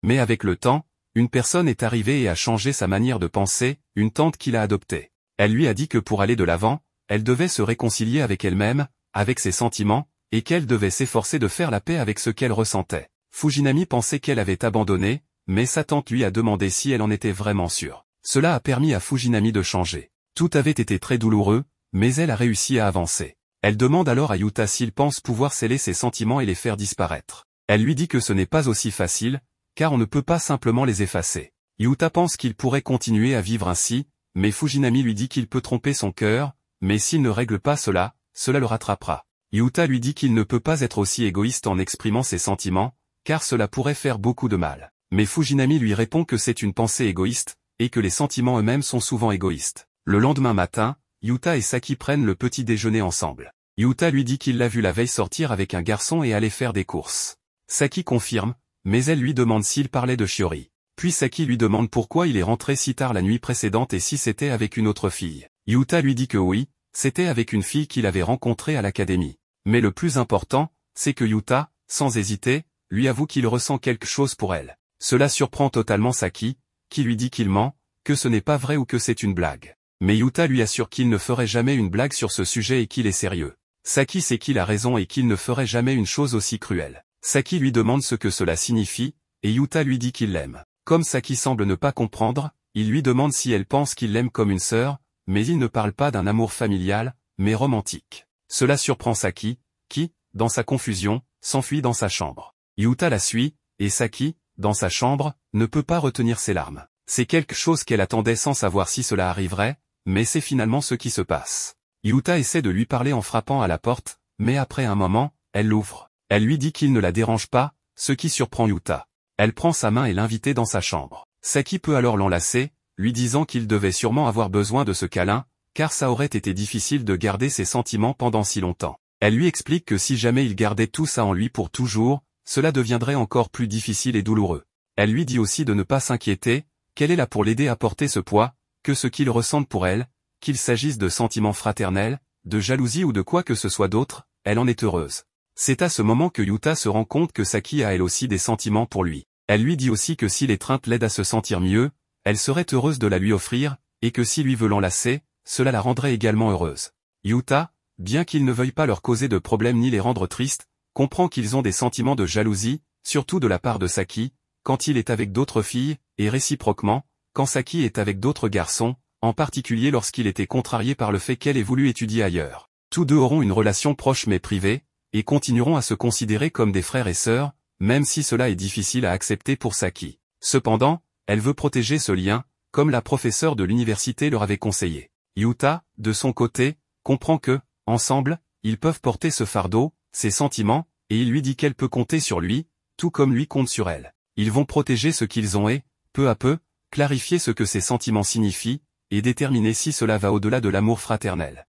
Mais avec le temps, une personne est arrivée et a changé sa manière de penser, une tante qui l'a adoptée. Elle lui a dit que pour aller de l'avant, elle devait se réconcilier avec elle-même, avec ses sentiments, et qu'elle devait s'efforcer de faire la paix avec ce qu'elle ressentait. Fujinami pensait qu'elle avait abandonné, mais sa tante lui a demandé si elle en était vraiment sûre. Cela a permis à Fujinami de changer. Tout avait été très douloureux, mais elle a réussi à avancer. Elle demande alors à Yuta s'il pense pouvoir sceller ses sentiments et les faire disparaître. Elle lui dit que ce n'est pas aussi facile, car on ne peut pas simplement les effacer. Yuta pense qu'il pourrait continuer à vivre ainsi, mais Fujinami lui dit qu'il peut tromper son cœur, mais s'il ne règle pas cela, cela le rattrapera. Yuta lui dit qu'il ne peut pas être aussi égoïste en exprimant ses sentiments, car cela pourrait faire beaucoup de mal. Mais Fujinami lui répond que c'est une pensée égoïste, et que les sentiments eux-mêmes sont souvent égoïstes. Le lendemain matin, Yuta et Saki prennent le petit déjeuner ensemble. Yuta lui dit qu'il l'a vu la veille sortir avec un garçon et aller faire des courses. Saki confirme, mais elle lui demande s'il parlait de Shiori. Puis Saki lui demande pourquoi il est rentré si tard la nuit précédente et si c'était avec une autre fille. Yuta lui dit que oui, c'était avec une fille qu'il avait rencontrée à l'académie. Mais le plus important, c'est que Yuta, sans hésiter, lui avoue qu'il ressent quelque chose pour elle. Cela surprend totalement Saki, qui lui dit qu'il ment, que ce n'est pas vrai ou que c'est une blague. Mais Yuta lui assure qu'il ne ferait jamais une blague sur ce sujet et qu'il est sérieux. Saki sait qu'il a raison et qu'il ne ferait jamais une chose aussi cruelle. Saki lui demande ce que cela signifie, et Yuta lui dit qu'il l'aime. Comme Saki semble ne pas comprendre, il lui demande si elle pense qu'il l'aime comme une sœur, mais il ne parle pas d'un amour familial, mais romantique. Cela surprend Saki, qui, dans sa confusion, s'enfuit dans sa chambre. Yuta la suit, et Saki, dans sa chambre, ne peut pas retenir ses larmes. C'est quelque chose qu'elle attendait sans savoir si cela arriverait, mais c'est finalement ce qui se passe. Yuta essaie de lui parler en frappant à la porte, mais après un moment, elle l'ouvre. Elle lui dit qu'il ne la dérange pas, ce qui surprend Yuta. Elle prend sa main et l'invite dans sa chambre. Saki peut alors l'enlacer, lui disant qu'il devait sûrement avoir besoin de ce câlin, car ça aurait été difficile de garder ses sentiments pendant si longtemps. Elle lui explique que si jamais il gardait tout ça en lui pour toujours, cela deviendrait encore plus difficile et douloureux. Elle lui dit aussi de ne pas s'inquiéter, qu'elle est là pour l'aider à porter ce poids, que ce qu'il ressente pour elle, qu'il s'agisse de sentiments fraternels, de jalousie ou de quoi que ce soit d'autre, elle en est heureuse. C'est à ce moment que Yuta se rend compte que Saki a elle aussi des sentiments pour lui. Elle lui dit aussi que si l'étreinte l'aide à se sentir mieux, elle serait heureuse de la lui offrir, et que si lui veut l'enlacer, cela la rendrait également heureuse. Yuta, bien qu'il ne veuille pas leur causer de problème ni les rendre tristes, comprend qu'ils ont des sentiments de jalousie, surtout de la part de Saki, quand il est avec d'autres filles, et réciproquement, quand Saki est avec d'autres garçons, en particulier lorsqu'il était contrarié par le fait qu'elle ait voulu étudier ailleurs. Tous deux auront une relation proche mais privée, et continueront à se considérer comme des frères et sœurs, même si cela est difficile à accepter pour Saki. Cependant, elle veut protéger ce lien, comme la professeure de l'université leur avait conseillé. Yuta, de son côté, comprend que, ensemble, ils peuvent porter ce fardeau, ses sentiments, et il lui dit qu'elle peut compter sur lui, tout comme lui compte sur elle. Ils vont protéger ce qu'ils ont et, peu à peu, clarifier ce que ces sentiments signifient, et déterminer si cela va au-delà de l'amour fraternel.